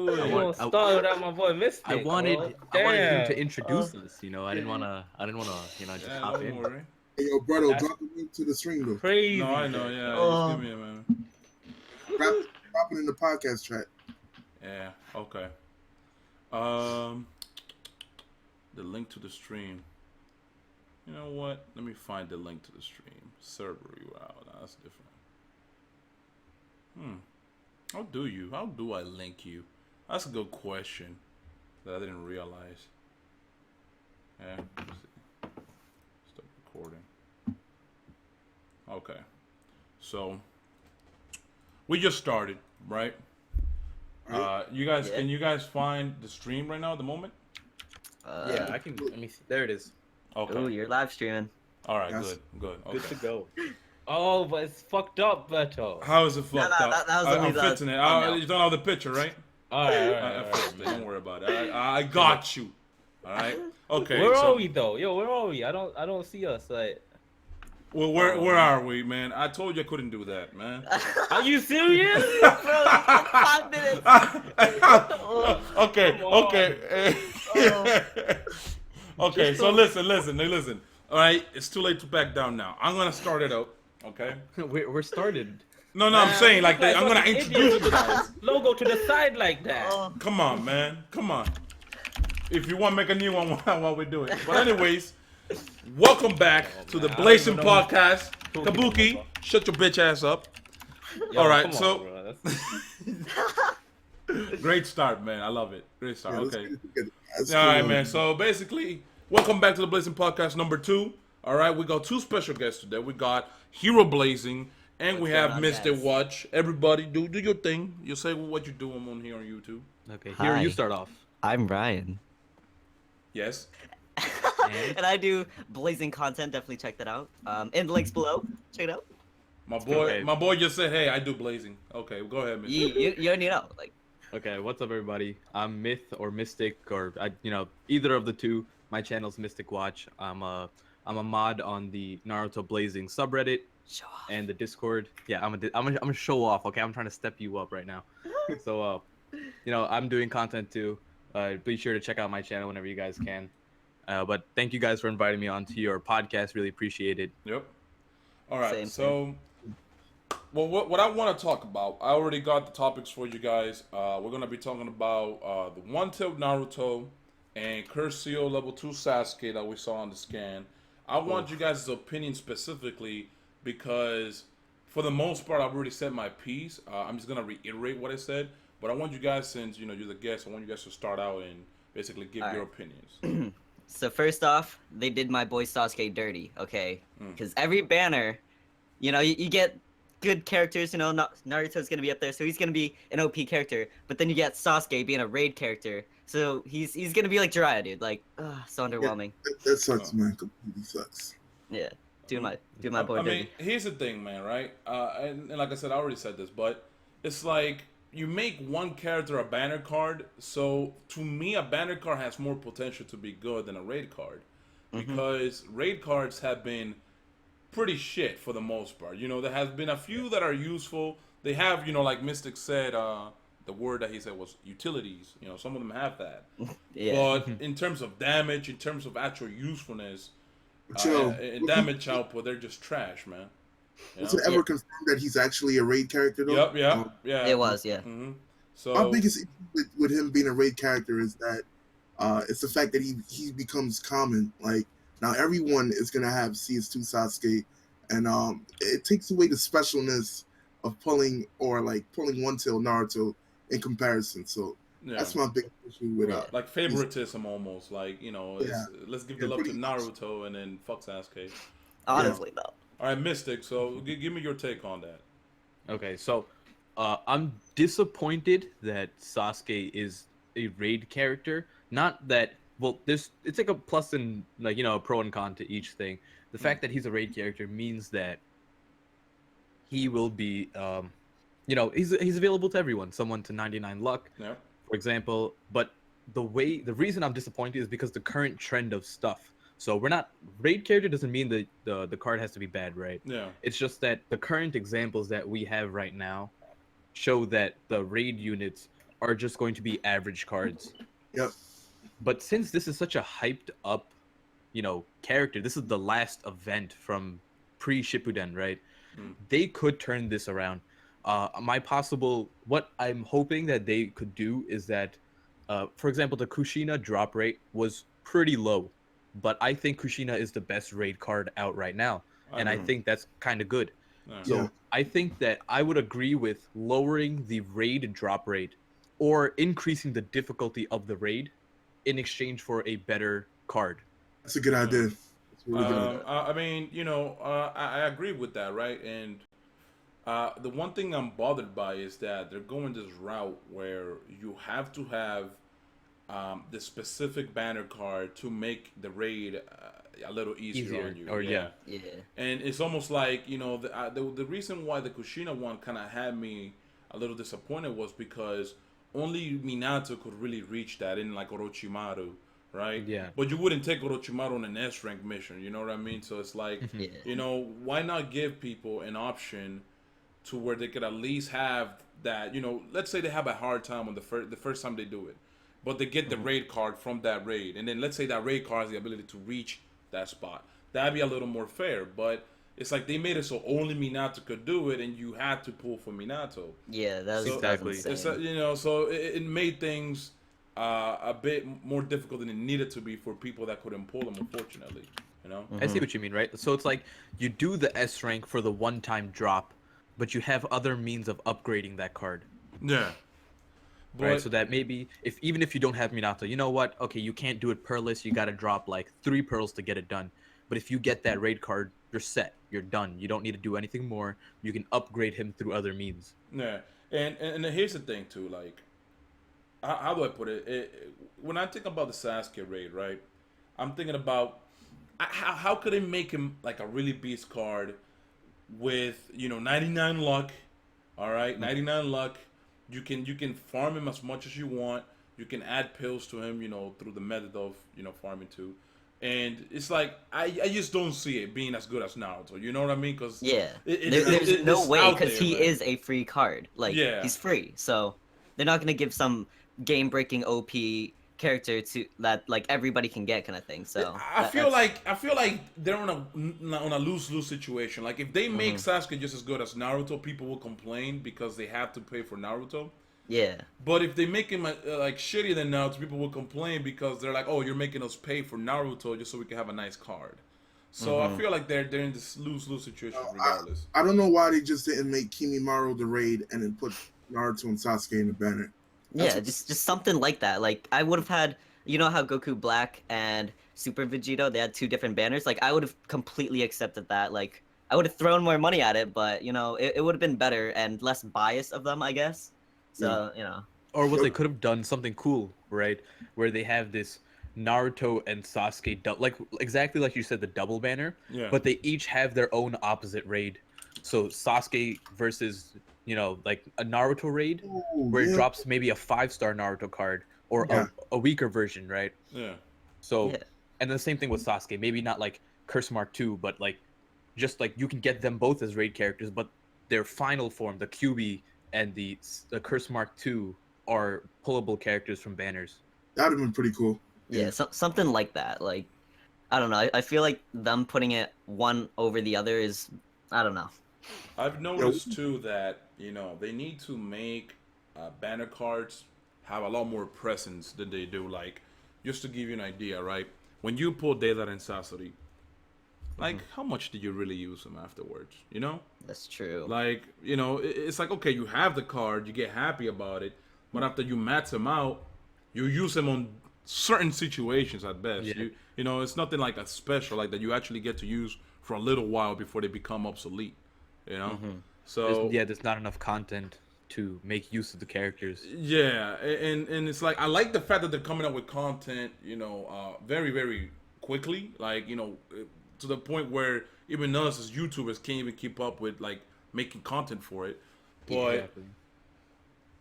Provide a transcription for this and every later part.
wait. You gonna start without my boy Mystic? I wanted Oh, him to damn. introduce us. You know, I didn't wanna just Yeah, hop don't in. worry. Hey, yo, Berto, That's drop the link to the stream though. crazy. No, I know. Berto. Yeah, just give me a minute. Drop it in the podcast chat. Yeah. Okay. The link to the stream. You know what? Let me find the link to the stream. Server URL. No, that's different. How do I link you? That's a good question that I didn't realize. Yeah. Let's see. Stop recording. Okay. So we just started, right? You guys, can you guys find the stream right now at the moment? Yeah, I can. Let me see. There it is. Okay. Ooh, you're live streaming. All right. Yes. Good. Okay. Good to go. Oh, but it's fucked up, Berto. How is it fucked up? that was only I'm the fixing it. thumbnail. You don't have the picture, right? All right. I fixed it. Don't worry about it. I got you. All right. Okay. Where so, are we though? Yo, where are we? I don't see us. Like, Well, where are we, man? I told you I couldn't do that, man. are you serious? Bro, it's been 5 minutes. Okay. Oh. Okay. So listen. All right. It's too late to back down now. I'm gonna start it out. Okay. We're started. No, I'm saying like Like, I'm gonna fucking introduce idiot you with guys. that logo to the side like that. Oh. Come on, man. Come on. If you want to make a new one while we do it. But anyways, welcome back to the man, I Blazing don't even know Podcast. talking Kabuki, about. shut your bitch ass up. Yo, all right, come on, so- bro. That's- Great start, man. I love it. Great start. Yeah, let's Okay. get it together. That's All right, cool. man. So basically, welcome back to the Blazing Podcast number 2. All right, we got 2 special guests today. We got Hero Blazing, and we What's have going on, Mr. guys? Watch. Everybody, do your thing. You say what you do on here on YouTube. Okay, here you Hi. start off. I'm Ryan. Yes. And I do blazing content. Definitely check that out. In the links below. Check it out. Okay. My boy just said, "Hey, I do Blazing." Okay, go ahead, Mr. You don't need to know. Like, Okay, what's up, everybody? I'm Myth or Mystic or either of the two. My channel's Mystic Watch. I'm a mod on the Naruto Blazing subreddit show off. and the Discord. Yeah, I'm a show off. Okay, I'm trying to step you up right now. So I'm doing content too. Be sure to check out my channel whenever you guys can. But thank you guys for inviting me onto your podcast. Really appreciate it. Yep. All right. Same, So, well, what I want to talk about, I already got the topics for you guys. We're gonna be talking about the one-tailed Naruto and Curcio level 2 Sasuke that we saw on the scan. I want you guys' opinion specifically because, for the most part, I've already said my piece. I'm just gonna reiterate what I said, but I want you guys, since you're the guest, I want you guys to start out and basically give All your right. opinions. So first off, they did my boy Sasuke dirty, okay? Because every banner, you get good characters. Naruto's gonna be up there, so he's gonna be an OP character. But then you get Sasuke being a raid character, so he's gonna be like Jiraiya, dude. Like, so underwhelming. That sucks, man. Completely sucks. Yeah, do my boy I dirty. mean, here's the thing, man, right? And like I said, I already said this, but it's like you make one character a banner card. So to me, a banner card has more potential to be good than a raid card, because raid cards have been pretty shit for the most part. There has been a few that are useful. They have, like Mystic said, the word that he said was utilities. Some of them have that. Yeah. But in terms of damage, in terms of actual usefulness, But yo, and damage output, they're just trash, man. was it ever confirmed that he's actually a raid character though? Yep. Yeah. It was, yeah. hmm So My biggest issue with him being a raid character is that it's the fact that he becomes common. Like now, everyone is gonna have CS2 Sasuke, and it takes away the specialness of pulling one-tail Naruto in comparison. So yeah. that's my big issue with Like favoritism almost. Like let's give the love to pretty much. Naruto and then fuck Sasuke. Honestly, though. All right, Mystic. So give me your take on that. Okay, so I'm disappointed that Sasuke is a raid character. Not that it's like a plus and a pro and con to each thing. The fact that he's a raid character means that he will be he's available to everyone. Someone to 99 luck, Yeah. for example. But the reason I'm disappointed is because the current trend of stuff. So we're not raid character doesn't mean that the card has to be bad, right? Yeah. It's just that the current examples that we have right now show that the raid units are just going to be average cards. Yep. But since this is such a hyped up, character, this is the last event from pre-Shippuden, right? They could turn this around. What I'm hoping that they could do is that, for example, the Kushina drop rate was pretty low, but I think Kushina is the best raid card out right now, and I think that's kind of good. Yeah. So Yeah. I think that I would agree with lowering the raid drop rate or increasing the difficulty of the raid in exchange for a better card. That's a good idea. It's a really good idea. I mean, I agree with that, right? And the one thing I'm bothered by is that they're going this route where you have to have the specific banner card to make the raid a little easier on you. Or yeah. Yeah. And it's almost like, the reason why the Kushina one kind of had me a little disappointed was because only Minato could really reach that in like Orochimaru, right? Yeah. But you wouldn't take Orochimaru on an S rank mission, you know what I mean? So it's like, Yeah. why not give people an option to where they could at least have that, let's say they have a hard time on the first time they do it, but they get the raid card from that raid, and then let's say that raid card has the ability to reach that spot. That'd be a little more fair, but it's like they made it so only Minato could do it, and you had to pull for Minato. Yeah, that was, Exactly. that was insane. It's so it made things a bit more difficult than it needed to be for people that couldn't pull them, unfortunately. I see what you mean, right? So it's like you do the S rank for the one-time drop, but you have other means of upgrading that card. Yeah. Right, so that maybe even if you don't have Minato, you know what? Okay, you can't do it pearless. You got to drop like 3 pearls to get it done. But if you get that raid card, you're set. You're done. You don't need to do anything more. You can upgrade him through other means. Yeah, and here's the thing too. Like, how do I put it? When I think about the Sasuke raid, right? I'm thinking about how could they make him like a really beast card with 99 luck. All right, 99 luck. You can farm him as much as you want. You can add pills to him, through the method of farming too. And it's like I just don't see it being as good as Naruto. You know what I mean? Because Yeah. There's no way, because he right? is a free card. Like, Yeah. he's free. So they're not going to give some game-breaking OP character to that like everybody can get, kind of thing. So I feel like they're on a lose-lose situation. Like if they make Sasuke just as good as Naruto, people will complain because they have to pay for Naruto. yeah. But if they make him like shittier than Naruto, people will complain because they're like, "Oh, you're making us pay for Naruto just so we can have a nice card." So I feel like they're in this lose-lose situation regardless. I don't know why they just didn't make Kimimaro the raid and then put Naruto and Sasuke in the banner. Yeah, just something like that. Like I would have had, how Goku Black and Super Vegito, they had 2 different banners. Like I would have completely accepted that. Like I would have thrown more money at it, but it would have been better and less bias of them, I guess. So Or what they could have done something cool, right? Where they have this Naruto and Sasuke, like exactly like you said, the double banner. Yeah. But they each have their own opposite raid. So Sasuke versus like a Naruto raid, where it drops maybe a 5-star Naruto card or a weaker version, right? Yeah. So, and the same thing with Sasuke. Maybe not like Curse Mark 2, but like just like you can get them both as raid characters, but their final form, the QB and the Curse Mark 2, are pullable characters from banners. That would have been pretty cool. yeah, something like that. Like I don't know. I feel like them putting it one over the other is, I don't know. I've noticed too that they need to make banner cards have a lot more presence than they do. Like, just to give you an idea, right? When you pull Daylight and Sasori, like how much did you really use them afterwards? That's true. Like it's like, okay, you have the card, you get happy about it, but after you max them out, you use them on certain situations at best. Yeah. It's nothing like a special like that you actually get to use for a little while before they become obsolete. So There's not enough content to make use of the characters. yeah, and it's like I like the fact that they're coming up with content, very very quickly, like to the point where even us as YouTubers can't even keep up with like making content for it. But Exactly.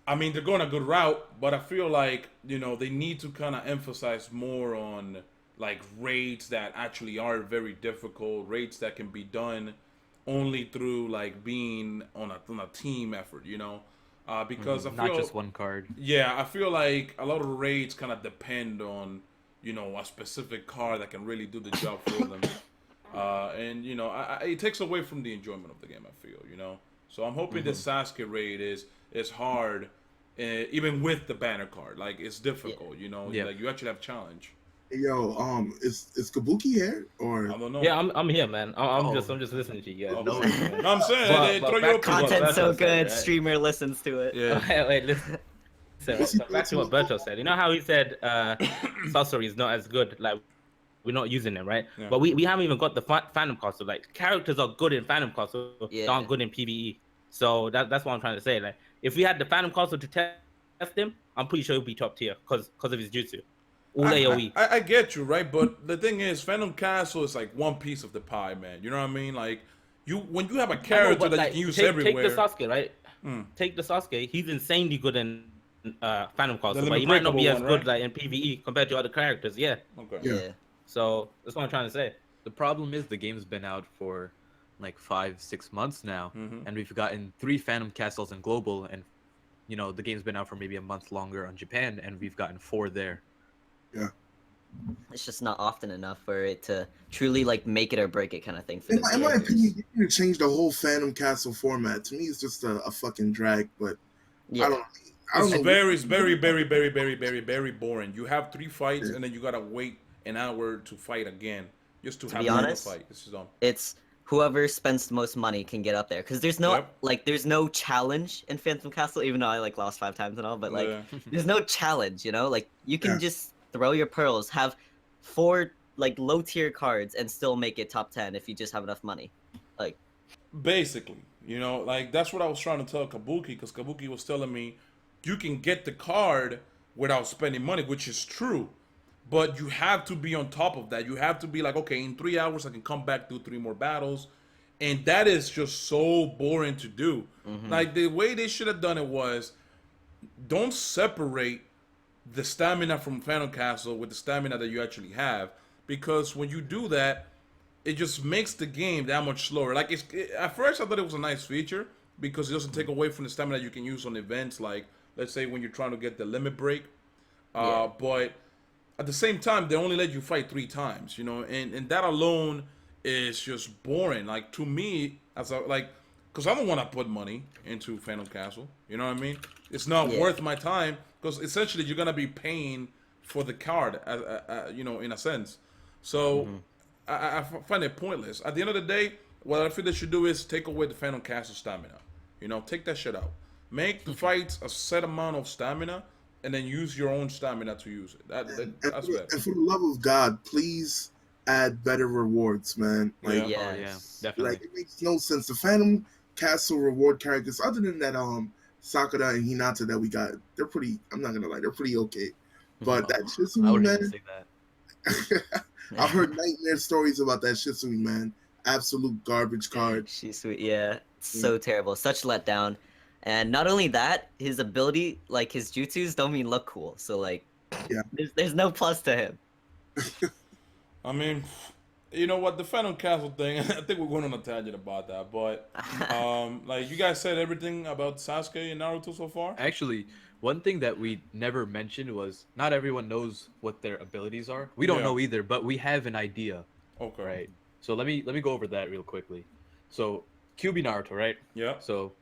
I mean, they're going a good route, but I feel like they need to kind of emphasize more on like raids that actually are very difficult, raids that can be done only through like being on a team effort. because I feel Not just one card. yeah, I feel like a lot of raids kind of depend on, you know, a specific card that can really do the job for them. And you know, it takes away from the enjoyment of the game. I feel, you know. So I'm hoping this Sasuke raid is hard, even with the banner card. Like it's difficult, you know. Yeah. Like you actually have challenge. Yo, is Kabuki here or? I don't know. Yeah, I'm here, man. I'm Oh. just listening to you guys. No, I'm saying But- they but throw you back up. to what Content's so Berto said, good, right? streamer listens to it. Yeah. Wait, listen. So, back to what Berto said. You know how he said sorcery is not as good, like we're not using them, right? Yeah. But we haven't even got the Phantom Castle. Like characters are good in Phantom Castle, they Yeah. aren't good in PvE. So that's what I'm trying to say. Like if we had the Phantom Castle to test him, I'm pretty sure he'll be top tier because of his jutsu. All AoE. I get you, right? But the thing is, Phantom Castle is like one piece of the pie, man. You know what I mean? Like when you have a I know, character but, that like, you can use take everywhere. the Sasuke, right? Take the Sasuke. He's insanely good in Phantom Castle, but he might not be as breakable good one, like in PvE compared to other characters. Yeah. Okay. Yeah. So that's what I'm trying to say. The problem is the game's been out for like 5-6 months now, Mm-hmm. and we've gotten 3 Phantom Castles in global, and you know the game's been out for maybe a month longer on Japan, and we've gotten 4 there. It's just not often enough for it to truly like make it or break it kind of thing for In the my characters. opinion, you need to change the whole Phantom Castle format. To me, it's just a fucking drag. But Yeah. I don't It's know. very boring. You have 3 fights and then you gotta wait an hour to fight again just to have be another honest, fight. This is dumb. It's whoever spends the most money can get up there because there's no Yep. there's no challenge in Phantom Castle, even though I like lost 5 times and all, but like Yeah. there's no challenge, you know? Like you can Yeah. just throw your pearls, have 4 like low tier cards and still make it top 10 if you just have enough money. Like Basically, you know, like that's what I was trying to tell Kabuki, because Kabuki was telling me you can get the card without spending money, which is true. But you have to be on top of that. You have to be like, okay, in 3 hours I can come back, do 3 more battles. And that is just so boring to do. Like the way they should have done it was don't separate the stamina from Phantom Castle with the stamina that you actually have. Because when you do that, it just makes the game that much slower. Like at first I thought it was a nice feature because it doesn't take away from the stamina you can use on events, like let's say when you're trying to get the limit break. But at the same time, they only let you fight 3 times, you know, and that alone is just boring. Like to me, as a because I don't want to put money into Phantom Castle. You know what I mean? It's not worth my time because essentially you're gonna be paying for the card, you know, in a sense. So I find it pointless. At the end of the day, what I feel they should do is take away the Phantom Castle stamina. You know, take that shit out. Make the fights a set amount of stamina, and then use your own stamina to use it. That's better. And for the love of God, please add better rewards, man. Like, Yeah. Oh, yeah, Yes. definitely. like it makes no sense. The Phantom Castle reward characters, other than that, Sakura and Hinata that we got, they're pretty. I'm not gonna lie, they're pretty okay. But that I Shisui, wouldn't man, even say that. I've heard nightmare stories about that Shisui, man. Absolute garbage card. She's sweet. Yeah, so terrible. Such letdown. And not only that, his ability, like his jutsus, don't even look cool. So like, Yeah. there's no plus to him. I mean, you know what? The Phantom Castle thing, I think we're going on a tangent about that. But, like, you guys said everything about Sasuke and Naruto so far? Actually, one thing that we never mentioned was not everyone knows what their abilities are. We don't Yeah. know either, but we have an idea, Okay. right? So let me go over that real quickly. So QB Naruto, right? Yeah. So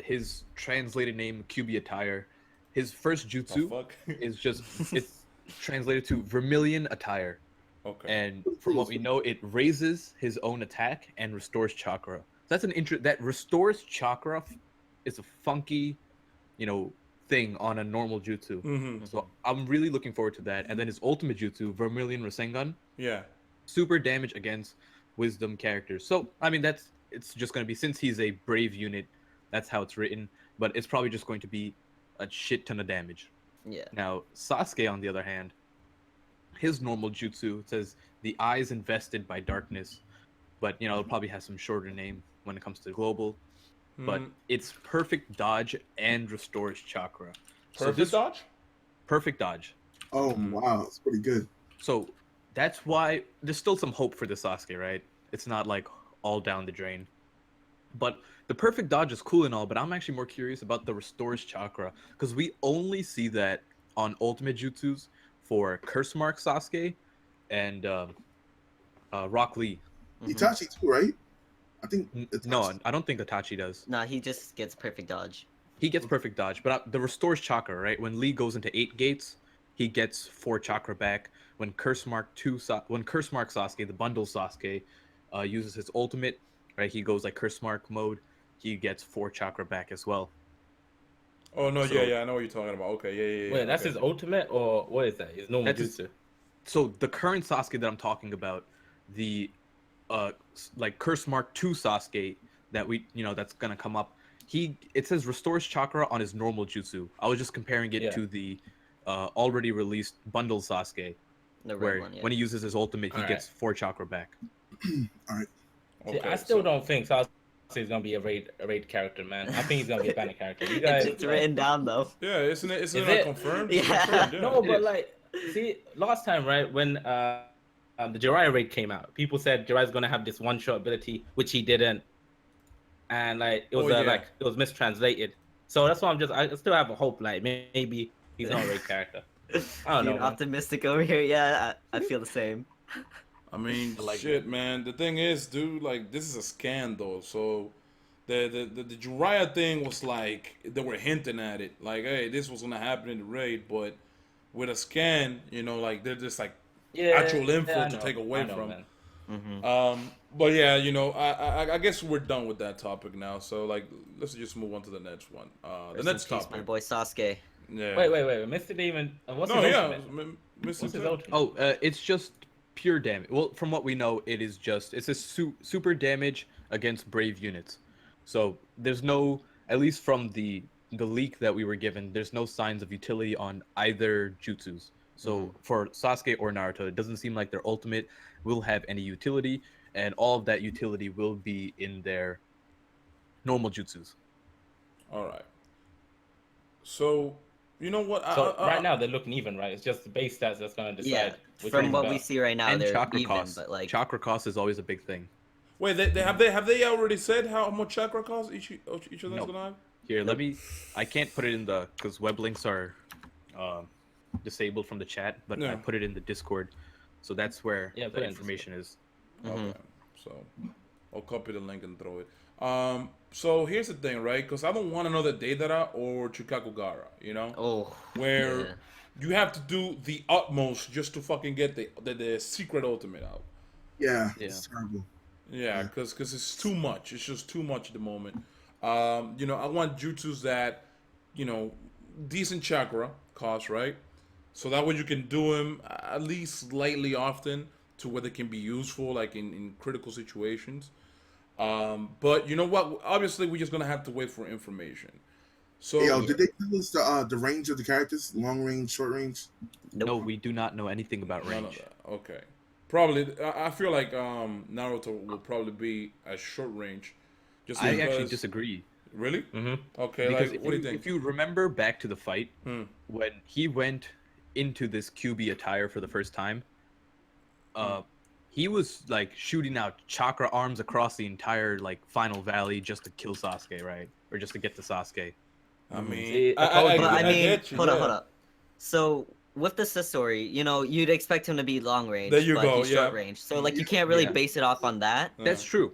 his translated name QB attire. His first The jutsu fuck? is just it's translated to vermilion attire. Okay. And from what we know, it raises his own attack and restores chakra. That's an that restores chakra is a funky, you know, thing on a normal jutsu. Mm-hmm. So I'm really looking forward to that. And then his ultimate jutsu, Vermilion Rasengan, Yeah. super damage against wisdom characters. So I mean it's just gonna be, since he's a brave unit, that's how it's written. But it's probably just going to be a shit ton of damage. Yeah. Now, Sasuke, on the other hand, his normal jutsu says the eyes invested by darkness, but you know, it probably has some shorter name when it comes to global. But it's perfect dodge and restores chakra. Perfect dodge? Perfect dodge. Oh wow, that's pretty good. So that's why there's still some hope for the Sasuke, right? It's not like all down the drain. But the perfect dodge is cool and all, but I'm actually more curious about the restores chakra because we only see that on ultimate jutsus for Curse Mark Sasuke and Rock Lee. Itachi too, right? I think No, Itachi. I don't think Itachi does. Nah, he just gets perfect dodge. He gets perfect dodge, but the restores chakra, right? When Lee goes into 8 gates, he gets 4 chakra back. When Curse Mark Sasuke, the bundle Sasuke, uses his ultimate, right? He goes like Curse Mark mode. He gets 4 chakra back as well. Oh no, So- yeah, I know what you're talking about. Okay, yeah. Wait, that's okay. his ultimate, or what is that? His normal That's his- jutsu? So the current Sasuke that I'm talking about, the like Curse Mark 2 Sasuke that that's gonna come up. It says restores chakra on his normal jutsu. I was just comparing it Yeah. to the already released bundle Sasuke, The where red one, yeah. when he uses his ultimate, he Alright. gets 4 chakra back. See, Okay, I still so- don't think Sasuke is gonna be a raid character, man. I think he's gonna be a banner character. You guys, It's written down though. Yeah, isn't it Is like it? confirmed? Yeah. It's confirmed, yeah. No, It but is. like, see, last time, right, when the Jiraiya raid came out, people said Jiraiya's gonna have this one-shot ability, which he didn't, and like it was Oh, yeah. like it was mistranslated. So that's why I still have a hope, like maybe he's not a raid character. I don't know, Being man. optimistic over here. Yeah, I feel the same. I mean, I like shit, that. man. The thing is, dude, like this is a scandal. So, the Jiraiya thing was like they were hinting at it, like, hey, this was gonna happen in the raid, but with a scan, like they're just like actual info I to know, take away I know, from. man. But yeah, I guess we're done with that topic now. So like, let's just move on to the next one. The Rest next in peace, my topic. boy Sasuke. Yeah. Wait, Mr. Demon, what's No, his yeah, ultimate? Mr. What's his Tim. ultimate? Oh, it's just pure damage. Well, from what we know, it's a super damage against brave units. So there's no, at least from the leak that we were given, there's no signs of utility on either jutsus. So for Sasuke or Naruto, it doesn't seem like their ultimate will have any utility, and all of that utility will be in their normal jutsus. All right. So, you know what? So right now they're looking even, right? It's just the base stats that's gonna decide. Yeah, which from one's what we better. see right now, And they're chakra even. cost. But like, Chakra cost is always a big thing. Wait, have they already said how much chakra cost each of them's No. gonna have? Here, I can't put it in because web links are disabled from the chat, but Yeah. I put it in the Discord, so that's where Yeah, put the it in information is. Okay, so I'll copy the link and throw it. So here's the thing, right? Because I don't want another Deidara or Chikakugara, oh, where yeah. you have to do the utmost just to fucking get the secret ultimate out. Yeah, Yeah. it's terrible. Yeah, because it's too much. It's just too much at the moment. I want jutsus that, decent chakra cost, right? So that way you can do them at least slightly often to where they can be useful, like in critical situations. But you know what? Obviously, we're just gonna have to wait for information. So Hey, yo, did they tell us the range of the characters? Long range, short range? Nope. No, we do not know anything about none of range. that. Okay. Probably, I feel like Naruto will probably be at short range. Just I because, actually disagree. Really? Mm-hmm. Okay. Because Like, what do you think? if you remember back to the fight, Hmm. when he went into this QB attire for the first time, he was like shooting out chakra arms across the entire like final valley just to kill Sasuke, right? Or just to get to Sasuke. I mean, See, I told you. But I mean, get you, hold yeah. up. So with the Sasori, you'd expect him to be long range, There you but go, he's short yeah. range. So like, you can't really Yeah. base it off on that. That's true.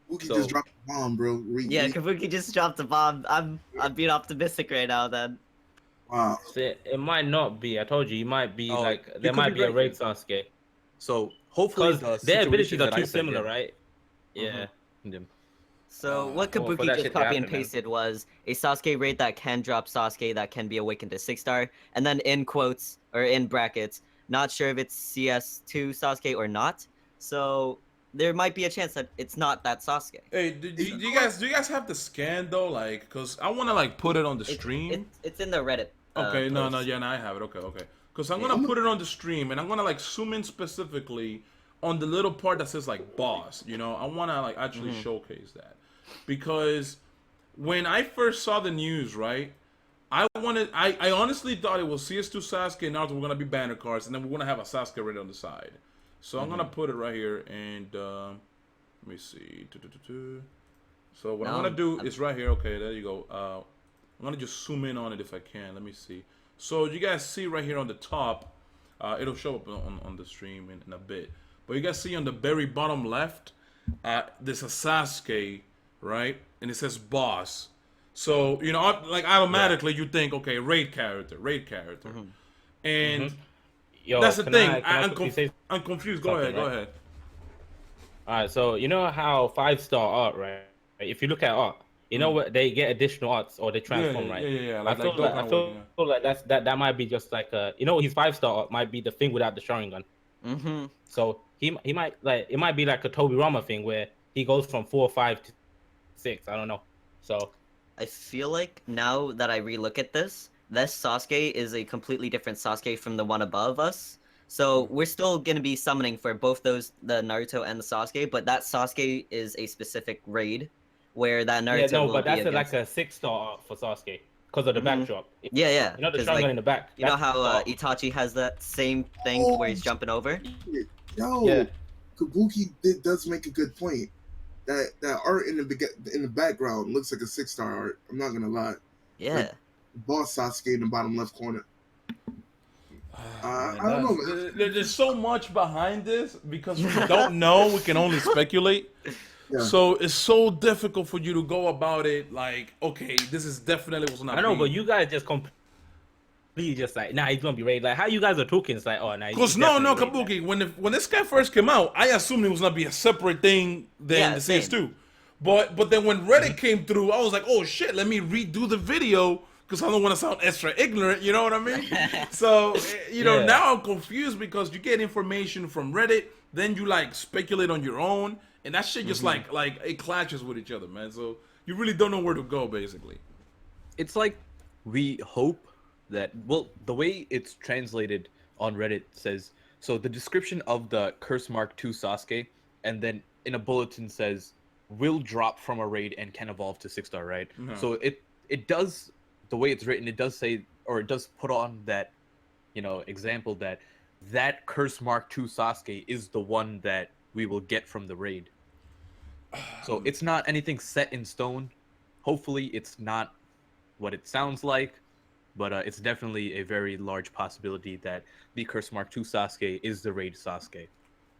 Who can So- just drop a bomb, bro? Yeah, Kabuki just dropped a bomb. I'm being optimistic right now. Then Wow. See, it might not be. I told you, he might be Oh, like you there could might be be a right. raid Sasuke So hopefully because the their abilities situation are that I too said, similar, yeah. right? Yeah. Yeah. So what well, for Kabuki that just shit to copy and happen, man. pasted was a Sasuke raid that can drop Sasuke that can be awakened to 6-star, and then in quotes or in brackets, not sure if it's CS2 Sasuke or not. So there might be a chance that it's not that Sasuke. Hey, do you guys have the scan though? Like, cause I want to like put it on the stream. It's in the Reddit. Okay, no, post. yeah, no, I have it. Okay. Because I'm gonna put it on the stream, and I'm gonna like zoom in specifically on the little part that says like boss. I want to like actually showcase that, because when I first saw the news, right, I honestly thought it was CS2 Sasuke and Naruto were gonna be banner cards, and then we're gonna have a Sasuke right on the side. So I'm gonna put it right here, and let me see. So what I'm No, gonna do is right here. Okay, there you go. I'm gonna just zoom in on it if I can. Let me see. So you guys see right here on the top, it'll show up on the stream in a bit. But you guys see on the very bottom left, there's a Sasuke, right? And it says boss. So you know, like automatically you think, okay, raid character, and Yo, that's the can thing. can I quickly say I'm confused. Go ahead. something, Go right? ahead. All right, so you know how 5-star art, right? If you look at art, you know what they get additional arts or they transform, right? Yeah. I feel like that might be just like his 5-star art might be the thing without the Sharingan. Mm-hmm. So he might like it might be like a Toby Rama thing where he goes from 4 or 5 to 6. I don't know. So I feel like now that I relook at this Sasuke is a completely different Sasuke from the one above us. So we're still gonna be summoning for both those, the Naruto and the Sasuke, but that Sasuke is a specific raid, where that Naruto yeah, no, will but be that's against. like a 6-star art for Sasuke because of the backdrop. Yeah. You know the 'Cause, Sharingan like, in the back. you know That's how the star. Itachi has that same thing Oh, where he's jumping over? Yo, Yeah. Kabuki does make a good point. That art in the background looks like a 6-star art. I'm not gonna lie. Yeah. Boss Sasuke in the bottom left corner. Man, I don't know, man. There's so much behind this because we don't know. We can only speculate. Yeah. So it's so difficult for you to go about it. Like, okay, this is definitely what's not. I know, but you guys just completely just like, nah, he's gonna be raid. Like how you guys are talking, it's like, oh, nah. Because no, Kabuki. When this guy first came out, I assumed it was gonna be a separate thing than Yeah, the same. CS2. But then when Reddit came through, I was like, oh shit, let me redo the video because I don't want to sound extra ignorant. You know what I mean? So Yeah. now I'm confused because you get information from Reddit, then you like speculate on your own, and that shit just like it clashes with each other, man. So you really don't know where to go, basically. It's like we hope that, well, the way it's translated on Reddit says, so the description of the curse mark 2 Sasuke, and then in a bulletin says will drop from a raid and can evolve to 6-star, right? So it does, the way it's written, it does say, or it does put on that example that curse mark 2 Sasuke is the one that we will get from the raid. So it's not anything set in stone. Hopefully it's not what it sounds like, but it's definitely a very large possibility that the curse mark 2 Sasuke is the raid Sasuke.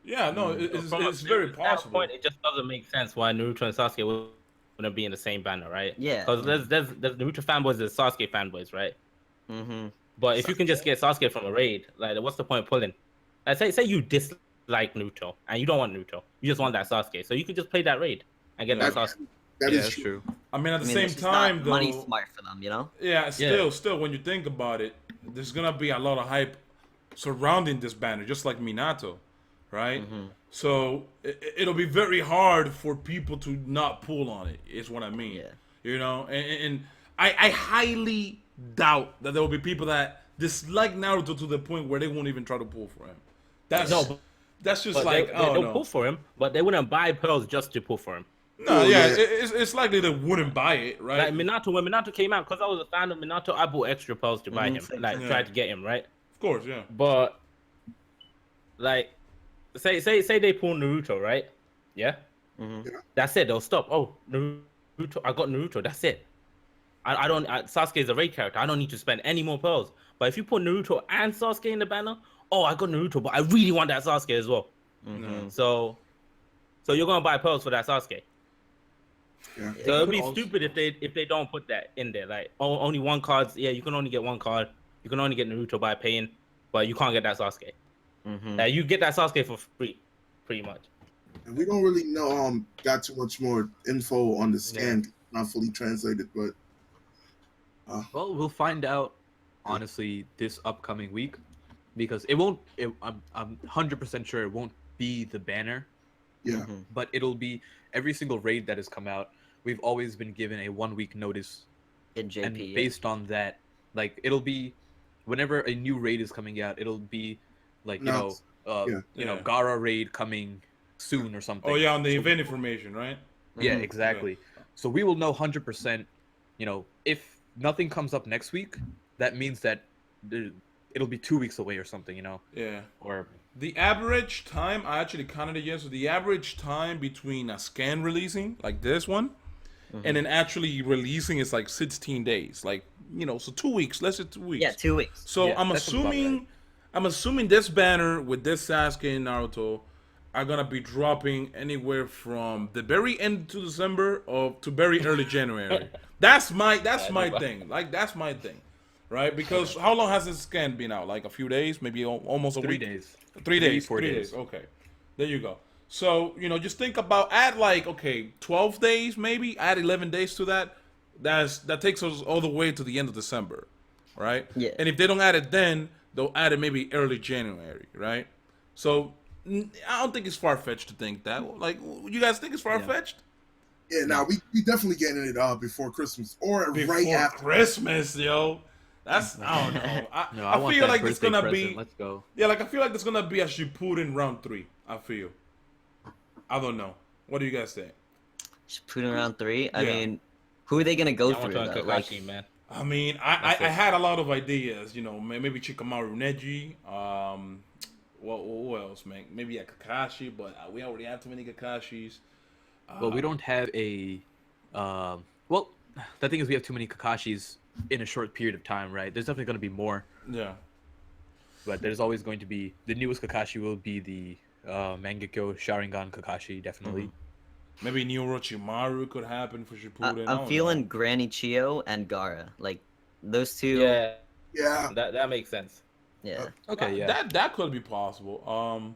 Yeah, no, it's very At that possible. point, it just doesn't make sense why Naruto and Sasuke wouldn't be in the same banner, right? Yeah. Because there's Naruto fanboys, there's Sasuke fanboys, right? Mm-hmm. But if you can just get Sasuke from a raid, like, what's the point of pulling? Like, say you dislike Naruto and you don't want Naruto, you just want that Sasuke, so you can just play that raid and get that Sasuke. That Yeah, is that's true. I mean, at the same it's just time, not though, money smart for them, you know? yeah, still, when you think about it, there's gonna be a lot of hype surrounding this banner, just like Minato, right? So it'll be very hard for people to not pull on it. Is what I mean. Yeah. And I highly doubt that there will be people that dislike Naruto to the point where they won't even try to pull for him. That's just But like they'll pull for him, but they wouldn't buy pearls just to pull for him. No, it's likely they wouldn't buy it, right? Like Minato, when Minato came out, because I was a fan of Minato, I bought extra pearls to buy him, like tried to get him, right? Of course, yeah. But like, say they pull Naruto, right? Yeah. That's it. They'll stop. Oh, Naruto! I got Naruto. That's it. I don't. Sasuke is a raid character. I don't need to spend any more pearls. But if you put Naruto and Sasuke in the banner, oh, I got Naruto, but I really want that Sasuke as well. So you're gonna buy pearls for that Sasuke. Yeah. So it'd be stupid if they don't put that in there. Like, only one card. Yeah, you can only get one card. You can only get Naruto by paying, but you can't get that Sasuke. You get that Sasuke for free, pretty much. And we don't really know got too much more info on the scan, not fully translated, but Well, we'll find out honestly this upcoming week, because it won't. I'm 100% sure it won't be the banner. Yeah. But it'll be every single raid that has come out. We've always been given a 1-week notice, In JP. and based on that, like, it'll be whenever a new raid is coming out, it'll be like Gara raid coming soon or something. Oh yeah, on the event information, right? Yeah, exactly. So we will know 100%. If nothing comes up next week, that means that it'll be 2 weeks away or something. Yeah. Or The average time, I actually counted it yesterday. The average time between a scan releasing, like this one, and then actually releasing is like 16 days. Like, you know, so 2 weeks. Let's say 2 weeks. Yeah, 2 weeks. So Yeah, that sounds about right. I'm assuming this banner with this Sasuke and Naruto are gonna be dropping anywhere from the very end to December or to very early January. That's my thing. Like that's my thing, right? Because how long has this scan been out? Like a few days, maybe almost a 3 week. days. 3 days. 4 3 days. days. Okay, there you go. So you know, just think about add like 12 days maybe. Add 11 days to that. That takes us all the way to the end of December, right? Yeah. And if they don't add it then, they'll add it maybe early January, right? So I don't think it's far fetched to think that. Like, you guys think it's far fetched? Yeah, now we definitely getting it before Christmas or right after Christmas, yo. That's I don't know. I want feel that like it's birthday gonna present. be Let's go. yeah, like I feel like it's gonna be a Shippuden round 3. I feel. I don't know. What do you guys think? Shippuden round 3. I Yeah. mean, who are they gonna go I want through? to Though? Kakashi, man. I mean, I had a lot of ideas. You know, maybe Chikamaru Neji. What else, man? Maybe a Kakashi, but we already have too many Kakashis. Well, we don't have a. Well, the thing is, we have too many Kakashis in a short period of time, right? There's definitely going to be more, Yeah. but there's always going to be the newest Kakashi will be the Mangekyo Sharingan Kakashi, definitely. Maybe Orochimaru could happen for Shippuden. I I'm don't feeling know. Granny Chio and Gara. Like those two. Yeah, Yeah. that makes sense. Yeah. Okay, yeah. That could be possible.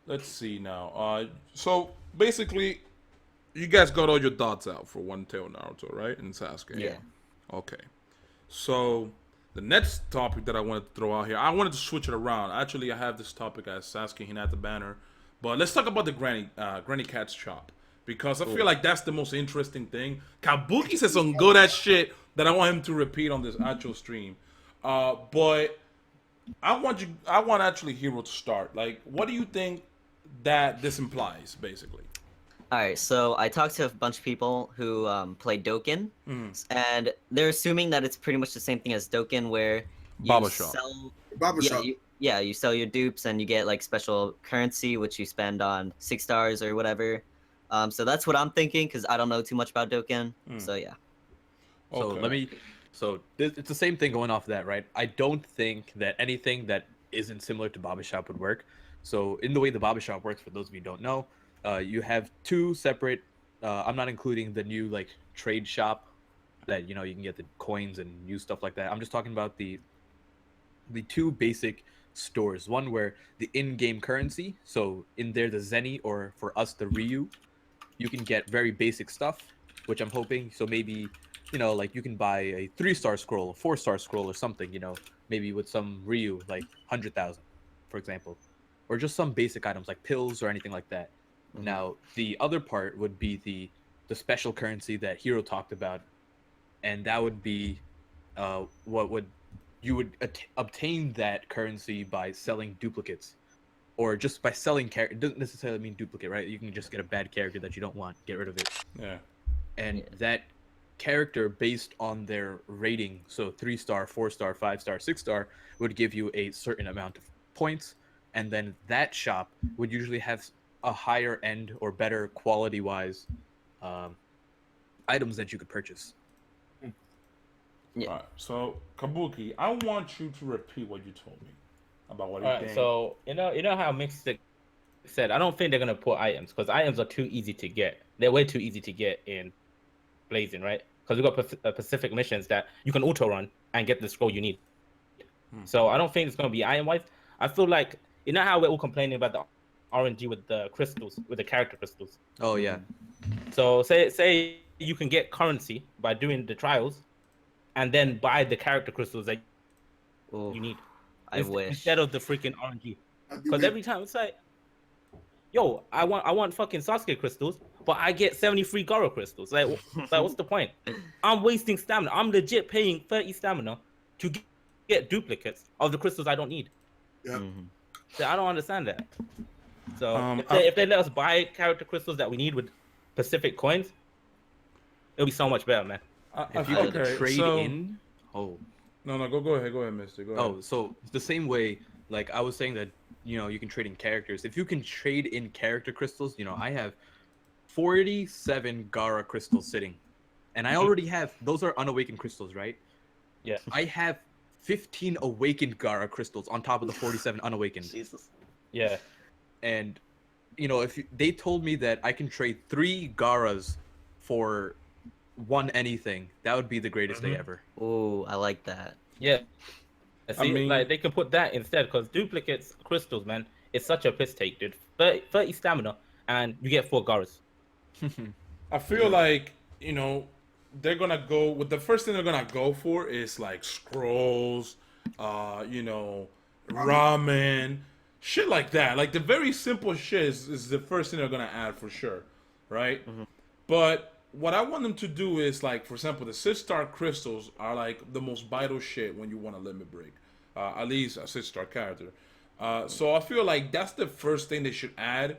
Let's see now. So basically, you guys got all your thoughts out for One Tail Naruto, right? And Sasuke. Yeah. Okay. So the next topic that I wanted to throw out here, I wanted to switch it around. Actually, I have this topic as Sasuke Hinata banner, but let's talk about the Granny Cat's shop because I feel like that's the most interesting thing. Kabuki said some good ass shit that I want him to repeat on this actual stream. But I want actually Hero to start. Like, what do you think that this implies, basically? All right, so I talked to a bunch of people who play Dokkan, and they're assuming that it's pretty much the same thing as Dokkan, where you Baba shop. sell, Baba shop. you sell your dupes and you get like special currency, which you spend on 6 stars or whatever. So that's what I'm thinking because I don't know too much about Dokkan. So yeah. So Okay. it's the same thing going off of that, right? I don't think that anything that isn't similar to Baba Shop would work. So in the way the Baba Shop works, for those of you who don't know, you have 2 separate. I'm not including the new like trade shop that you can get the coins and new stuff like that. I'm just talking about the 2 basic stores. One where the in-game currency, so in there the Zeni, or for us the Ryu, you can get very basic stuff, which I'm hoping. So maybe like you can buy a 3-star scroll, a 4-star scroll, or something. Maybe with some Ryu like 100,000, for example, or just some basic items like pills or anything like that. Now, the other part would be the special currency that Hiro talked about, and that would be you would obtain that currency by selling duplicates, or just by selling character. It doesn't necessarily mean duplicate, right? You can just get a bad character that you don't want, get rid of it, Yeah. and that character based on their rating, so 3-star, 4-star, 5-star, 6-star, would give you a certain amount of points, and then that shop would usually have a higher end or better quality wise items that you could purchase. Yeah. All right. So Kabuki, I want you to repeat what you told me about what you All right, think. so you know how Mystic said, I don't think they're gonna put items because items are too easy to get. They're way too easy to get in Blazing, right? Because we got Pacific missions that you can auto run and get the scroll you need. So I don't think it's gonna be item wise. I feel like how we're all complaining about the RNG with the crystals, with the character crystals. Oh yeah. So say you can get currency by doing the trials, and then buy the character crystals that you need. I wish. Instead of the freaking RNG. That'd be Because weird. every time it's like, yo, I want fucking Sasuke crystals, but I get 73 Goro crystals. Like what's the point? I'm wasting stamina. I'm legit paying 30 stamina to get duplicates of the crystals I don't need. Yeah. So I don't understand that. So Um, if they let us buy character crystals that we need with Pacific coins, it'll be so much better, man. If you could trade in. Oh. No, go ahead, Mister. Go ahead. Oh, so the same way, like I was saying that, you can trade in characters. If you can trade in character crystals, I have 47 Gara crystals sitting and I already have those are unawakened crystals, right? Yeah. I have 15 awakened Gara crystals on top of the 47 unawakened. Jesus. Yeah. And if they told me that I can trade 3 Garas for 1 anything, that would be the greatest day ever. Ooh, I like that. Yeah. See, mean- like they can put that instead because duplicates crystals, man. It's such a piss take, dude. 30 stamina and you get 4 Garas. I feel like, they're gonna go with the first thing they're gonna go for is like scrolls, ramen, shit like that. Like the very simple shit is the first thing they're gonna add for sure, right? But what I want them to do is like, for example, the 6-star crystals are like the most vital shit when you want a limit break, at least a 6-star character. So I feel like that's the first thing they should add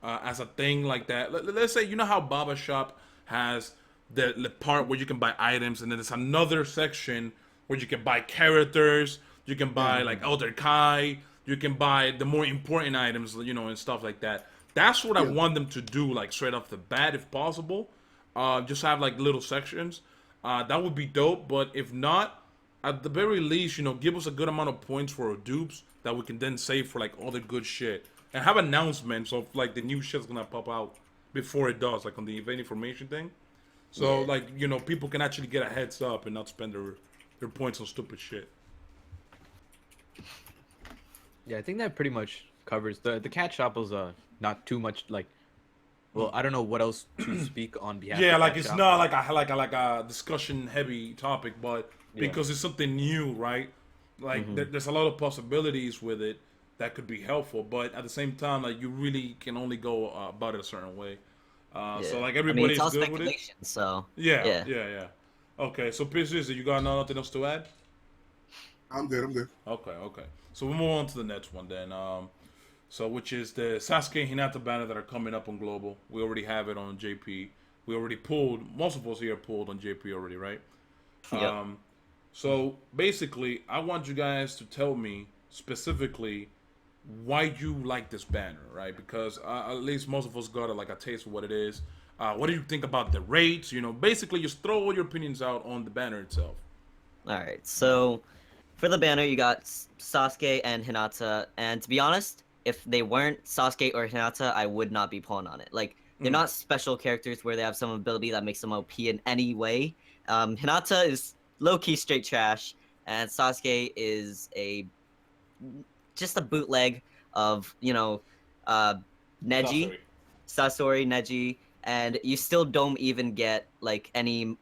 as a thing like that. Let's say, you know how Baba Shop has the part where you can buy items, and then there's another section where you can buy characters, you can buy like Elder Kai, you can buy the more important items, and stuff like that. That's what I want them to do, like straight off the bat, if possible. Just have like little sections. That would be dope. But if not, at the very least, give us a good amount of points for our dupes that we can then save for like all the good shit, and have announcements of like the new shit's gonna pop out before it does, like on the event information thing. So like people can actually get a heads up and not spend their points on stupid shit. Yeah, I think that pretty much covers the cat shop was not too much like. Well, I don't know what else to speak on behalf. Yeah, of like Cat it's Shop. not like a discussion heavy topic, but because it's something new, right? Like there's a lot of possibilities with it that could be helpful, but at the same time, like you really can only go about it a certain way. So like everybody's it's all good with it. speculation, so Yeah. Okay, so Pierce, you got nothing else to add? I'm good. Okay. So we'll move on to the next one then. So which is the Sasuke and Hinata banner that are coming up on Global. We already have it on JP. We already pulled, most of us here pulled on JP already, right? Yep. So basically, I want you guys to tell me specifically why you like this banner, right? Because at least most of us got a taste of what it is. What do you think about the rates? Basically just throw all your opinions out on the banner itself. All right, so for the banner, you got Sasuke and Hinata, and to be honest, if they weren't Sasuke or Hinata, I would not be pulling on it. Like, they're not special characters where they have some ability that makes them OP in any way. Hinata is low-key straight trash, and Sasuke is just a bootleg of, Neji, Sasori, Neji, and you still don't even get, like, any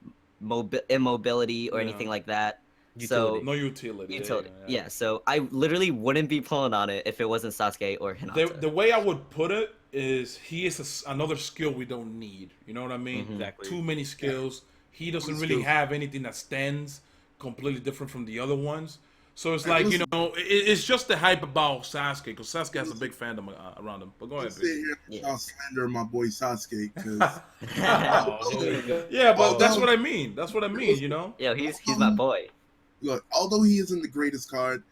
immobility or anything like that. Utility. So No utility. yeah, so I literally wouldn't be pulling on it if it wasn't Sasuke or Hinata. The way I would put it is he is another skill we don't need. You know what I mean? Exactly. Too many skills. He doesn't really have anything that stands completely different from the other ones. So it's like, it's just the hype about Sasuke, because Sasuke has a big fandom around him. But go ahead, Sit here and I'll slander my boy Sasuke because Yeah, but that's what I mean. That's what I mean, Yeah, he's my boy. look, although he isn't the greatest card,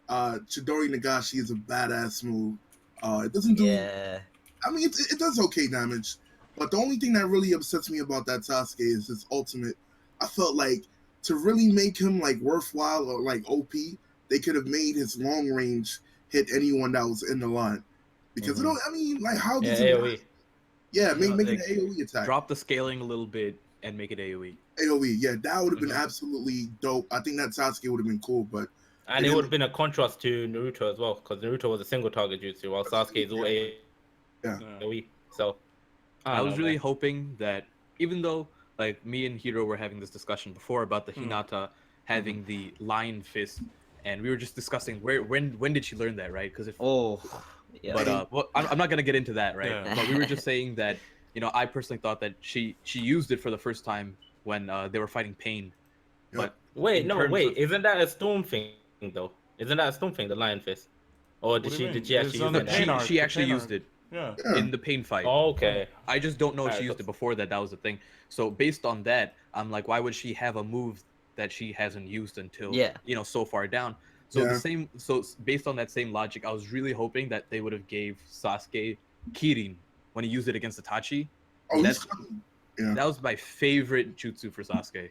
Chidori Nagashi is a badass move. It doesn't do. Yeah. I mean, it does okay damage, but the only thing that really upsets me about that Sasuke is his ultimate. I felt like to really make him like worthwhile or like OP, they could have made his long range hit anyone that was in the line, because how does it? AoE. Yeah, make it an AoE attack. Drop the scaling a little bit and make it AoE. AoE, yeah, that would have been absolutely dope. I think that Sasuke would have been cool, but And it would have been a contrast to Naruto as well, because Naruto was a single target jutsu, while Sasuke is all AoE. So I was really hoping that, even though like me and Hiro were having this discussion before about the Hinata having the lion fist, and we were just discussing when did she learn that, right? Because yeah. But well, I'm not gonna get into that, right? Yeah. But we were just saying that I personally thought that she used it for the first time when they were fighting Pain. But isn't that a storm thing though? Isn't that a storm thing, the lion fist? Or did What do she you mean? actually It's use on the it? Pain arc. she actually Pain used arc. it Yeah. in the Pain fight. Oh, okay. I just don't know if she Alright, used it before that was the thing. So based on that, I'm like, why would she have a move that she hasn't used until so far down? So based on that same logic, I was really hoping that they would have gave Sasuke Kirin when he used it against Itachi. Oh, That's Yeah. That was my favorite jutsu for Sasuke.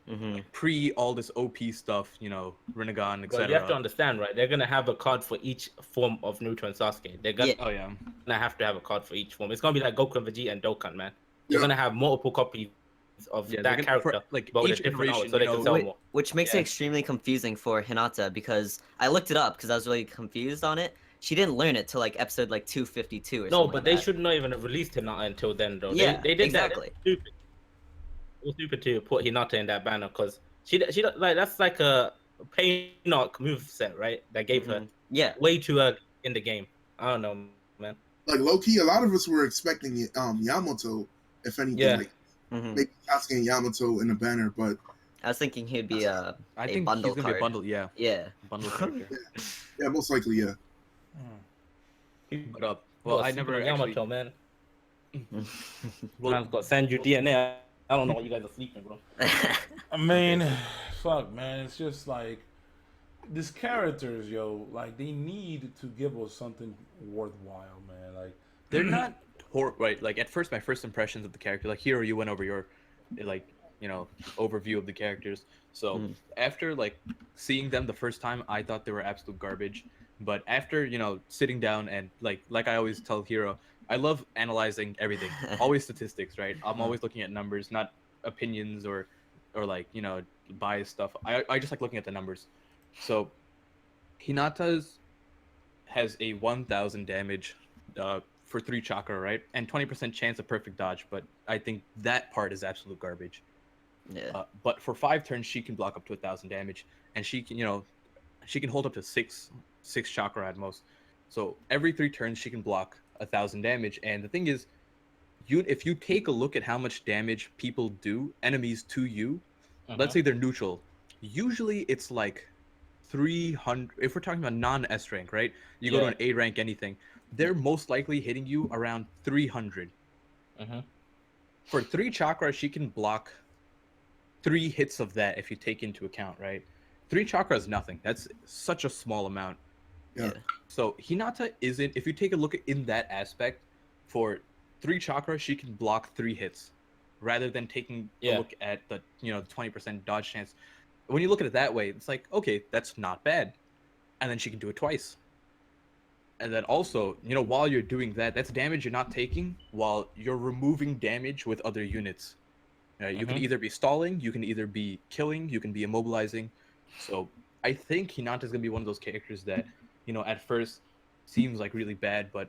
Mm-hmm. Pre all this OP stuff, Rinnegan, etc. But you have to understand, right? They're gonna have a card for each form of Naruto and Sasuke. They're gonna Oh yeah. have to have a card for each form. It's gonna be like Goku and Vegeta and Dokkan, man. You're Yeah. gonna have multiple copies of Yeah, that they're character, for, like, but with each a different art, iteration, so they can sell more. Which makes Yeah. it extremely confusing for Hinata because I looked it up because I was really confused on it. She didn't learn it till like episode like 252 or No, something but like they that. should not even have released Hinata until then, though. Yeah, they did exactly. That. It was stupid to put Hinata in that banner because she like that's like a pain arc move set, right? That gave her Yeah. way too early in the game. I don't know, man. Like low key, a lot of us were expecting Yamato, if anything, Yeah. like Mm-hmm. maybe Sasuke and Yamato in the banner, but I was thinking he'd be I a think bundle he's gonna be a card. bundle. Yeah, Yeah. bundle character. yeah, most likely, yeah. But well, I never actually. Yamato, man. Well, Man's got send you DNA. I don't know why you guys are sleeping, bro. I mean, fuck, man. It's just like these characters, yo. Like they need to give us something worthwhile, man. Like they're not right. Like at first, my first impressions of the character, like Hero, you went over your, like overview of the characters. So after like seeing them the first time, I thought they were absolute garbage. But after sitting down and like I always tell Hero, I love analyzing everything, always statistics, right? I'm always looking at numbers, not opinions or like biased stuff. I just like looking at the numbers. So Hinata's has a 1000 damage for 3 chakra, right? And 20% chance of perfect dodge, but I think that part is absolute garbage. Yeah. But for 5 turns, she can block up to 1000 damage, and she can she can hold up to six chakra at most. So every 3 turns, she can block 1000 damage. And the thing is, if you take a look at how much damage people do, enemies to you, let's say they're neutral, usually it's like 300. If we're talking about non-S rank, right? You go to an A rank, anything, they're most likely hitting you around 300. For 3 chakra, she can block 3 hits of that if you take into account, right? 3 chakra is nothing. That's such a small amount. Yeah. So Hinata isn't. If you take a look in that aspect, for 3 chakra, she can block 3 hits, rather than taking a look at the 20% dodge chance. When you look at it that way, it's like, okay, that's not bad, and then she can do it twice. And then also, while you're doing that, that's damage you're not taking while you're removing damage with other units. You can either be stalling, you can either be killing, you can be immobilizing. So I think Hinata's gonna be one of those characters that, at first seems like really bad, but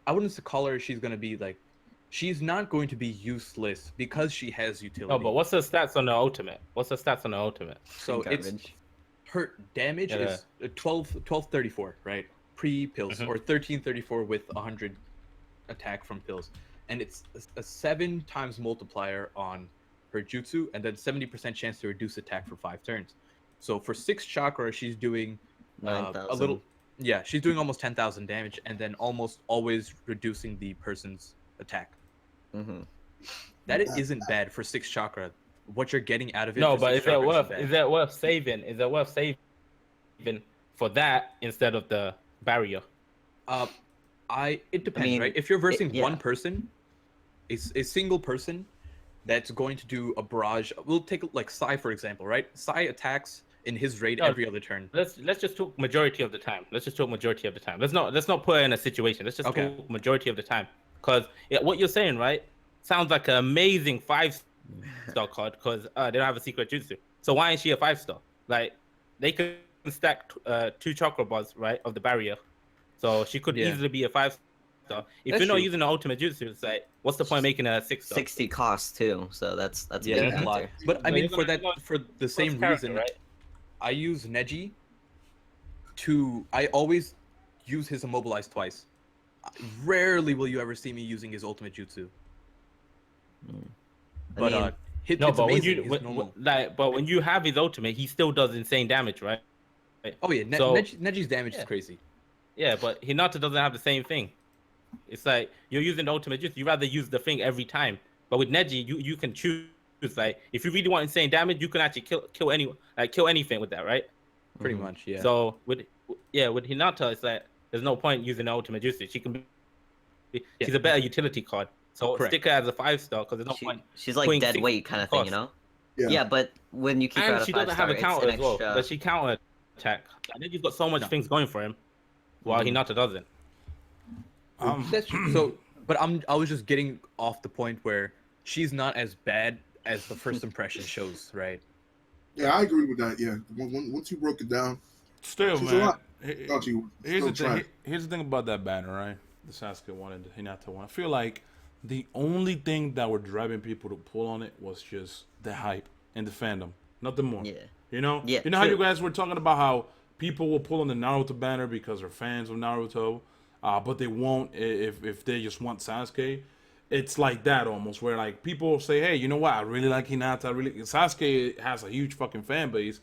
I wouldn't call her. She's gonna be like, she's not going to be useless because she has utility. No, but what's the stats on the ultimate? So it's her damage is 1234, right? Pre-pills, or 1334 with 100 attack from pills, and it's a 7 times multiplier on her jutsu, and then 70% chance to reduce attack for 5 turns. So for 6 chakra, she's doing a little. Yeah, she's doing almost 10,000 damage, and then almost always reducing the person's attack. That isn't bad for 6 chakra. What you're getting out of it. No, for but 6 chakra is that worth saving? Is that worth saving for that instead of the barrier? It depends, right? If you're versing one person, a single person that's going to do a barrage. We'll take like Sai for example, right? Sai attacks in his raid every other turn. Let's just talk majority of the time. Let's not put her in a situation. Let's just talk majority of the time. Because what you're saying, right, sounds like an amazing 5-star card because they don't have a secret jutsu. So why is she a 5-star? Like they can stack 2 chakra bars, right, of the barrier. So she could easily be a 5-star. If you're not using the ultimate jutsu, it's like, what's the point making a 6-star? 60 cost too, so that's a lot. But I mean, for the same reason, right? I use Neji I always use his immobilize twice. Rarely will you ever see me using his ultimate jutsu. But when you have his ultimate, he still does insane damage, right? Oh yeah, Neji's damage is crazy. Yeah, but Hinata doesn't have the same thing. It's like you're using the ultimate jutsu. You rather use the thing every time. But with Neji, you can choose. Like if you really want insane damage, you can actually kill anything with that, right? Pretty much, yeah. So with Hinata, it's like there's no point using the ultimate jutsu. She's a better utility card. So Correct. stick her as a 5-star because there's no point. She's like putting dead 60 weight kind of thing, you know? Yeah, but when you keep her And at a she 5-star, doesn't have a it's counter an as well. extra. But she counter attack. And then you've got so much things going for him, while Hinata doesn't. That's true. So, but I was just getting off the point where she's not as bad as the first impression shows, right? Yeah, I agree with that. Yeah, once you broke it down, Still, she's a man. lot. Thought she was Here's still the thing. trash. Here's the thing about that banner, right? The Sasuke one and the Hinata one. I feel like the only thing that were driving people to pull on it was just the hype and the fandom, nothing more. Yeah. You know. Yeah, You know how true. you guys were talking about how people will pull on the Naruto banner because they're fans of Naruto, but they won't if they just want Sasuke. It's like that almost, where like people say, "Hey, you know what? I really like Hinata. Sasuke has a huge fucking fan base."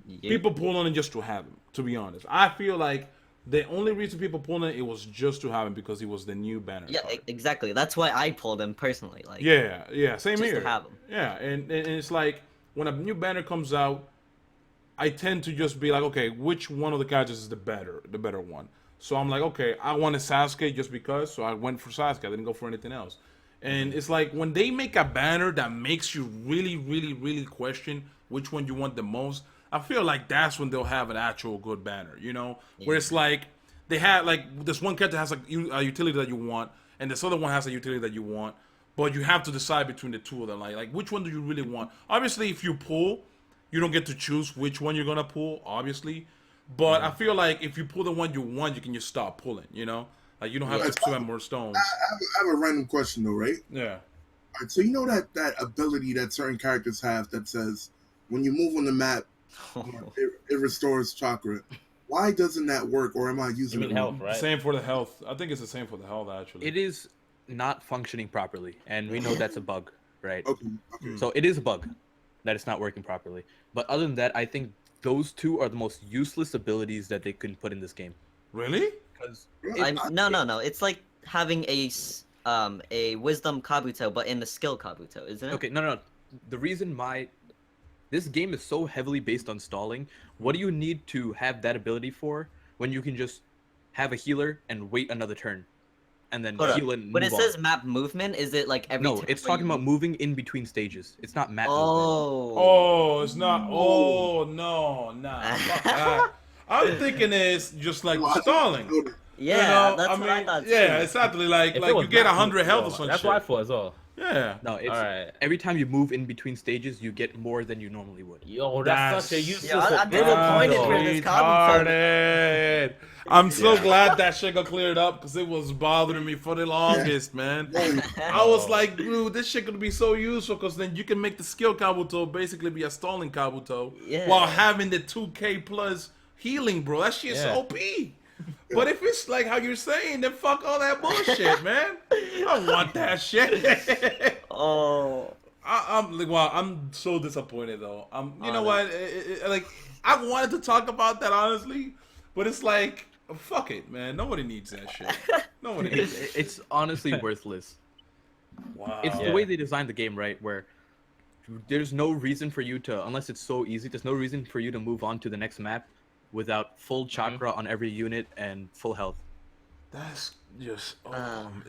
Yeah. People pull on it just to have him. To be honest, I feel like the only reason people pulled on it was just to have him because he was the new banner. Yeah, card. exactly. That's why I pulled him personally. Like, Yeah, same just here. to have him. Yeah, and it's like when a new banner comes out, I tend to just be like, okay, which one of the characters is the better one? So I'm like, okay, I wanted Sasuke just because, so I went for Sasuke. I didn't go for anything else. And it's like when they make a banner that makes you really, really, really question which one you want the most, I feel like that's when they'll have an actual good banner, you know? Where it's like they had like this one character has a utility that you want, and this other one has a utility that you want, but you have to decide between the two of them. Like which one do you really want? Obviously, if you pull, you don't get to choose which one you're gonna pull, obviously. But I feel like if you pull the one you want, you can just stop pulling, you know? Like you don't have to spend more stones. I have a random question though, right? Yeah. All right, so you know that ability that certain characters have that says when you move on the map, it restores chakra. Why doesn't that work? Or am I You using mean it health, wrong? right? Same for the health. I think it's the same for the health, actually. It is not functioning properly, and we know that's a bug, right? Okay. So it is a bug that it's not working properly. But other than that, I think those two are the most useless abilities that they can put in this game. Really? Because No. It's like having a wisdom Kabuto, but in the skill Kabuto, isn't it? okay, no. The reason why this game is so heavily based on stalling, what do you need to have that ability for when you can just have a healer and wait another turn and then Hold up. heal and When it move says on? map movement, is it like every No, turn it's when talking you about move? moving in between stages. It's not map movement. Oh, it's not. Oh, no, nah. Fuck that. I'm thinking it's just like stalling. Yeah, You know, that's I what mean, I thought. yeah, too. exactly. Like If it you was get map 100 health or movement, some That's shit. what I thought as well. Yeah. No, it's Alright. every time you move in between stages, you get more than you normally would. Yo, that's such a useless. I'm ability, disappointed though. for this comment. Retarded. I'm so glad that shit got cleared up because it was bothering me for the longest, man. I was like, dude, this shit could be so useful because then you can make the skill Kabuto basically be a stalling Kabuto Yeah. while having the 2K plus healing, bro. That shit's Yeah. OP. But if it's like how you're saying, then fuck all that bullshit, man. I don't want that shit. Oh. I'm like, wow, I'm so disappointed though. You know what? Like, I wanted to talk about that honestly, but it's like, fuck it, man. Nobody needs that shit. Nobody needs it. It's honestly worthless. Wow. It's Yeah. the way they designed the game, right? Where there's no reason for you to, unless it's so easy, there's no reason for you to move on to the next map without full chakra on every unit and full health. That's just.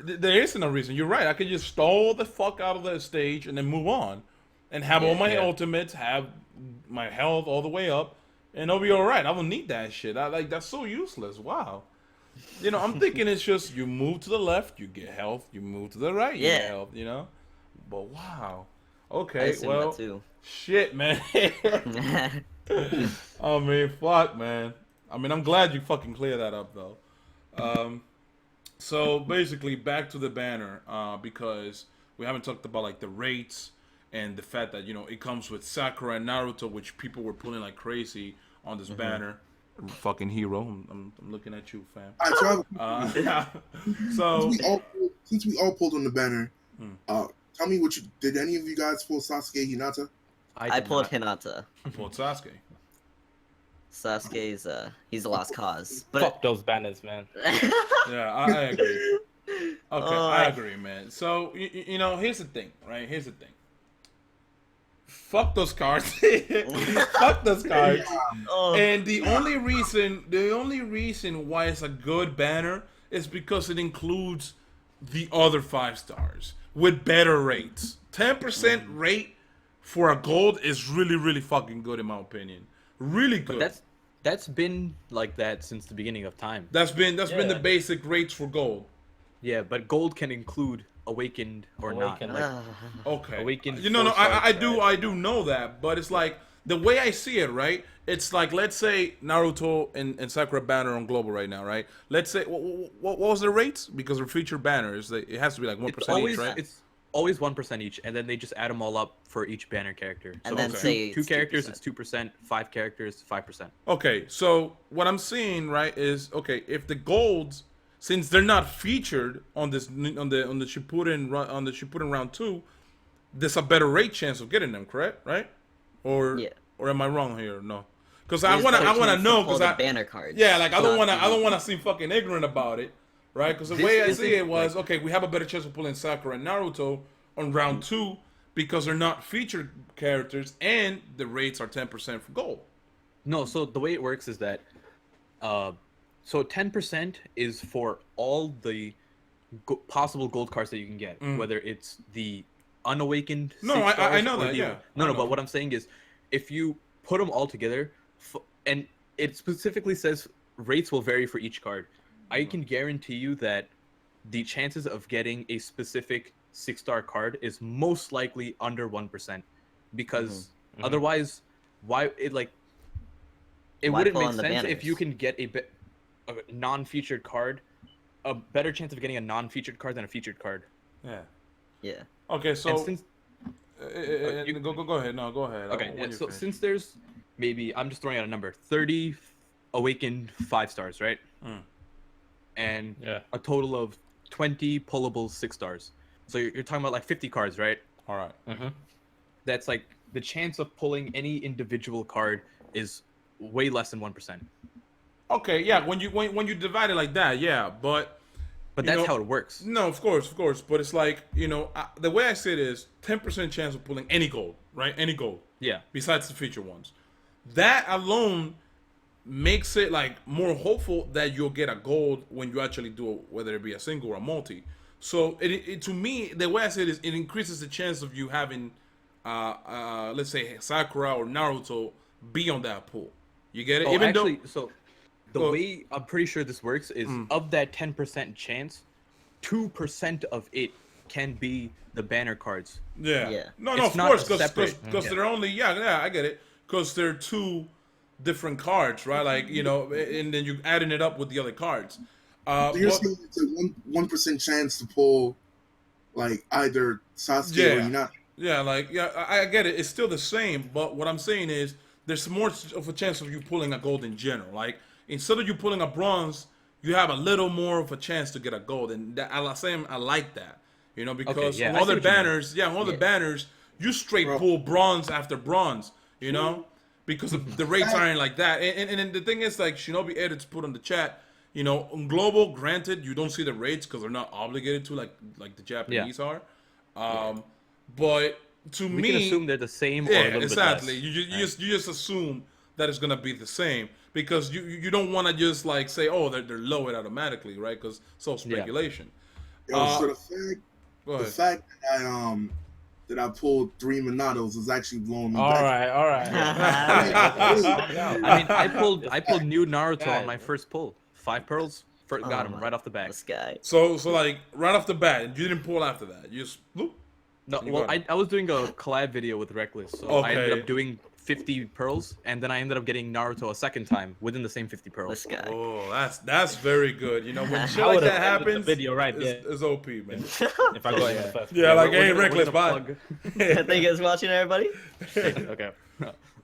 There isn't a reason. You're right. I could just stall the fuck out of the stage and then move on, and have all my ultimates, have my health all the way up, and it'll be all right. I don't need that shit. That's so useless. Wow. You know, I'm thinking it's just you move to the left, you get health. You move to the right, you get health. You know, but wow. I Okay, assume well, that too. shit, man. I mean, fuck, man. I mean, I'm glad you fucking cleared that up, though. So basically, back to the banner, because we haven't talked about like the rates and the fact that it comes with Sakura and Naruto, which people were pulling like crazy on this banner. Fucking hero, I'm looking at you, fam. All right, So since we all pulled on the banner, tell me did any of you guys pull Sasuke Hinata? I did pulled not. Hinata. pulled Sasuke. Sasuke's he's a lost cause. But Fuck those banners, man. Yeah, I agree. Okay, Oh, I agree, man. So here's the thing, right? Here's the thing. Fuck those cards. Fuck those cards. Oh. And the only reason why it's a good banner is because it includes the other 5 stars, with better rates. 10% rate for a gold is really fucking good in my opinion. Really good. But that's been like that since the beginning of time. That's been the Yeah. basic rates for gold. Yeah, but gold can include awakened or Awakened. not. Like, Okay. Awakened You know, no, 4-star I do know that, but it's like the way I see it, right? It's like, let's say Naruto and Sakura banner on global right now, right? Let's say what was the rates? Because they're featured banners, it has to be like 1% it's always each, right? it's always 1% each, and then they just add them all up for each banner character. So And then okay. say two it's characters, 2%. it's 2%. 5 characters, 5%. Okay, so what I'm seeing, right, is okay, if the golds, since they're not featured on this on the Shippuden round 2, there's a better rate chance of getting them, correct? Right? Or Yeah. or am I wrong here? No. Because I There's wanna better chance to know, pull because the banner cards. yeah, like I don't not wanna seem fucking ignorant about it, right? Because the This way I isn't, see it was, like- okay, we have a better chance of pulling Sakura and Naruto on round 2 because they're not featured characters and the rates are 10% for gold. No, so the way it works is that, so 10% is for all the possible gold cards that you can get, whether it's the unawakened. No, 6 I stars know or that, the- yeah. No, I no, know. but what I'm saying is, if you put them all together, and it specifically says rates will vary for each card, I can guarantee you that the chances of getting a specific 6-star card is most likely under 1%, because otherwise, why it like it Why wouldn't pull make on the sense if you banners? can get a non-featured card, a better chance of getting a non-featured card than a featured card. Yeah. Yeah. Okay, so And since go ahead. No, go ahead. okay, When yeah, you so finish. since there's maybe, I'm just throwing out a number, 30 awakened 5 stars, right? And Yeah. a total of 20 pullable 6 stars. So you're talking about like 50 cards, right? All right. That's like the chance of pulling any individual card is way less than 1%. Okay, yeah. When you divide it like that, yeah. But But you that's know- how it works. no, of course. But it's like, the way I see it is 10% chance of pulling any gold, right? Any gold. Yeah. Besides the feature ones. That alone makes it like more hopeful that you'll get a gold when you actually do it, whether it be a single or a multi. So it to me, the way I say it is, it increases the chance of you having, let's say Sakura or Naruto be on that pool. You get it? Oh, Even actually, so the Well- way I'm pretty sure this works is of that 10% chance, 2% of it can be the banner cards. Yeah. Yeah. No, It's of not course, separate. because Yeah. they're only yeah, I get it. Because they're two different cards, right? Like, and then you're adding it up with the other cards. So you're but- saying it's a 1% chance to pull, like either Sasuke or Yeah. Hinata. Yeah, like I get it. It's still the same, but what I'm saying is there's more of a chance of you pulling a gold in general. Like, instead of you pulling a bronze, you have a little more of a chance to get a gold, and that, I like that. Because yeah, on I see other what you mean. banners, on other Yeah. banners, you straight Bro. pull bronze after bronze. Because the rates aren't like that. And the thing is, like Shinobi Edits put on the chat, on global, granted, you don't see the rates because they're not obligated to like the Japanese are. But to We me, can assume they're the same or a yeah, little exactly. bit less. You just assume that it's gonna be the same because you don't want to just like say, oh, they're low it automatically, right? Because it's all speculation. Yo, so Go the ahead. fact that I pulled 3 Monados is actually blowing me All back. right. I mean, I pulled new Naruto on my first pull. 5 pearls, got him right off the bat. This guy. So like right off the bat, you didn't pull after that. You just whoop. No, You well, got I was doing a collab video with Reckless, so I ended Okay. up doing 50 pearls, and then I ended up getting Naruto a second time within the same 50 pearls. This guy. Oh, that's very good. When shit I like would've that ended the happens, video right it's OP, man. If I go in the first. Yeah, like we're hey, gonna- reckless, we're bye. gonna plug- Thank you guys for watching, everybody. Okay.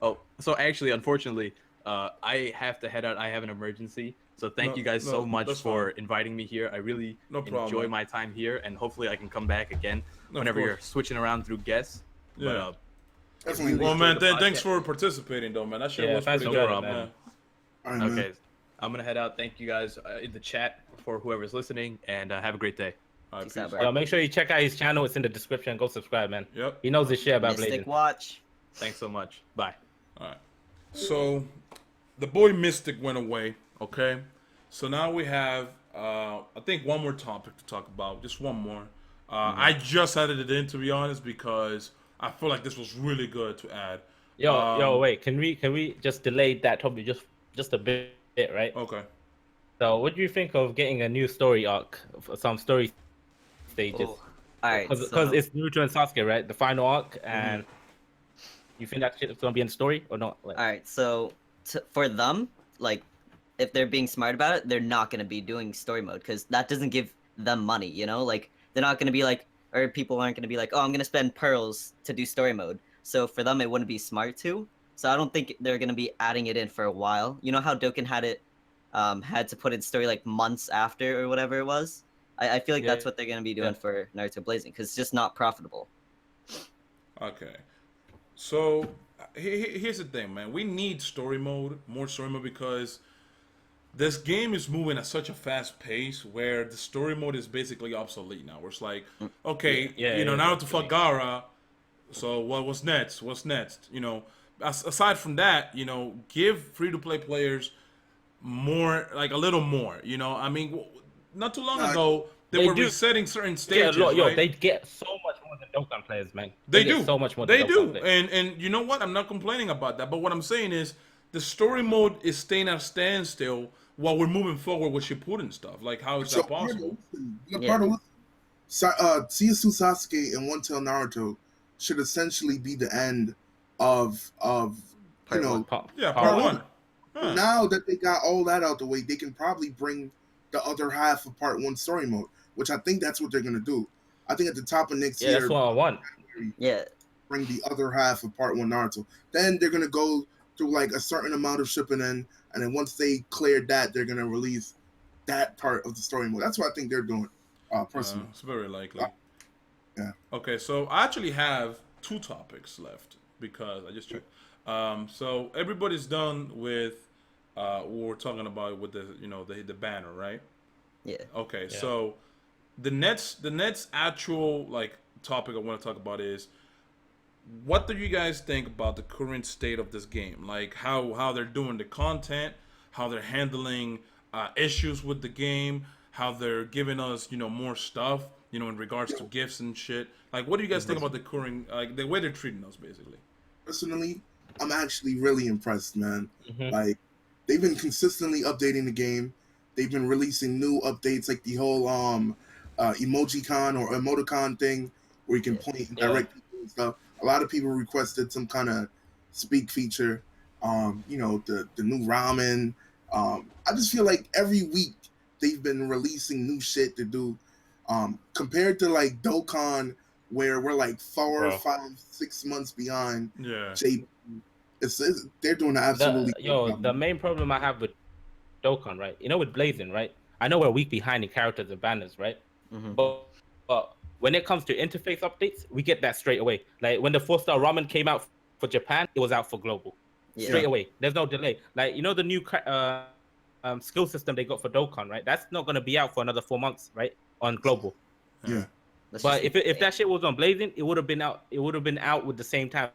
Oh, so actually, unfortunately, I have to head out. I have an emergency. So thank No, you guys no, so much that's for fine. inviting me here. I really No problem, enjoy man. my time here, and hopefully I can come back again No, of whenever you're course. switching around through guests. Yeah. But, Definitely. Well, man, the thanks podcast. for participating, though, man. That shit Yeah, was thanks pretty for good, joining, man. man. All right, man. okay, I'm gonna head out. Thank you guys in the chat for whoever's listening, and have a great day. All right, Peace out, peace. bro. Yo, make sure you check out his channel. It's in the description. Go subscribe, man. Yep. He knows his shit about Mystic Blazing. Watch. Thanks so much. Bye. All right. So, the boy Mystic went away. Okay. So now we have, I think, one more topic to talk about. Just one more. I just added it in, to be honest, because I feel like this was really good to add. Yo, wait. Can we just delay that topic just a bit, right? Okay. So, what do you think of getting a new story arc for some story stages? Oh, all right. Because So, it's Naruto and Sasuke, right? The final arc, and you think that shit is gonna be in the story or not? Like, all right. So, for them, like, if they're being smart about it, they're not gonna be doing story mode because that doesn't give them money. You know, like they're not gonna be like, or people aren't gonna be like, oh, I'm gonna spend pearls to do story mode. So for them, it wouldn't be smart to. So I don't think they're gonna be adding it in for a while. You know how Doken had to put in story like months after or whatever it was. I feel like that's what they're gonna be doing for Naruto Blazing because it's just not profitable. Okay. So here's the thing, man. We need story mode, more story mode, because this game is moving at such a fast pace where the story mode is basically obsolete now. Where it's like, okay, Naruto fought Gaara, so what's next? What's next? You know, aside from that, give free-to-play players more, like a little more. You know, I mean, not too long ago they were resetting certain stages. Right? They get so much more than Dokkan players, man. They do get so much more. They than do, players. and you know what? I'm not complaining about that. But what I'm saying is, the story mode is staying at a standstill while we're moving forward with Shippuden stuff. Like, how is that possible? CS2 Sasuke and One Tail Naruto should essentially be the end of part one. Huh. Now that they got all that out the way, they can probably bring the other half of part 1 story mode, which I think that's what they're gonna do. I think at the top of next year, that's what I want. Bring the other half of part 1 Naruto. Then they're gonna go through like a certain amount of Shippuden, and then once they cleared that, they're gonna release that part of the story mode. That's what I think they're doing. Personally, it's very likely. Yeah. Okay, so I actually have 2 topics left because I just checked. So everybody's done with what we're talking about with the banner, right? Yeah. Okay, so the next actual like topic I want to talk about is, what do you guys think about the current state of this game? Like how they're doing the content, how they're handling issues with the game, how they're giving us more stuff, in regards to gifts and shit. Like, what do you guys think about the current, like, the way they're treating us, basically? Personally, I'm actually really impressed, man. Like, they've been consistently updating the game. They've been releasing new updates, like the whole emojicon or emoticon thing, where you can point and direct people and stuff. A lot of people requested some kind of speak feature. The new ramen. I just feel like every week they've been releasing new shit to do. Compared to like Dokkan, where we're like 4, 5, 6 months behind. Yeah. They're doing absolutely. The main problem I have with Dokkan, right? With Blazing, right? I know we're a week behind in characters and banners, right? But when it comes to interface updates, we get that straight away. Like when the 4-star ramen came out for Japan, it was out for global straight away. There's no delay. Like the new skill system they got for Dokkan, right? That's not gonna be out for another 4 months, right? On global. Yeah. But if that shit was on Blazing, it would have been out. It would have been out with the same time.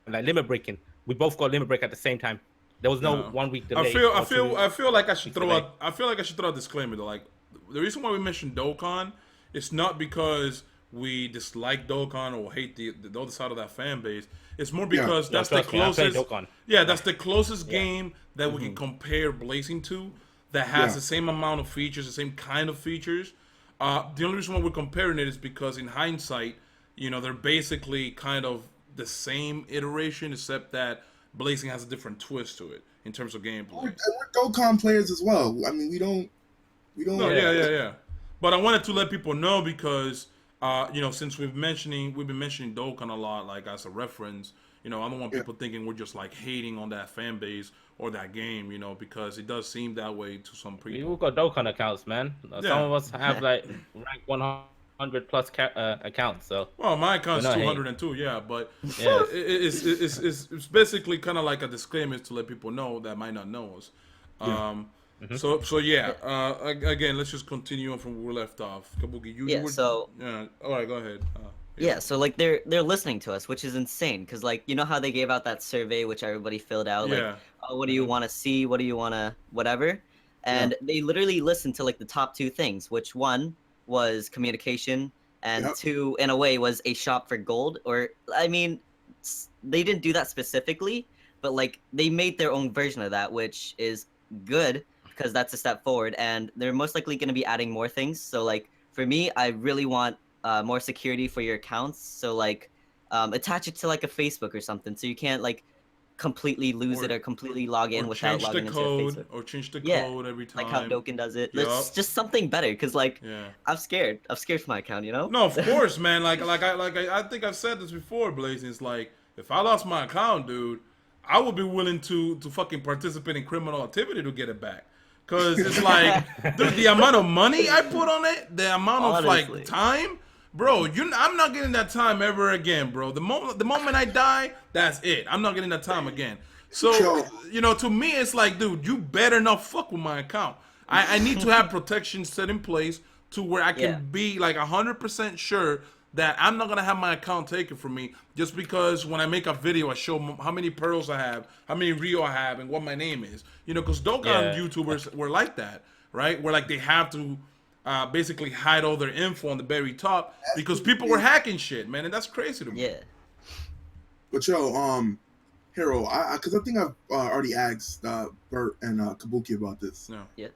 Like limit breaking, we both got limit break at the same time. There was no 1 week delay. I feel like I should throw out. I feel like I should throw a disclaimer though. Like, the reason why we mentioned Dokkan, it's not because we dislike Dokkan or hate the other side of that fan base. It's more because that's the closest. That's the closest game that we can compare Blazing to, that has the same amount of features, the same kind of features. The only reason why we're comparing it is because in hindsight, they're basically kind of the same iteration, except that Blazing has a different twist to it in terms of gameplay. We're Dokkan players as well. I mean, we don't. No, yeah. But I wanted to let people know because, since we've been mentioning Dokkan a lot, like as a reference, I don't want people thinking we're just like hating on that fan base or that game, because it does seem that way to some people. We've got Dokkan accounts, man. Some of us have like rank 100 plus accounts. So my account's 202, but it's basically kind of like a disclaimer to let people know that might not know us. Again, let's just continue on from where we left off. Kabuki, all right, go ahead. So like they're listening to us, which is insane, because like how they gave out that survey which everybody filled out, like what do you want to see, what do you want to whatever, and they literally listened to like the top 2 things, which one was communication and Yep. 2, in a way, was a shop for gold. Or I mean, they didn't do that specifically, but like they made their own version of that, which is good because that's a step forward. And they're most likely going to be adding more things. So like for me, I really want more security for your accounts. So like attach it to like a Facebook or something, so you can't like completely lose it or completely log in or without change the logging into your code, Facebook. or change the Yeah, code every time. Like how Doken does it. Yup. That's just something better, because like Yeah. I'm scared. I'm scared for my account, you know? No, of course, man. I think I've said this before, Blazing. It's like if I lost my account, dude, I would be willing to fucking participate in criminal activity to get it back. Cause it's like, dude, the amount of money I put on it, the amount of Honestly. like time, bro. I'm not getting that time ever again, bro. The moment I die, that's it. I'm not getting that time again. So, Sure. you know, to me, it's like, dude, you better not fuck with my account. I need to have protection set in place to where I can Yeah. be like 100% sure that I'm not gonna have my account taken from me just because when I make a video, I show how many pearls I have, how many Rio I have, and what my name is. You know, because Dokkan Yeah. YouTubers were like that, right? Where like they have to basically hide all their info on the very top because people were hacking shit, man, and that's crazy to me. Yeah. But Hero, because I think I've already asked Bert and Kabuki about this. No. Yeah.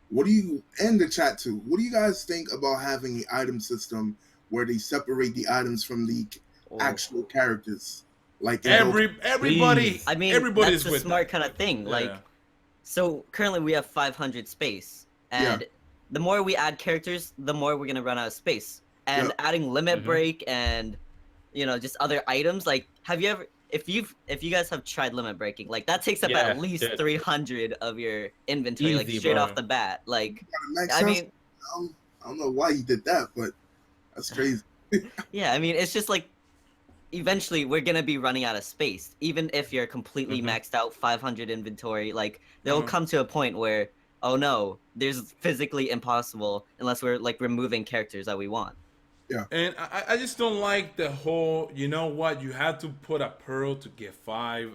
What do you, and the chat too, what do you guys think about having an item system where they separate the items from the Oh. actual characters? Like in Everybody, I mean, everybody's that's a with smart that. kind of thing. Yeah. Like, so currently we have 500 space, and the more we add characters, the more we're gonna run out of space. And Yeah. adding limit Mhm. break and just other items. Like, have you ever? If you guys have tried limit breaking, like that takes up Yeah, at least dude. 300 of your inventory, like Easy, straight bro. off the bat. Like, Max I House, mean, I don't know why he did that, but that's crazy. yeah, I mean, it's just like eventually we're gonna be running out of space. Even if you're completely Mhm. maxed out 500 inventory, like there'll Mhm. come to a point where, oh no, there's physically impossible unless we're like removing characters that we want. And I just don't like the whole, you know what, you have to put a pearl to get 5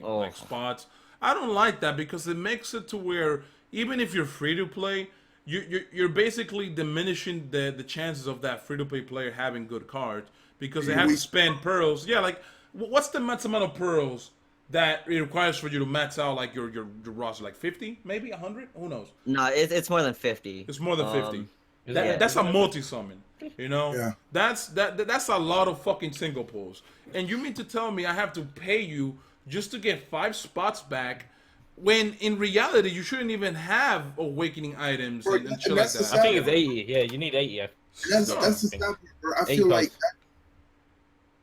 Oh. like spots. I don't like that because it makes it to where even if you're free to play, you're basically diminishing the chances of that free to play player having good cards because they have to spend pearls. Yeah, like what's the max amount of pearls that it requires for you to max out like your roster? Like 50, maybe 100? Who knows? No, it's more than 50. It's more than 50. yeah. That's a multi-summon, you know? Yeah. That's a lot of fucking single pulls. And you mean to tell me I have to pay you just to get 5 spots back when in reality you shouldn't even have awakening items Bro, and and shit like that's the that. I think it's 80. Yeah, you need 80. Yeah. That's No. the stuff. I Eight feel like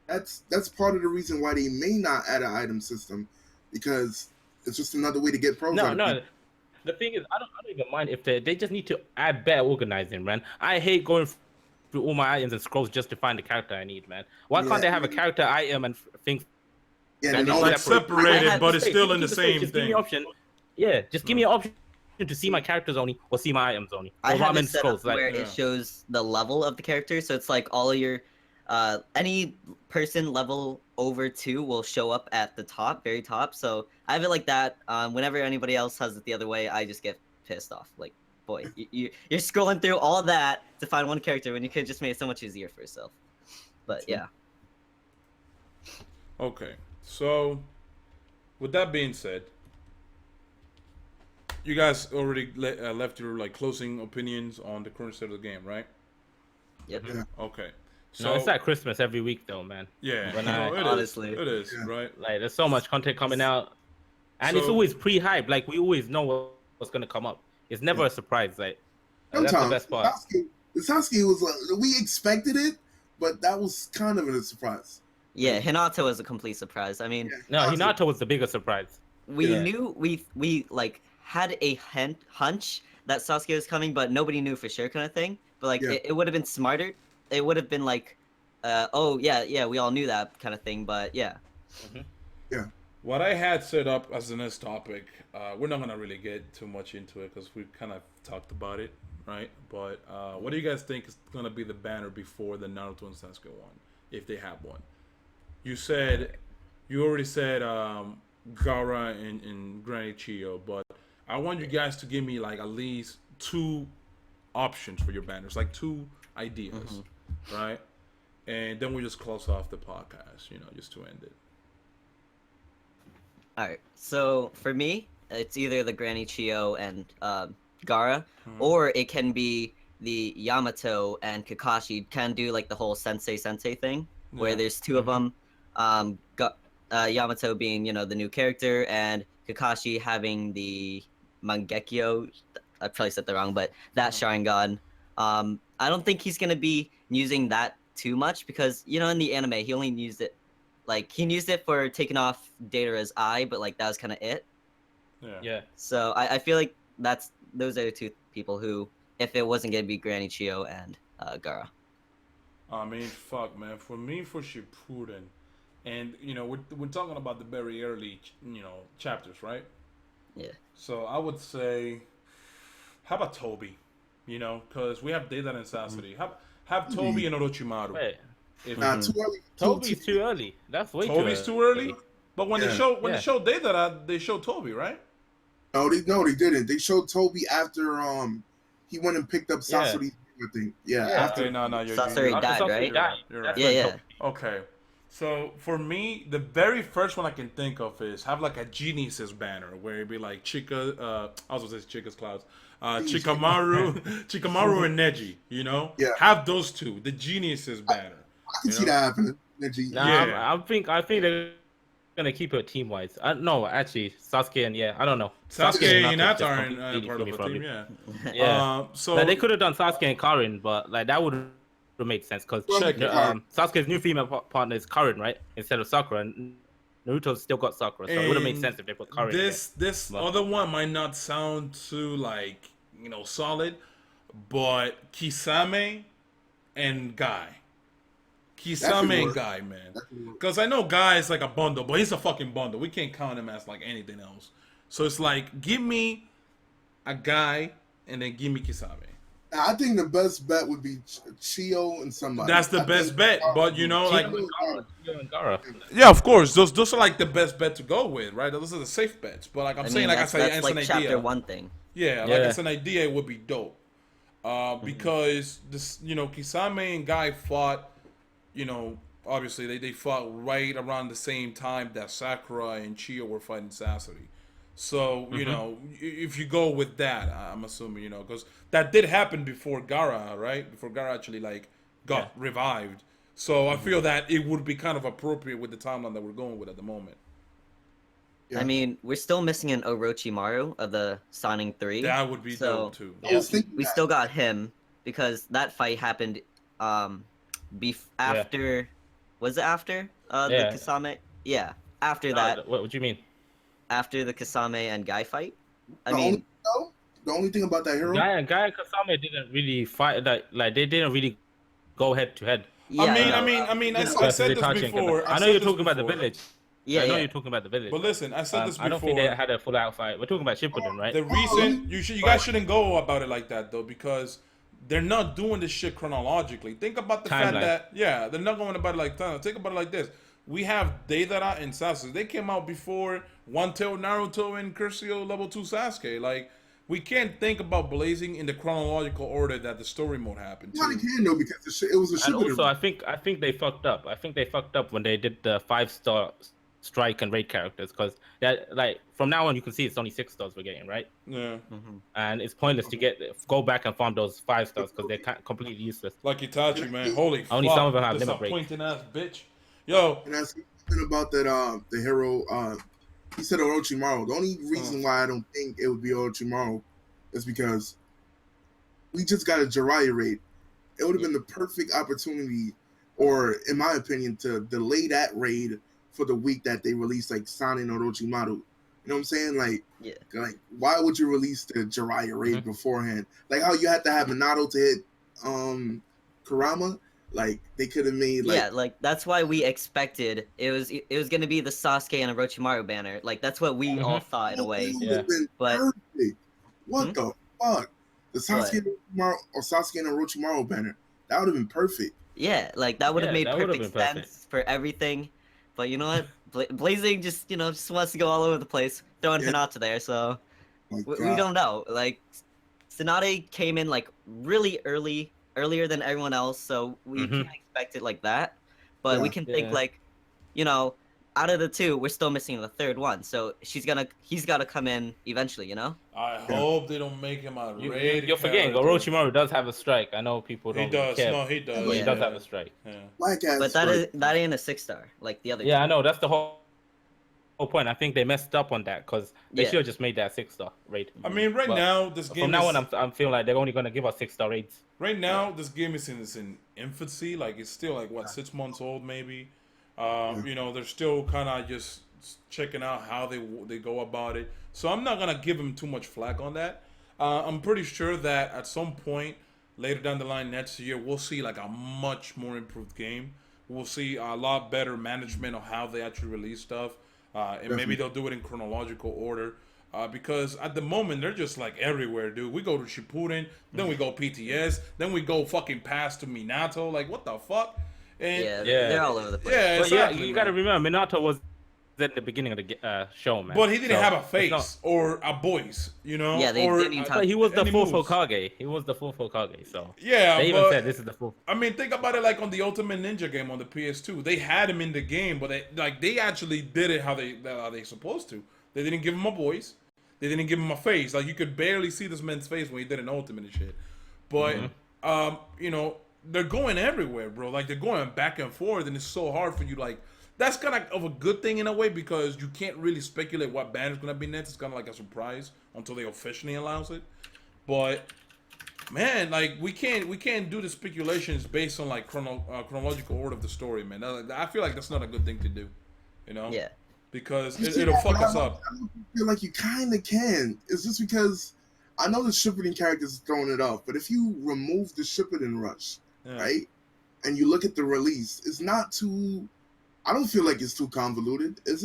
bucks. that's part of the reason why they may not add an item system, because it's just another way to get pros. out No, of no. The thing is, I don't even mind if they just need to add better organizing, man. I hate going through all my items and scrolls just to find the character I need, man. Why can't they have a character item and things? Yeah, that and is all Like that separated, I but it's Hey, still in the keep the space, same just give me thing. an option. Yeah, just give me an option to see my characters only or see my items only. I Or have I'm in it set scrolls, up like, where yeah. it shows the level of the character, so it's like all of your any person level over 2 will show up at the top, very top. So I have it like that. Whenever anybody else has it the other way, I just get pissed off. Like, boy, you're scrolling through all that to find one character when you could just make it so much easier for yourself. But yeah, Okay, so with that being said, you guys already left your like closing opinions on the current state of the game, right? yep. Yeah. Okay. no, it's like Christmas every week, though, man. Yeah, When no, I- it is. honestly. It is, Yeah. right? Like, there's so much content coming out, and it's So- always pre-hyped. Like, we always know what's gonna come up. It's never a surprise. Like, that's the Sometimes best part. the Sasuke was like, we expected it, but that was kind of a surprise. Yeah, Hinata was a complete surprise. I mean, No, Hinata was the bigger surprise. we Yeah. knew we like had a hunch that Sasuke was coming, but nobody knew for sure, kind of thing. But like, Yeah. it would have been smarter. It would have been like, oh yeah, we all knew that kind of thing. But yeah, What I had set up as the next topic, we're not gonna really get too much into it because we've kind of talked about it, right? But what do you guys think is gonna be the banner before the Naruto and Sasuke one, if they have one? You already said Gaara and Granny Chiyo, but I want you guys to give me like at least 2 options for your banners, like 2 ideas. right? And then we just close off the podcast, just to end it. All right. So for me, it's either the Granny Chio and Gaara, or it can be the Yamato and Kakashi. Can do like the whole sensei thing, where Yeah. there's two of them. Yamato being the new character, and Kakashi having the Mangekyo. I probably said that wrong, but that Sharingan. I don't think he's gonna be using that too much because in the anime he only used it. Like, he used it for taking off Datara's eye, but, like, that was kind of it. Yeah. So, I feel like those are the two people who, if it wasn't going to be Granny Chio and Gaara. I mean, fuck, man. For me, for Shippuden, and, we're talking about the very early, chapters, right? Yeah. So, I would say, how about Toby? Because we have Deidara and Sasori. Have Toby and Orochimaru. Wait. Nah, too early. Toby's too early. That's way Toby's too too early? But when they showed Deidara, they showed Toby, right? No, they didn't. They showed Toby after he went and picked up Sasori. I think. Yeah. After. Okay, no, you're Sasori right. died, right? You're right. Yeah. Okay. So for me, the very first one I can think of is have like a Geniuses banner where it'd be like Chika, I was gonna say Chica's Clouds, Chikamaru and Neji. Yeah. Have those two, the Geniuses banner. I can see that happening. Neji. Nah, Yeah. I think they're gonna keep it team wise. No, actually, Sasuke and I don't know. Sasuke and Naruto Naruto are completely part of the from team, it. yeah. Yeah. So Like, they could have done Sasuke and Karin, but like that would have made sense because Check it. Sasuke's new female partner is Karin, right? Instead of Sakura, and Naruto's still got Sakura, so it would have made sense if they put Karin. This other one might not sound too solid, but Kisame and Guy. Kisame and Guy, man. Because I know Guy is like a bundle, but he's a fucking bundle. We can't count him as like anything else. So it's like, give me a Guy and then give me Kisame. Now, I think the best bet would be Chio and somebody. That's the best bet, but like, Gaara. yeah, of course, those are like the best bet to go with, right? Those are the safe bets. But like I'm saying, like I said, that's it's like an chapter idea. one thing. Yeah, like it's an idea. It would be dope. Because this, Kisame and Guy fought. Obviously they fought right around the same time that Sakura and Chio were fighting Sasori. So, if you go with that, I'm assuming, because that did happen before Gaara, right? Before Gaara actually, got revived. So I feel that it would be kind of appropriate with the timeline that we're going with at the moment. Yeah. I mean, we're still missing an Orochimaru of the Signing 3. That would be dope, too. We still got him because that fight happened after... Was it after the Kasame? Yeah, after that. What do you mean? After the Kasame and Guy fight? The only thing about that hero... Guy and Kasame didn't really fight. Like they didn't really go head to head. Yeah, I mean, I said this before. I know you're talking about the village. Yeah, I know you're talking about the village. But listen, I said this before. I don't think they had a full out fight. We're talking about Shippuden, right? The reason you guys shouldn't go about it like that though, because they're not doing this shit chronologically. Think about the fact that they're not going about it like that. Think about it like this: we have Deidara and Sasuke. They came out before One-Tailed Naruto and Cursio Level 2 Sasuke. Like, we can't think about Blazing in the chronological order that the story mode happened. Nobody can though because it was a And Shippuden. also, I think they fucked up. I think they fucked up when they did the 5-star strike and raid characters because that from now on you can see it's only 6 stars we're getting, right? Yeah. And it's pointless to go back and farm those 5 stars because they're completely useless. Like Itachi, man. Holy Only fuck. some of them have This limit break. pointing ass bitch. Yo. And that's something about that. The hero. He said Orochimaru. The only reason why I don't think it would be Orochimaru is because we just got a Jiraiya raid. It would have been the perfect opportunity, or in my opinion, to delay that raid for the week that they released like Sanin Orochimaru. You know what I'm saying? Like why would you release the Jiraiya raid beforehand? Like how you had to have Minato to hit Kurama. Like they could have made that's why we expected it was gonna be the Sasuke and Orochimaru banner. Like that's what we all thought in a way. But perfect. What the fuck? The Sasuke and Orochimaru banner. That would have been perfect. Yeah, like that would have made perfect sense for everything. But you know what? Blazing just wants to go all over the place, throwing Hinata there. So we don't know. Like Tsunade came in like really early earlier than everyone else, so we can't expect it like that. But we can think like, you know, out of the two, we're still missing the third one. So he's got to come in eventually, you know. I hope they don't make him a raid. You're forgetting character. Orochimaru does have a strike. I know people don't He really does. care. No, he does. But he Yeah. does have a strike. Yeah. Black ass. But that ain't a 6-star like the other. Yeah, two. I know. That's the whole point. I think they messed up on that because they Yeah. should have just made that 6-star raid. I mean, right But now this game. From now is, on, I'm feeling like they're only gonna give us 6-star raids. Right now, this game is in infancy. Like it's still like what 6 months old, maybe. You know, they're still kind of just checking out how they go about it. So I'm not gonna give them too much flack on that. I'm pretty sure that at some point later down the line next year, we'll see like a much more improved game. We'll see a lot better management of how they actually release stuff, and maybe they'll do it in chronological order. Because at the moment they're just like everywhere, dude. We go to Shippuden, then we go PTS, then we go fucking past to Minato. Like what the fuck? And They're all over the place. yeah, But exactly, you got to man. remember, Minato was at the beginning of the show, man. But he didn't So, have a it's face not- or a voice, you know. Yeah, they or, didn't even But he was the any fourth moves. Hokage. He was the fourth Hokage. So Yeah, they even but said this is the fourth. I mean, think about it like on the Ultimate Ninja game on the PS2. They had him in the game, but they actually did it how they supposed to. They didn't give him a voice. They didn't give him a face. Like you could barely see this man's face when he did an Ultimate and shit. But you know, they're going everywhere, bro. Like they're going back and forth, and it's so hard for you. Like that's kind of a good thing in a way because you can't really speculate what banner's gonna be next. It's kind of like a surprise until they officially announce it. But man, like we can't do the speculations based on like chronological order of the story, man. I feel like that's not a good thing to do, you know? Yeah. Because it'll fuck us up. I don't feel like you kind of can. It's just because I know the Shippuden characters throwing it off, but if you remove the Shippuden rush, right, and you look at the release, it's not too. I don't feel like it's too convoluted, is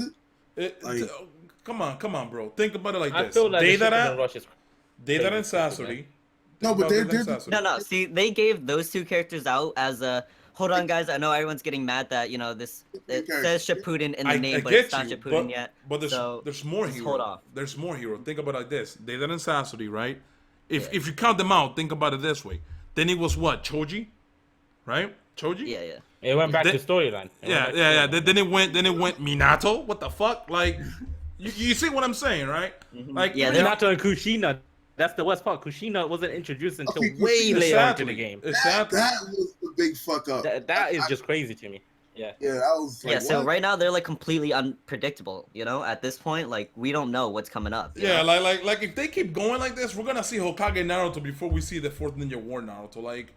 it? Come on, bro. Think about it like I this. feel like the Shippuden Deidara rush is and Sasori. No, but they're No. See, they gave those two characters out as a. Hold on, guys. I know everyone's getting mad that it says Shippuden in the name, but it's not Shippuden yet. But there's more just hero. hold off. There's more hero. Think about it like this: Deidara and Sasori, right? If you count them out, think about it this way. Then it was what Choji, right? Choji. Yeah. It went back to storyline. Yeah. Then it went Minato. What the fuck? Like, you see what I'm saying, right? Like, Yeah, even- Minato and Kushina. That's the worst part. Kushina wasn't introduced until Okay, way later exactly. into the game. Exactly. that was the big fuck up. That is just crazy to me. Yeah. Yeah, that was like, Yeah, so what? right now they're like completely unpredictable, at this point, like we don't know what's coming up. you Yeah, know? like if they keep going like this, we're gonna see Hokage Naruto before we see the Fourth Ninja War Naruto. Like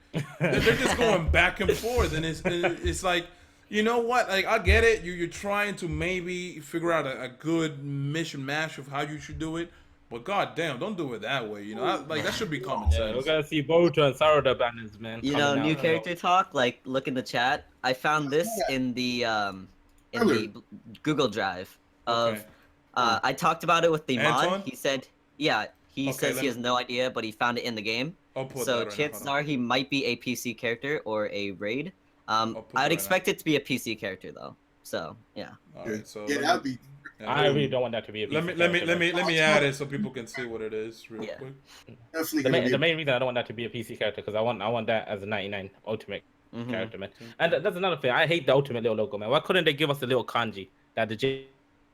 they're just going back and forth, and it's like, you know what? Like I get it. You're trying to maybe figure out a good mission match of how you should do it, but goddamn, don't do it that way. Like that should be common Yeah, sense. we're gonna see Boruto and Sarada banners, man. coming New out. character talk, like look in the chat. I found this in the Google Drive of Okay. I talked about it with the Anton? mod. He said he Okay, says let he has no idea, but he found it in the game. I'll put So that right chances now. are he might be a PC character or a raid. put that I'd right expect it to be a PC character though. So yeah. All right, so Yeah, let that'd me- be I really don't want that to be a let me let me add it so people can see what it is real Yeah. quick. definitely The gonna main, be. the main reason I don't want that to be a PC character because I want that as a 99 ultimate Mhm. character, man. And that's another thing. I hate the ultimate little logo, man. Why couldn't they give us a little kanji that the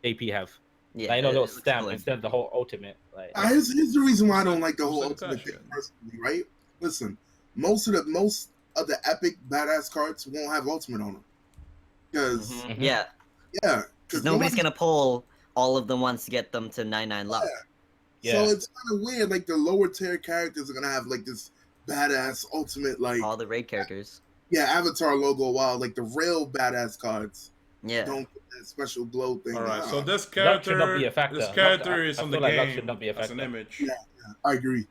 JP have? Yeah. Like, little it looks stamp cool. instead of the whole ultimate. Like, Here's the reason why I don't like the whole Who's that ultimate thing shit? personally, right? Listen, most of the epic badass cards won't have ultimate on them, because Mhm. Mhm. Yeah. yeah, Because nobody's gonna pull all of them once to get them to 99 level. Yeah. So it's kind of weird. Like the lower tier characters are gonna have like this badass ultimate, like All the raid characters. avatar logo, while like the real badass cards Yeah. don't get that special glow thing. All right, so Uh, this Luck should not be character, a factor. this character Luck- is I on the feel like luck game should not be a as an factor. image. Yeah. I agree.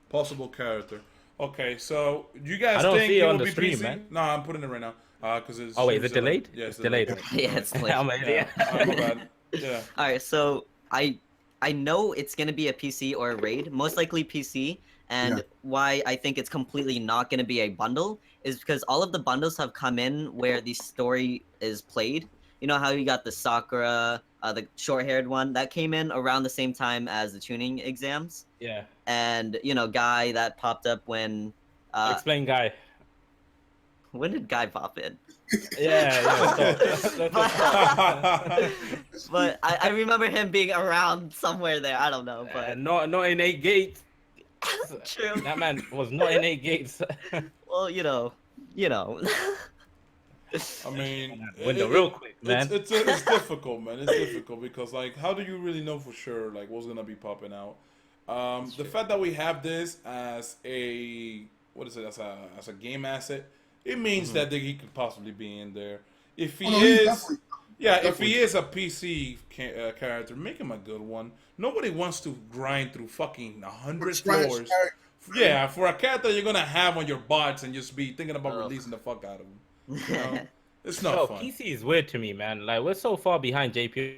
Possible character. Okay, so you guys I don't think see it it on will the be stream, PC? man. No, I'm putting it right now. Because it's. Oh, wait, is it's it delayed? Yeah, It's delayed. Yeah, it's like, I'm an idiot. Yeah, my bad. Yeah. all right. So I know it's gonna be a PC or a raid, most likely PC. And Yeah. why I think it's completely not gonna be a bundle is because all of the bundles have come in where the story is played. You know how you got the Sakura, the short-haired one that came in around the same time as the tuning exams, Yeah. and Guy that popped up when. Explain, guy. when did Guy pop in? Yeah. But I remember him being around somewhere there. I don't know, but Not in 8 gates. true. That man was not in 8 gates. Well, you know. I mean, Window real quick, man. It's difficult, man. It's difficult because like, how do you really know for sure like what's gonna be popping out? The fact that we have this as a as a game asset, it means that he could possibly be in there. If he is, if he is a PC character, make him a good one. Nobody wants to grind through fucking 100 floors. Yeah, for a character you're gonna have on your bots and just be thinking about releasing the fuck out of him. You know? It's not fun. PC is weird to me, man. Like we're so far behind JP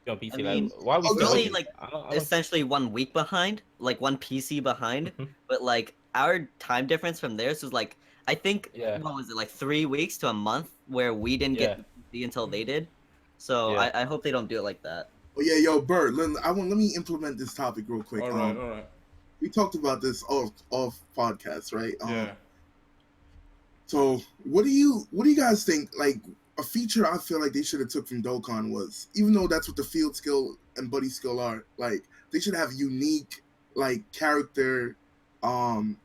on PC. I mean, like, why are we really still- like I don't- essentially 1 week behind, like 1 PC behind. But like our time difference from theirs was like I think what was it like 3 weeks to a month where we didn't get the PC until they did. So I hope they don't do it like that. Oh yeah, yo, Bert, let me implement this topic real quick. All right. We talked about this off podcast, right? Yeah. So what do you guys think? Like a feature I feel like they should have took from Dokkan was, even though that's what the field skill and buddy skill are, like they should have unique like character, Passives.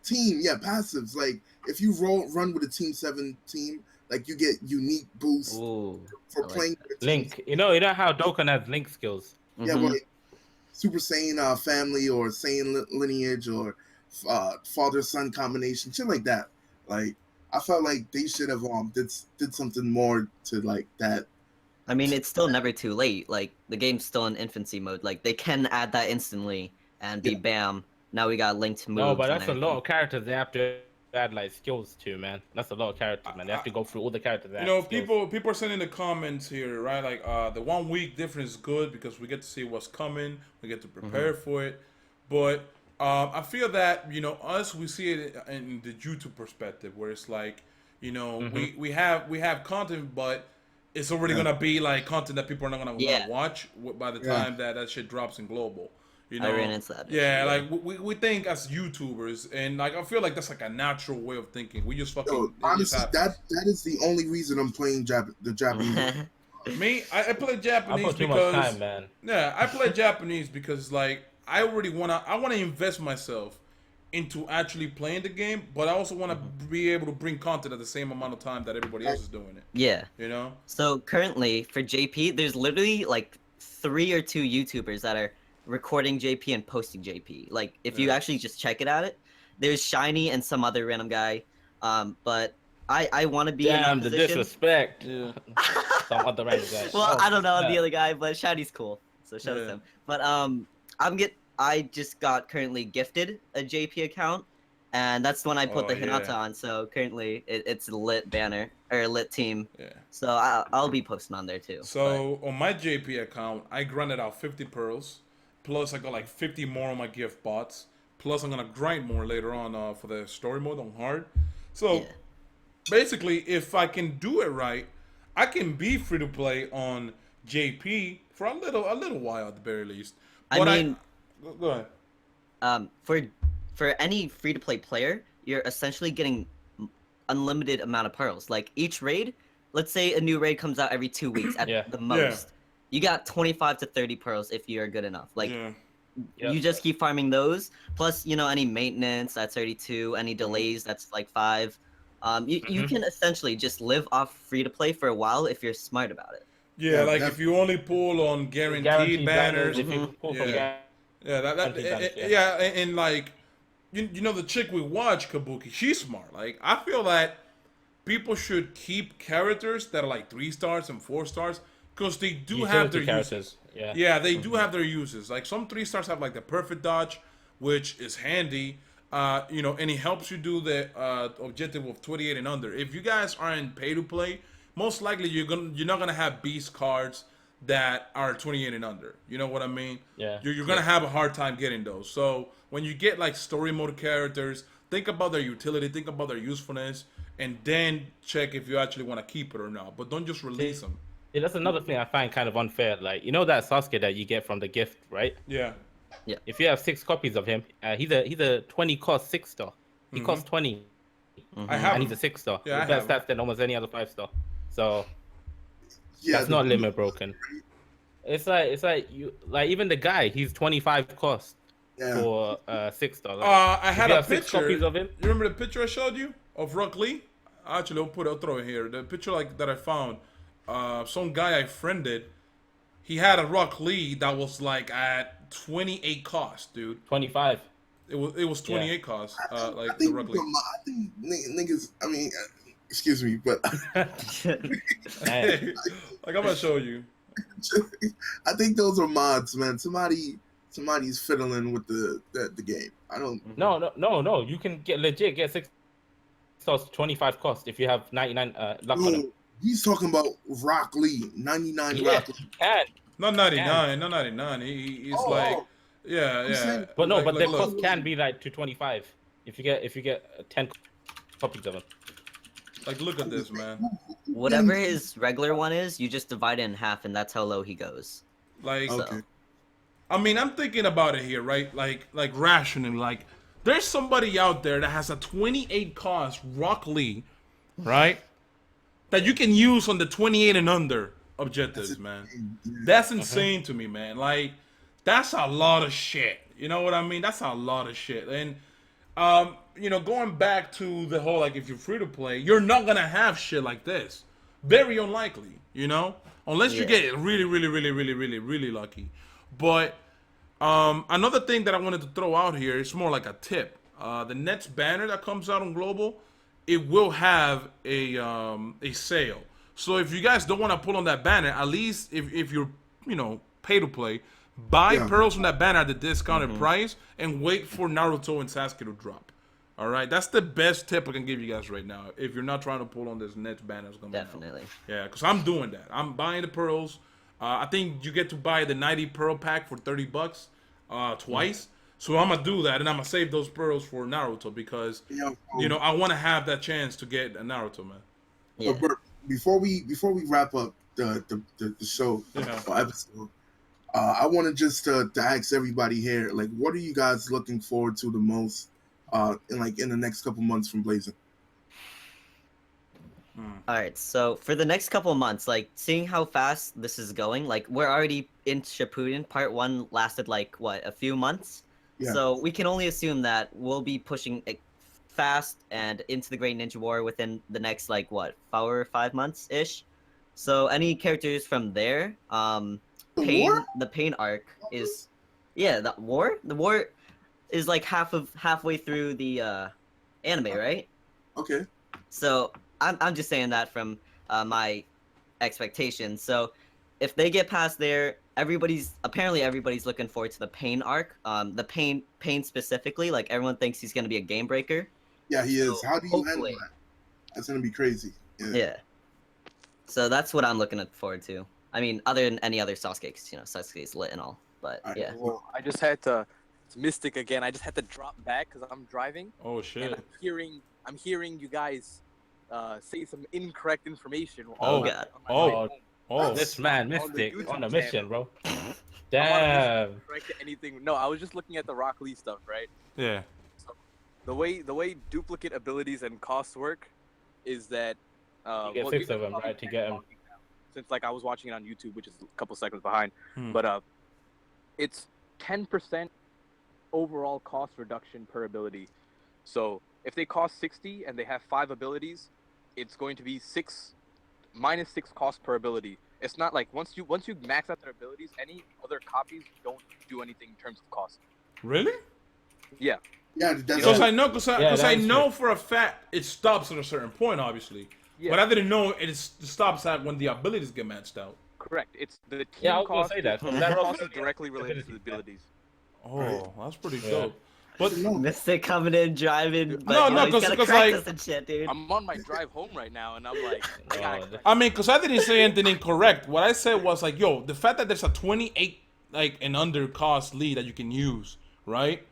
team, passives. Like if you run with a Team 7 team, like you get unique boosts for I like playing that. with a Link. team. You know how Dokkan has Link skills. Yeah, well, Super Saiyan family or Saiyan lineage or father-son combination, shit like that. Like I felt like they should have did something more to like that. I mean, it's still never too late. Like the game's still in infancy mode. Like they can add that instantly and be bam. Now we got linked moves. No, but and that's a lot of characters they have to add like skills to, man. That's a lot of characters, man. They have to go through all the characters. You know, people are saying in the comments here, right? Like the 1 week difference is good because we get to see what's coming. We get to prepare for it. But I feel that, you know, we see it in the YouTube perspective where it's like, you know, we have content, but it's already gonna be like content that people are not gonna watch by the time that shit drops in global. You know, I ran into that. like we think as YouTubers, and like I feel like that's like a natural way of thinking. We just fucking. Yo, honestly, that is the only reason I'm playing the Japanese. Me, I play Japanese I put too because much time, man. Yeah, I play Japanese because like I wanna invest myself into actually playing the game, but I also want to be able to bring content at the same amount of time that everybody else is doing it. Yeah. You know. So currently for JP, there's literally like 3 or 2 YouTubers that are recording JP and posting JP. Like if you actually just check it out, there's Shiny and some other random guy. But I want to be in Damn, that the position. disrespect. Some other random guy. Well, I don't know yeah. the other guy, but Shiny's cool. So shout out to him. But I just got currently gifted a JP account, and that's the one I put the Hinata on. So currently it's a lit banner or a lit team. Yeah. So I'll be posting on there too. So on my JP account, I grinded out 50 pearls, plus I got like 50 more on my gift bots. Plus I'm gonna grind more later on for the story mode on hard. So basically, if I can do it right, I can be free to play on JP for a little while at the very least. But I mean, go ahead. For any free to play player, you're essentially getting unlimited amount of pearls. Like each raid, let's say a new raid comes out every 2 weeks at the most. You got 25 to 30 pearls if you're good enough. Like you just keep farming those. Plus, you know, any maintenance that's 32, any delays that's like 5. You can essentially just live off free to play for a while if you're smart about it. Yeah, like if you only pull on guaranteed banners. If you pull from and like you know the chick we watch, Kabuki, she's smart. Like I feel that people should keep characters that are like 3 stars and 4 stars because they do have their uses. Yeah, they do have their uses. Like some 3 stars have like the perfect dodge, which is handy. You know, and it helps you do the objective of 28 and under. If you guys aren't pay to play, most likely you're not gonna have beast cards that are 28 and under. You know what I mean? Yeah. You're gonna have a hard time getting those. So when you get like story mode characters, think about their utility, think about their usefulness, and then check if you actually want to keep it or not. But don't just release them. Yeah, that's another thing I find kind of unfair. Like, you know that Sasuke that you get from the gift, right? Yeah. Yeah. If you have 6 copies of him, he's a 20 cost 6 star. He costs 20, I have and him. he's a 6-star. Yeah, I With better have him. stats than almost any other 5-star. So Yeah, that's not limit broken. It's like you like even the guy. He's 25 cost for 6-star. Like, I had you a have 6 picture. copies of him. You remember the picture I showed you of Rock Lee? Actually, I'll throw it here. The picture like that I found. Some guy I friended. He had a Rock Lee that was like at 28 cost, dude. 25. It was 28 cost. I Like think the Rock Lee. I think niggas. I mean, excuse me, but Man. Like I'm gonna show you. I think those are mods, man. Somebody's fiddling with the game. I don't. No. You can get 6 stars 25 cost if you have 99 luck on him. He's talking about Rock Lee, 99 Rock Lee. Can. Not 99, not 99. He's like, yeah. saying- But no, Like, but the look. cost can be like to 25 if you get 10 copies of him. Like, look at this, man. Whatever his regular one is, you just divide it in half, and that's how low he goes. Like, Okay. I mean, I'm thinking about it here, right? Like rationally, like, there's somebody out there that has a 28 cost Rock Lee, right? That you can use on the 28 and under objectives, man. That's insane to me, man. Like, that's a lot of shit. You know what I mean? That's a lot of shit. And, you know, going back to the whole, like, if you're free to play, you're not gonna have shit like this. Very unlikely, you know? Unless you get really lucky. But, another thing that I wanted to throw out here is more like a tip. The Nets banner that comes out on Global, it will have a sale. So if you guys don't want to pull on that banner, at least if you're, you know, pay to play, buy pearls from that banner at the discounted price and wait for Naruto and Sasuke to drop. All right, that's the best tip I can give you guys right now. If you're not trying to pull on this Nets banner, it's gonna Definitely. Yeah, because I'm doing that. I'm buying the pearls. I think you get to buy the 90 pearl pack for $30 twice. So I'm gonna do that, and I'm gonna save those pearls for Naruto because you know I want to have that chance to get a Naruto, man. Yeah. But before we wrap up the show or episode, I want to just to ask everybody here, like, what are you guys looking forward to the most in the next couple months from Blazing? All right, so for the next couple of months, like seeing how fast this is going, like we're already in Shippuden. Part 1 lasted like what, a few months. Yeah. So we can only assume that we'll be pushing it fast and into the Great Ninja War within the next like what, 4 or 5 months ish. So any characters from there, the Pain arc is, the war is like halfway through the anime, right? Okay. So I'm just saying that from my expectations. So if they get past there, everybody's looking forward to the Pain arc. The Pain specifically, like everyone thinks he's gonna be a game breaker. Yeah, he is. So How do you handle hopefully- that? That's gonna be crazy. Yeah. So that's what I'm looking forward to. I mean, other than any other Sasuke, 'cause, you know, Sasuke's lit and all. But Alright, yeah. Well, I just had to. It's Mystic again. I just had to drop back because I'm driving. Oh And shit. I'm hearing you guys say some incorrect information. Oh, God. Oh, This man, on the Mystic, YouTube on a channel. mission, bro. I wanna Damn. correct anything. No, I was just looking at the Rock Lee stuff, right? yeah. The way duplicate abilities and costs work is that You get 6 of them, right, to get 'em. Since like I was watching it on YouTube, which is a couple seconds behind, Hmm. but it's 10% overall cost reduction per ability. So if they cost 60 and they have 5 abilities, it's going to be minus 6 cost per ability. It's not like once you max out their abilities, any other copies don't do anything in terms of cost. Really? Yeah. Yeah, that's Because Yeah. I know, because Yeah, I that's know true. for a fact it stops at a certain point, obviously. Yeah. But I didn't know it stops at when the abilities get matched out. Correct. It's the team Yeah, I was gonna cost. say that. The That cost is directly related to the abilities. Oh, that's pretty Yeah. dope. But Mystic coming in, driving, but No, you know, no, he's 'cause- gotta 'cause, correct like- us and shit, dude. I'm on my drive home right now, and I'm like, I gotta correct. I mean, because I didn't say anything incorrect. What I said was like, yo, the fact that there's a 28 like an under cost lead that you can use, right?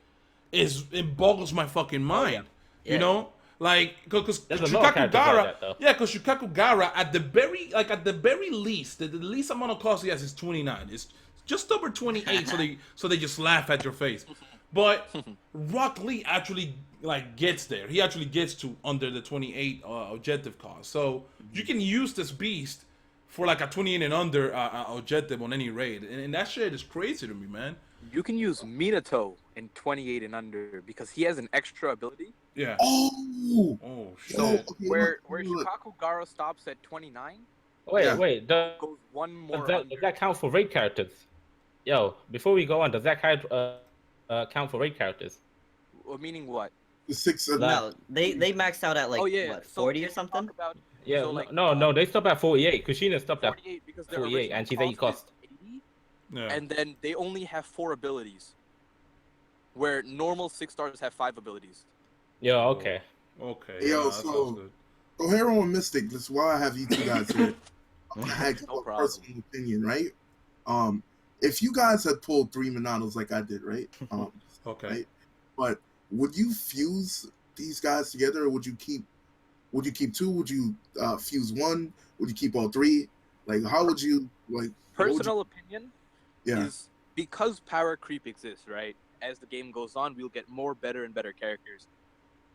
It boggles my fucking mind. Yeah. You know, like because There's a lot of characters like that, though. yeah, because Shikakugara at the very least, the least amount of cost he has is 29. It's just over 28, so they just laugh at your face. But Rock Lee actually like gets there. He actually gets to under the 28 objective cost. So you can use this beast for like a 28 and under objective on any raid, and that shit is crazy to me, man. You can use Minato in 28 and under because he has an extra ability. Yeah. Oh, Oh shit. So okay, where look. Shikaku Gara stops at 29, Wait, Yeah. wait. goes one more Does under. that count for raid characters? Yo, before we go on, does that count for raid characters? Meaning what? the 6 of No, they maxed out at like oh yeah, what, so 40 or if you talk something? About, Yeah, so, like, no, they stop at 48. Kushina stopped at 48 because their 48, original and she's 8 cost cost. is 80, Yeah. and then they only have 4 abilities, where normal 6 stars have 5 abilities. Yo, okay. Okay. Yo, that so- sounds good. So Hero and Mystic, that's why I have you two guys here. I'm gonna ask No you a problem. personal opinion, right? If you guys had pulled 3 Minatos like I did, right? Okay. Right? But would you fuse these guys together, or would you keep 2? Would you fuse 1? Would you keep all 3? Like, how would you like? what would you- Personal opinion yeah, is because power creep exists, right? As the game goes on, we'll get more better and better characters.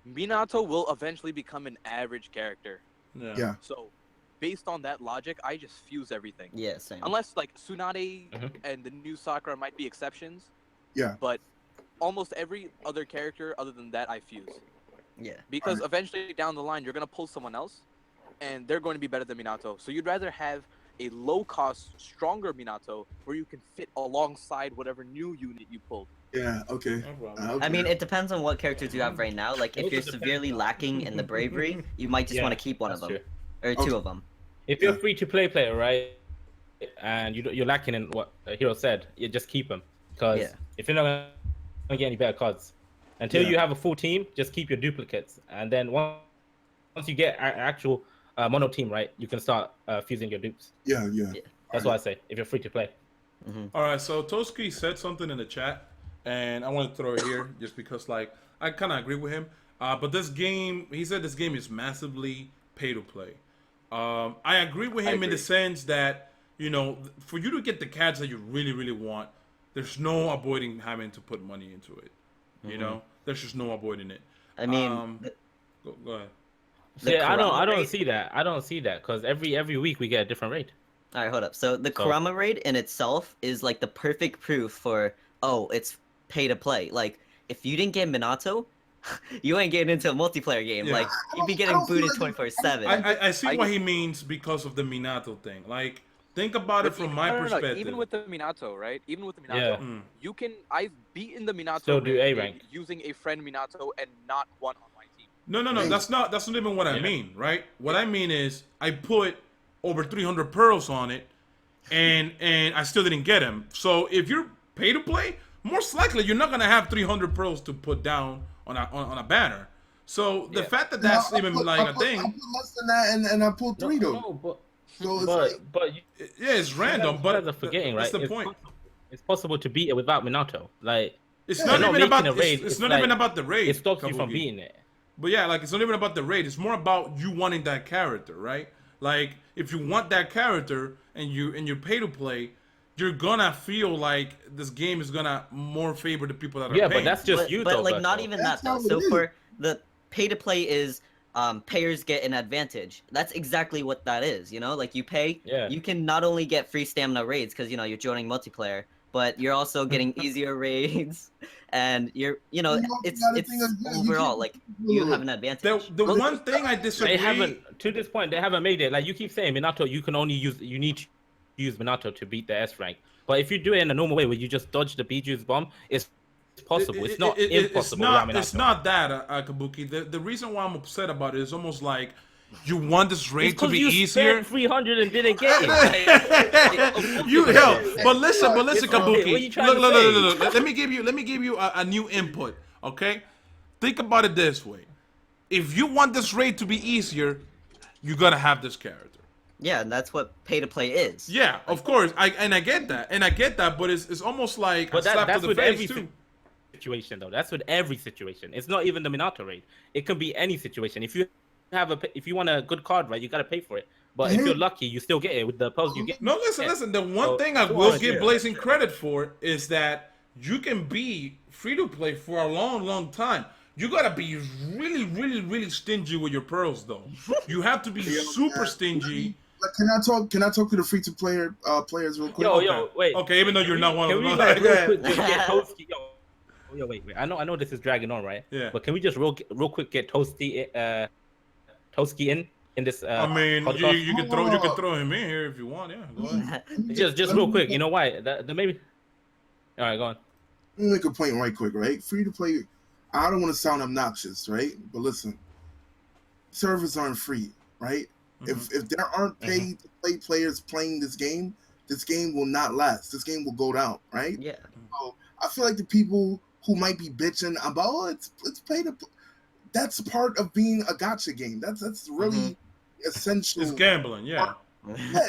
Minato will eventually become an average character. Yeah. Yeah. So, based on that logic, I just fuse everything. Yeah, same. Unless like Tsunade Mhm. and the new Sakura might be exceptions. Yeah. But almost every other character other than that I fuse. Yeah. Because eventually down the line you're gonna pull someone else and they're going to be better than Minato. So you'd rather have a low cost, stronger Minato where you can fit alongside whatever new unit you pulled. yeah, okay. No problem. Okay. I mean, it depends on what characters you have right now. Like, if Those you're are the severely lacking in the bravery, you might just Yeah, want to keep one of that's them. true. Or 2 of them. If you're Yeah. a free-to-play player, right, and you're lacking in what Hero said, you just keep them. Because Yeah. if you're not gonna get any better cards, until Yeah. you have a full team, just keep your duplicates, and then once you get actual mono team, right, you can start fusing your dupes. yeah. That's what I say. If you're free to play. All right, so Toadskii said something in the chat, and I want to throw it here just because, like, I kind of agree with him. But this game, he said this game is massively pay to play. I agree with him in the agree. sense that, you know, for you to get the cards that you really, really want, there's no avoiding having to put money into it. You know, there's just no avoiding it. I mean, Go ahead. The See, I Kurama don't raid? see that. I don't see that because every week we get a different raid. all right, hold up. So the Kurama raid in itself is like the perfect proof for, oh, it's pay to play. Like, if you didn't get Minato, you ain't getting into a multiplayer game. Yeah. Like, you'd be I getting don't feel booted like- 24/7. I see I- what he means because of the Minato thing. Like, think about it But from even- my no, no, no, perspective. even with the Minato, right? Even with the Minato, Yeah. Mm. you can. I've beaten the Minato Still do raid A rank. using a friend Minato and not one on my team. No, Hey. that's not even what I Yeah. mean, right? What I mean is I put over 300 pearls on it, and I still didn't get him. So if you're pay to play, most likely you're not gonna have 300 pearls to put down on a banner. So the Yeah. fact that that's I even put- like I a put- I thing, put less than that, and I pulled 3 though. No, but So it's like, yeah, it's random. But you guys are forgetting, that's right? the point. It's possible to beat it without Minato. Like, It's Yeah, not they're even not about making a raid, it's it's not like- even about the raid. it stops you from Kabuki. beating it. But yeah, like it's not even about the raid. It's more about you wanting that character, right? Like if you want that character and you pay to play, you're gonna feel like this game is gonna more favor the people that are Yeah, paying. but that's just but, you, but though. like, not Berto. even That's that, though. how it So is. for the pay to play is, payers get an advantage. That's exactly what that is, you know? Like, you pay, Yeah. you can not only get free stamina raids because, you know, you're joining multiplayer, but you're also getting easier raids, and you're, you know, You know, it's you gotta think of- you overall, can't- like, you have an advantage. the one thing I disagree. They haven't, to this point, they haven't made it. Like, you keep saying Minato, you need to use Minato to beat the S rank. But if you do it in a normal way where you just dodge the Biju's bomb, it's possible. It's not impossible without Minato. It's not that, Kabuki. The reason why I'm upset about it is almost like you want this raid It's to 'cause be you easier. spent 300 and didn't get it. But listen, What are Kabuki. you trying to Look. Let me give you a new input. Okay, think about it this way: if you want this raid to be easier, you gotta have this character. Yeah, and that's what pay to play is. Yeah, of course. I get that, but it's almost like But a slap that's to the with face every too. situation, though. That's with every situation. It's not even the Minato raid. It can be any situation. If you want a good card, right, you gotta pay for it. But if you're lucky, you still get it with the pearls you get. No, listen. The one So, thing I go will on, give yeah. Blazing credit for is that you can be free to play for a long, long time. You gotta be really, really, really stingy with your pearls, though. You have to be super stingy. Can I talk to the free to player players real quick? Yo, wait. Okay, even though you're not one of them. Can we like real quick get Toadskii? Yo, wait. I know this is dragging on, right? Yeah. But can we just real quick get Toadskii in this? I mean, podcast? you can throw him in here if you want. Yeah, go ahead. just real quick. You know why? The maybe. All right, go on. Let me make a point right quick, right? Free to play. I don't want to sound obnoxious, right? But listen, servers aren't free, right? If there aren't paid to play players playing this game will not last. This game will go down, right? Yeah. So I feel like the people who might be bitching about it's pay to play, that's part of being a gacha game. That's really essential. It's gambling, yeah. Yeah,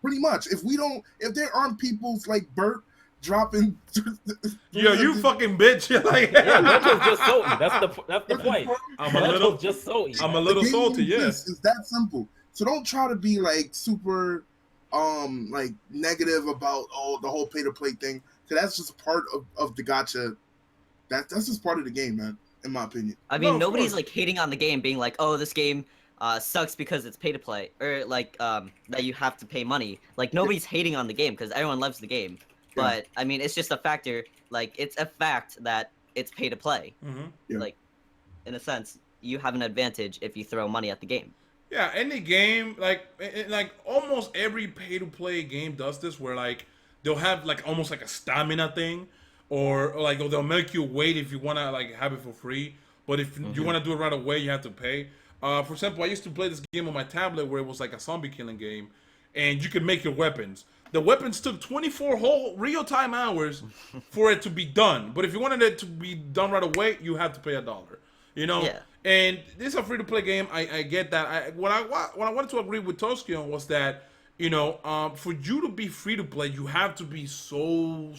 pretty much. If there aren't people's like Bert dropping. Yo, you fucking bitch! Like, Berto's just salty. That's the point. I'm a little just salty. I'm a little salty. Yes, it's that simple. So don't try to be like super, like negative about the whole pay to play thing. Cause that's just part of the gacha. That's just part of the game, man. In my opinion. I mean, nobody's like hating on the game, being like, "Oh, this game sucks because it's pay to play," or like that you have to pay money. Like nobody's hating on the game because everyone loves the game. But I mean, it's just a factor. Like it's a fact that it's pay to play. Like, in a sense, you have an advantage if you throw money at the game. Yeah, any game like almost every pay to play game does this, where like they'll have like almost like a stamina thing, or like they'll make you wait if you wanna like have it for free. But if you wanna do it right away, you have to pay. For example, I used to play this game on my tablet where it was like a zombie killing game, and you could make your weapons. The weapons took 24 whole real-time hours for it to be done. But if you wanted it to be done right away, you have to pay $1. You know? Yeah. And this is a free-to-play game. I get that. What I wanted to agree with Toadskii on was that, you know, for you to be free-to-play, you have to be so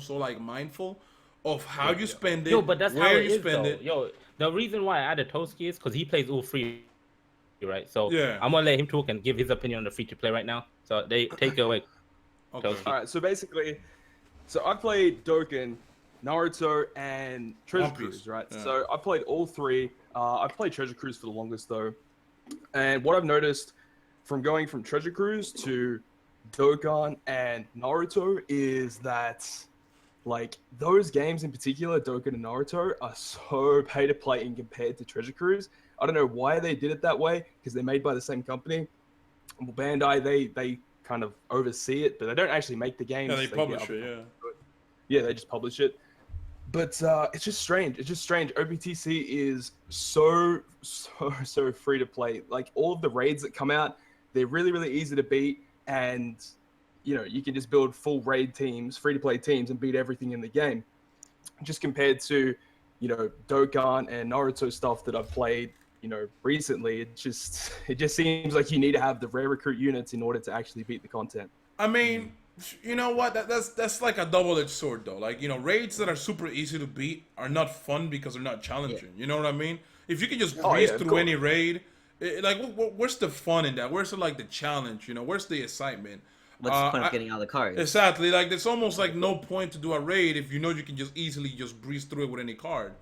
like mindful of how you spend it, Yo, but that's where how it you is, spend though. it. Yo, the reason why I added Toadskii is because he plays all free, right? So Yeah. I'm gonna let him talk and give his opinion on the free-to-play right now. So they take it away. Okay. Toadskii. All right, so basically, I played Dokkan, Naruto, and Treasure One Piece, Cruise, right? yeah. So I played all three. I played Treasure Cruise for the longest though, and what I've noticed from going from Treasure Cruise to Dokkan and Naruto is that, like, those games in particular, Dokkan and Naruto, are so pay to play in compared to Treasure Cruise. I don't know why they did it that way, because they're made by the same company. Well, Bandai, they kind of oversee it, but they don't actually make the games. Yeah, they publish it, yeah. Yeah, they just publish it. But it's just strange. It's just strange. OPTC is so free to play. Like, all of the raids that come out, they're really, really easy to beat. And, you know, you can just build full raid teams, free to play teams, and beat everything in the game. Just compared to, you know, Dokkan and Naruto stuff that I've played, you know, recently, it just seems like you need to have the rare recruit units in order to actually beat the content. I mean, you know what? That's like a double-edged sword, though. Like, you know, raids that are super easy to beat are not fun because they're not challenging. You know what I mean? If you can just breeze through any raid, where's the fun in that? Where's the challenge? You know, where's the excitement? What's the point of getting all the cards? Exactly. Like, there's almost like no point to do a raid if you know you can just easily just breeze through it with any card.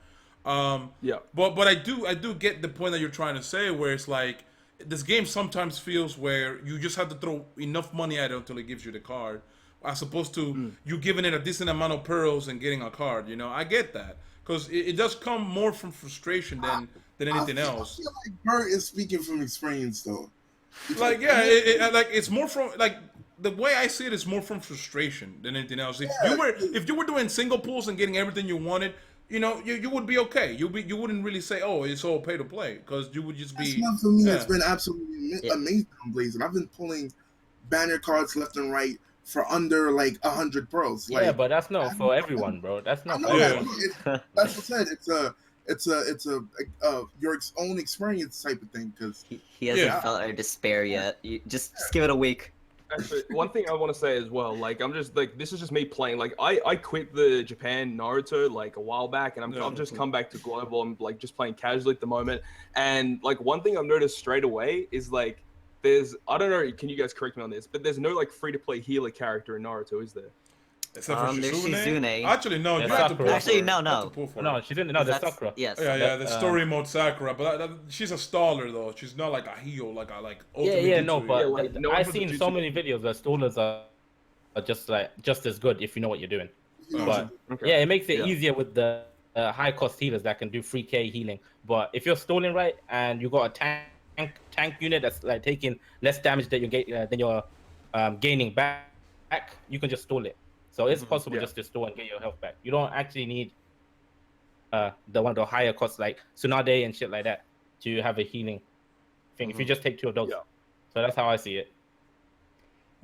But I do get the point that you're trying to say, where it's like this game sometimes feels where you just have to throw enough money at it until it gives you the card, as opposed to you giving it a decent amount of pearls and getting a card. You know, I get that, because it does come more from frustration than anything else. I feel like Bert is speaking from experience, though. Like, yeah, it's more from, like, the way I see it is more from frustration than anything else. If you were doing single pulls and getting everything you wanted, you know, you would be okay. You wouldn't really say, oh, it's all pay to play, because you would just be. This month for me has been absolutely amazing on Blazing. I've been pulling banner cards left and right for under like 100 pearls. Yeah, like, but that's not for everyone, bro. That's not. That's what I said. It's your own experience type of thing, because he hasn't felt our despair yet. You just give it a week. Actually, one thing I want to say as well, like, I'm just like, this is just me playing. Like, I quit the Japan Naruto like a while back, and I've just come back to global. I'm like just playing casually at the moment, and like one thing I've noticed straight away is like I don't know, can you guys correct me on this, but there's no like free to play healer character in Naruto, is there? Except for There's Shippuden. Shizune. Actually, no, you There's have to pull Sakura. for Actually, her. no, You have to no. pull for No, her. she didn't. No, there's That's- Sakura. Yes. Yeah, the That, story mode Sakura, but she's a staller though. She's not like a heel, like Yeah, ultimate yeah, no, Jutsu. but Yeah, like, no one I've put the seen so jutsu- many videos where stallers are just as good if you know what you're doing. Oh. But Okay. yeah, it makes it Yeah. easier with the high cost healers that can do 3k healing. But if you're stalling right and you got a tank unit that's like taking less damage than you're gaining back, you can just stall it. So it's possible Yeah. just to stall and get your health back. You don't actually need the one of the higher costs like Tsunade and shit like that to have a healing thing. If you just take 2 of those. Yeah. So that's how I see it.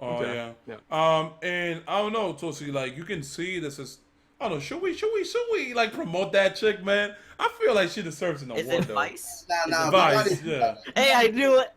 Oh Okay. yeah. And I don't know, Toadskii, like you can see this is. I don't know. Should we like promote that chick, man? I feel like she deserves an award. Is it though. Vice? Nah, Vice, yeah. Hey, I knew it.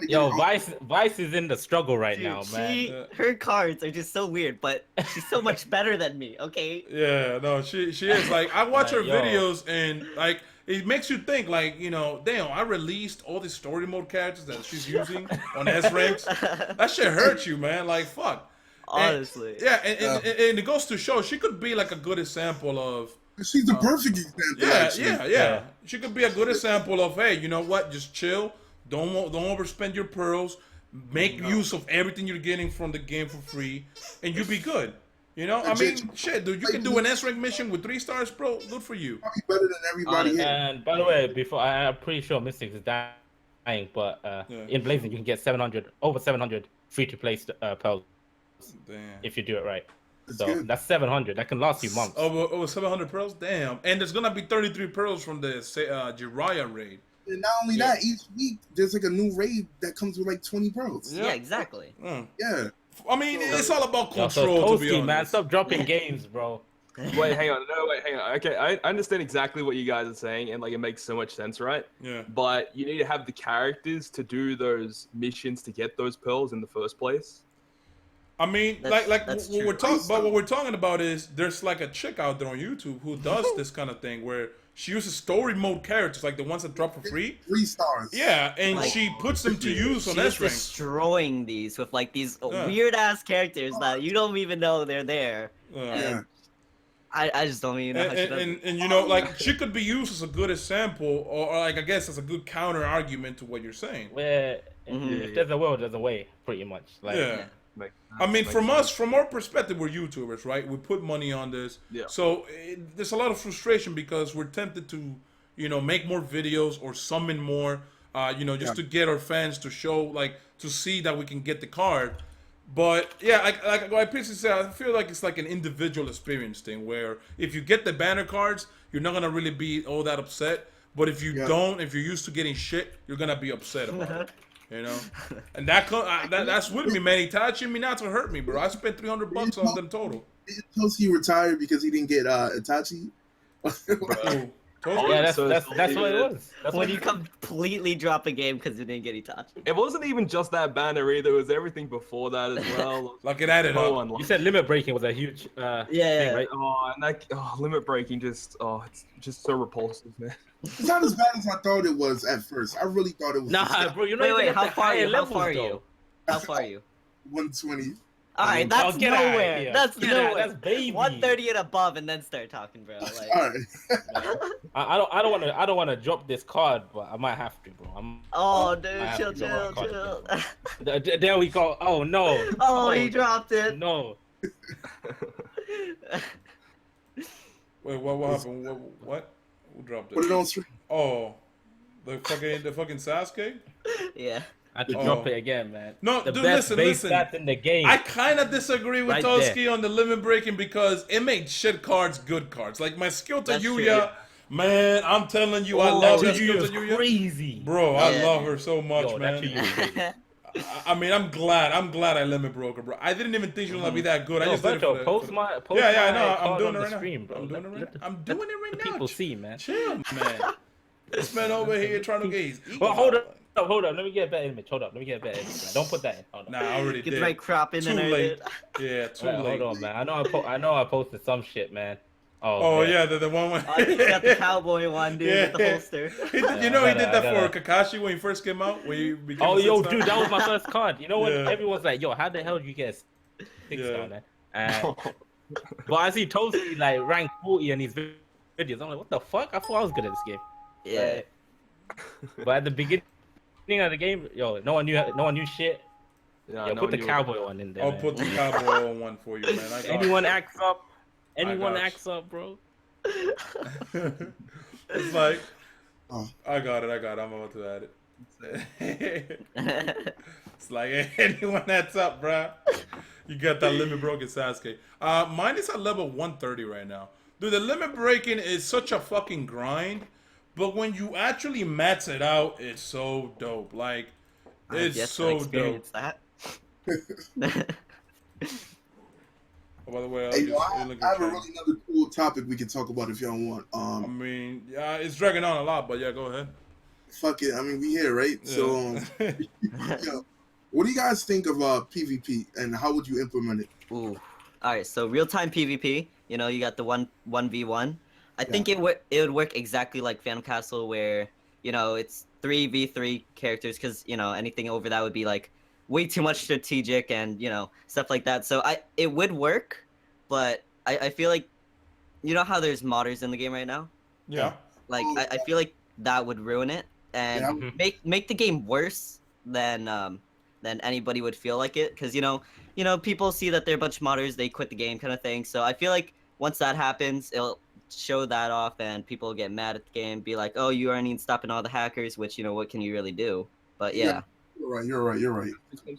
Yo, Vice is in the struggle right Dude, now, man. her cards are just so weird, but she's so much better than me. Okay. Yeah, no, she is like I watch her Like, yo. videos and like it makes you think like damn, I released all these story mode characters that she's using on S ranks. That shit hurts you, man. Like fuck. Honestly. And it goes to show she could be like a good example of. She's the perfect example. actually. Yeah. She could be a good example of hey, you know what? Just chill. Don't overspend your pearls. Make use of everything you're getting from the game for free, and you'll be good. You know, I mean, shit, dude, you can do an S rank mission with 3 stars, bro. Good for you. Probably better than everybody here. And by the way, I'm pretty sure Mystics is dying, but in Blazing you can get over 700 free to play pearls Damn. if you do it right. That's So good. that's 700. That can last you months. Over 700 pearls. Damn. And there's gonna be 33 pearls from the Jiraiya raid. And not only that, each week there's like a new raid that comes with like 20 pearls. Yeah, exactly. Yeah. I mean, it's all about Yo, so control, to be Toadskii, honest. man, stop dropping games, bro. Wait, hang on. No, wait, hang on. Okay, I understand exactly what you guys are saying, and like it makes so much sense, right? Yeah. But you need to have the characters to do those missions to get those pearls in the first place. I mean, That's- like that's what true. we're talking about. What we're talking about is there's like a chick out there on YouTube who does this kind of thing where she uses story mode characters, like the ones that drop for free. 3 stars. Yeah, and Like- she puts them to use on She's S rank. destroying these with like these Yeah. weird ass characters that you don't even know they're there. Yeah. I just don't even know how she does it. And you know, like she could be used as a good example, or like I guess as a good counter argument to what you're saying. Where Mhm. if there's a will, there's a way, pretty much. Like, Yeah. Like, I mean, makes from sense. us, from our perspective, we're YouTubers, right? We put money on this, Yeah. so there's a lot of frustration because we're tempted to, make more videos or summon more, just to get our fans to show, like, to see that we can get the card. But yeah, like I basically said, I feel like it's like an individual experience thing where if you get the banner cards, you're not gonna really be all that upset. But if you don't, if you're used to getting shit, you're gonna be upset about it. And that's with me, man. He touching me not to hurt me, bro. I spent $300 on them total. He retired because he didn't get Itachi. Bro. yeah, that's So what it stupid. was. That's When what you completely drop a game because you didn't get Itachi. It wasn't even just that banner either. It was everything before that as well. Like it added So up. you said. Limit breaking was a huge Yeah. thing, right? Oh, and that limit breaking just it's just so repulsive, man. It's not as bad as I thought it was at first. I really thought it was Nah, bro, you're not Wait, even how at the far are higher you? How levels, far are though. you? How far are you? 120. Alright, that's get outta nowhere. here. That's Get out, nowhere. that's baby. 130 and above, and then start talking, bro. Like, All right. I don't want to drop this card, but I might have to, bro. oh, I dude, have chill, to drop my chill. card. There we go. Oh no. Oh, he dropped it. No. Wait, what happened? What? Who dropped Put it it? on stream. Oh, the fucking Sasuke? Yeah. I had to Oh. drop it again, man. No, the dude, best listen, base listen. stats in the game. I kind of disagree with Right Toadskii on the limit breaking because it made shit cards good cards. Like my skill to That's Yuya, man, I'm telling you, I Oh, love that that skill to is Yuya. crazy. Bro, I Yeah. love her so much, Yo, man. that Yuya. I mean, I'm glad I limit broke her, bro. I didn't even think she was gonna be that good. I Yo, just did it Berto, for post the, my post yeah, my I know. I'm card doing on it the right stream, now. bro. I'm doing it right Let now. I'm let doing it right the now. people see, man. Chill, man. This man over here trying to get his ego. Well, hold up. Hold up, let me get a better image. Hold up, let me get a better image. Man. Don't put that in. Hold on. Nah, I already Get did. the right crop in Too and late. everything. Yeah, too Alright, late. hold on, man. I know I posted some shit, man. Oh man. yeah, the one. Oh, you got the cowboy one, dude, with the Yeah. holster. He did, you know he did that for Kakashi when he first came out. When he became Oh, a yo, six-star? dude, that was my first card. You know what? Yeah. Everyone's like, yo, how the hell did you get a 6-star, Yeah. man? And but I see Toadskii like rank 40 in these videos. I'm like, what the fuck? I thought I was good at this game. Yeah. But at the beginning of the game, yo, no one knew shit. Yeah, Yo, no put the one knew cowboy one in there. I'll man. put the cowboy on one for you, man. I got Anyone you. acts up. Anyone got you. acts up, bro. It's like, Oh. I got it. I'm about to add it. It's like, anyone that's up, bruh. You got that limit broken Sasuke. Mine is at level 130 right now. Dude, the limit breaking is such a fucking grind, but when you actually max it out, it's so dope. Like, I've yet it's to so dope. experience that. Oh, by the way, Hey, yo, I I'll have a really another cool topic we can talk about if y'all want. I mean, yeah, it's dragging on a lot, but yeah, go ahead. Fuck it. I mean, we here, right? Yeah. So, yo, what do you guys think of PvP and how would you implement it? Ooh. All right. So real-time PvP. You know, you got the 1v1. I think it would work exactly like Phantom Castle, where it's 3v3 characters, because anything over that would be like way too much strategic and stuff like that. So it would work, but I feel like how there's modders in the game right now. Yeah. Like I feel like that would ruin it and make the game worse than anybody would feel like it, because people see that they're a bunch of modders, they quit the game kind of thing. So I feel like once that happens, it'll show that off and people will get mad at the game, be like, oh, you aren't even stopping all the hackers, which what can you really do? But yeah. You're right.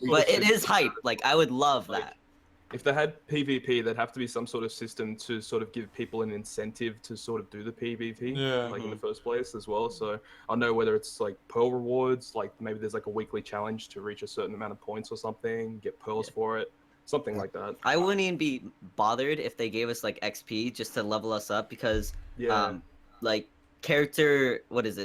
But it is hype. Like, I would love that. If they had PvP, there'd have to be some sort of system to sort of give people an incentive to sort of do the PvP, in the first place as well. So I know whether it's like pearl rewards, like maybe there's like a weekly challenge to reach a certain amount of points or something, get pearls for it, something like that. I wouldn't even be bothered if they gave us like XP just to level us up, because like character,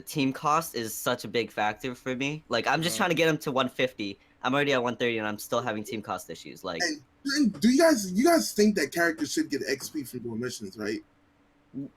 team cost is such a big factor for me. Like, I'm just trying to get them to 150. I'm already at 130 and I'm still having team cost issues. Like, And do you guys think that characters should get XP from doing missions, right?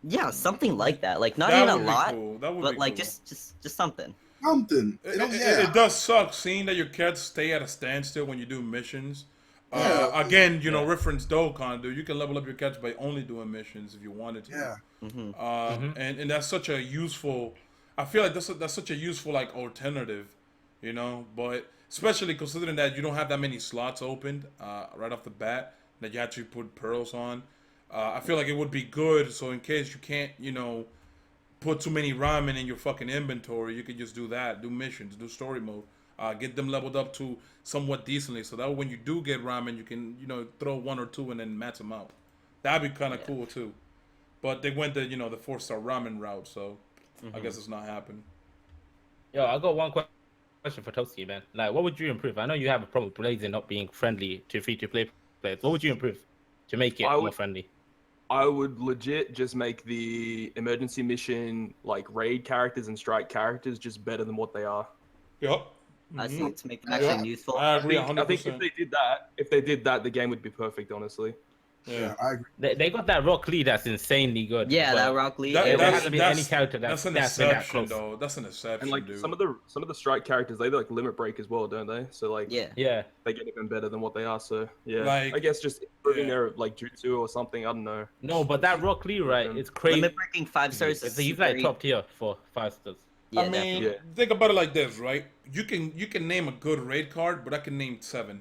yeah, something like that. Like, not That even a would be lot, cool. That would but be like cool. just something. Something. It does suck seeing that your cats stay at a standstill when you do missions. Again, reference Dokkan, dude. You can level up your cats by only doing missions if you wanted to. Yeah. And that's such a useful. I feel like that's such a useful like alternative, But especially considering that you don't have that many slots opened right off the bat that you actually put pearls on. I feel like it would be good. So in case you can't, put too many ramen in your fucking inventory, you could just do that, do missions, do story mode, get them leveled up to somewhat decently, so that when you do get ramen, you can throw one or two and then match them out. That'd be kind of cool too. But they went the the 4-star ramen route, so I guess it's not happening. Yo, I got one question for Toadskii, man. Like, what would you improve? I know you have a problem with Blazing not being friendly to free-to-play players. What would you improve to make it more friendly? I would legit just make the emergency mission, like raid characters and strike characters, just better than what they are. Yep. I see, to make them actually useful. I agree 100%. I think if they did that, the game would be perfect, honestly. Yeah, I agree. They got that Rock Lee that's insanely good. Yeah, but that Rock Lee. there hasn't been any character that's an been that exception, close. though. That's an exception, And like dude. some of the strike characters, they like limit break as well, don't they? So like Yeah. they get even better than what they are. So yeah, Like, I guess just improving their like jutsu or something. I don't know. No, but that Rock Lee, right? It's crazy. Limit breaking 5 stars. Is He's like very- top tier for 5 stars. Yeah, I mean, think about it like this, right? You can name a good raid card, but I can name 7.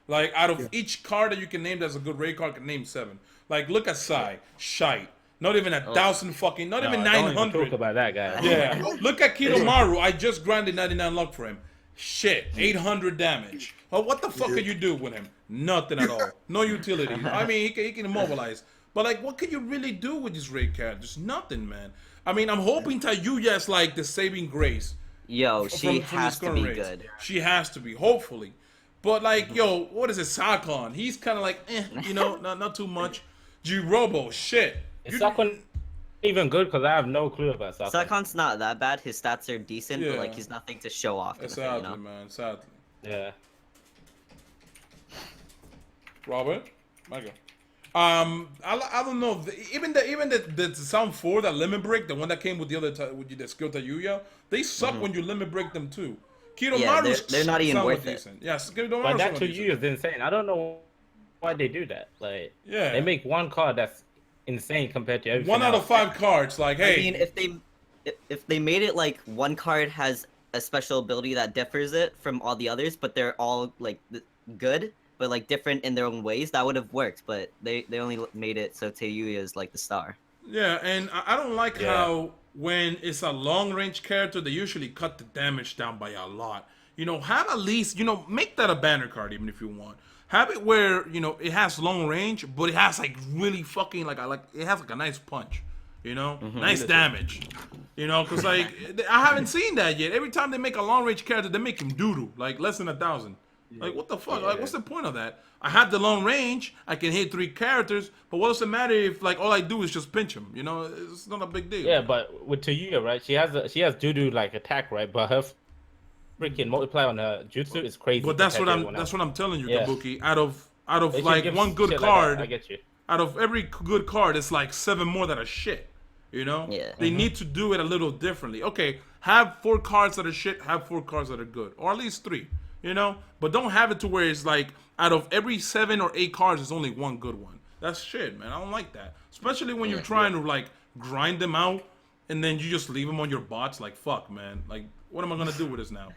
Like out of each card that you can name that's a good raid card, I can name 7. Like look at Sai, Shite. Not even 1,000 fucking, not even 900. Don't even talk about that guy. Yeah. Look at Kidomaru. I just grinded 99 luck for him. Shit, 800 damage. Well, what the fuck could you do with him? Nothing at all. No utility. I mean, he can immobilize. But like, what could you really do with this raid characters? Nothing, man. I mean, I'm hoping Tayuya is like the saving grace. Yo, she from has these to current be raids. good. She has to be, hopefully. But like, yo, what is it, Sakon? He's kind of like, not too much. G-Robo, shit. Is Sakon even good? Because I have no clue about Sakon. Sakon's not that bad. His stats are decent, but like Yeah. he's nothing to show off. Kind of Sadly, thing, man, sadly. Yeah. Robert, Michael. I don't know. Even the Sound 4, that limit break, the one that came with the other with the skill Tayuya, they suck when you limit break them too. Kidomaru's they're not even somewhat worth it. decent. Yes, Kidomaru's But that somewhat to decent. you is insane. I don't know why they do that. Like, Yeah. they make one card that's insane compared to everything 1 out of else. 5 cards. Like, hey, I mean, if they made it like one card has a special ability that differs it from all the others, but they're all like good, but like different in their own ways, that would have worked. But they only made it so Teyuya is like the star. yeah, and I don't like Yeah. how when it's a long range character, they usually cut the damage down by a lot. You know, have at least, you know, make that a banner card even if you want. Have it where, you know, it has long range, but it has like really fucking like it has like a nice punch. You know, nice damage. You know, because like I haven't seen that yet. Every time they make a long range character, they make him doodle like less than 1,000. Like what the fuck? Like what's the point of that? I have the long range. I can hit 3 characters, but what does it matter if like all I do is just pinch him? You know, it's not a big deal. Yeah, but with Teyuya, right? She has doo-doo like attack, right? But her freaking multiplier on her jutsu is crazy. But that's compared what to everyone I'm telling you, Yeah. Kabuki. Out of They should like give one good shit like that. card, I get you. out of every good card, it's like 7 more that are shit. You know? Yeah. They need to do it a little differently. Okay, have 4 cards that are shit, have 4 cards that are good. Or at least 3. You know? But don't have it to where it's like out of every 7 or 8 cards, there's only one good one. That's shit, man. I don't like that. Especially when you're trying to like grind them out and then you just leave them on your bots. Like, fuck, man. Like, what am I gonna do with this now?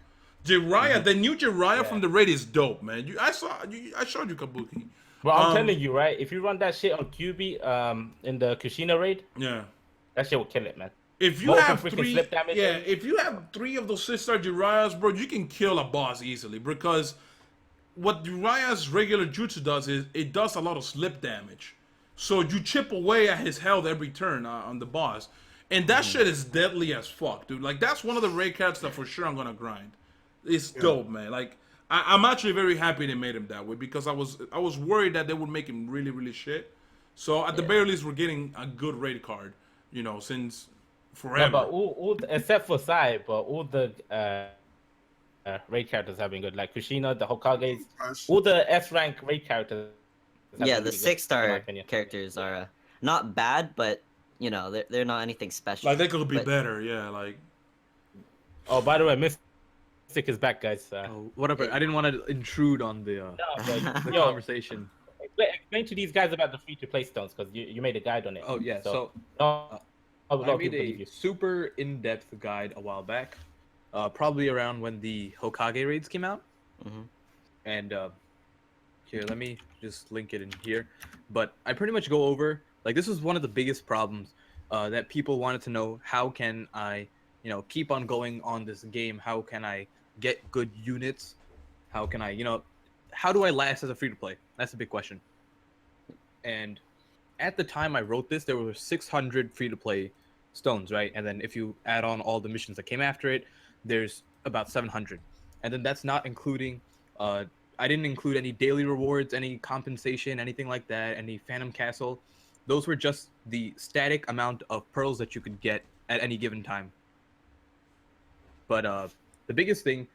Jiraiya, the new Jiraiya from the raid is dope, man. I showed you Kabuki. But I'm telling you, right? If you run that shit on QB, in the Kushina raid, Yeah. that shit will kill it, man. If you More have freaking 3, slip damage. if you have 3 of those 6-star Jiraiyas, bro, you can kill a boss easily because what Jiraiya's regular jutsu does is it does a lot of slip damage. So you chip away at his health every turn on the boss, and that shit is deadly as fuck, dude. Like that's one of the raid cards that for sure I'm gonna grind. It's dope, man. Like I'm actually very happy they made him that way because I was worried that they would make him really really shit. So at the very least, we're getting a good raid card, you know, since forever. No, but all except for Sai, but all the raid characters have been good. Like Kushina, the Hokages, all the S rank raid characters. have Yeah, been the really good, in my 6-star opinion. characters are not bad, but you know they're not anything special. Like they could be But- better, yeah. Like Oh, by the way, Mystic is back, guys. Oh, whatever. I didn't want to intrude on the But, the yo, conversation. explain to these guys about the free-to-play stones because you made a guide on it. Oh yeah, so no, a lot I of made people believe a you. super in-depth guide a while back, probably around when the Hokage raids came out. Mhm. And here, let me just link it in here. But I pretty much go over like this was one of the biggest problems that people wanted to know. How can I, you know, keep on going on this game? How can I get good units? How can I, you know, how do I last as a free-to-play? That's a big question. And at the time I wrote this, there were 600 free-to-play stones, right? And then if you add on all the missions that came after it, there's about 700. And then that's not including, I didn't include any daily rewards, any compensation, anything like that, any Phantom Castle. Those were just the static amount of pearls that you could get at any given time. But the biggest thing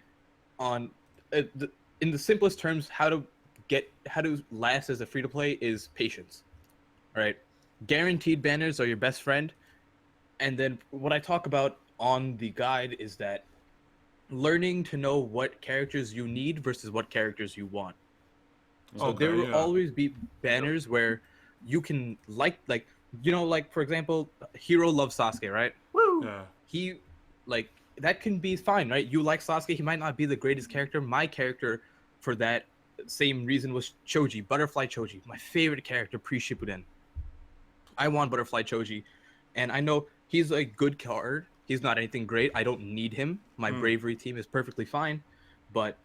on, in the simplest terms, how to last as a free-to-play is patience. All right, guaranteed banners are your best friend. And then what I talk about on the guide is that learning to know what characters you need versus what characters you want. So there will always be banners where you can like you know, like for example, Hero loves Sasuke, right? Woo! yeah. He like that can be fine, right? You like Sasuke, he might not be the greatest character. My character for that same reason was Choji, Butterfly Choji, my favorite character pre-Shippuden. I want Butterfly Choji, and I know he's a good card. He's not anything great. I don't need him. My bravery team is perfectly fine, but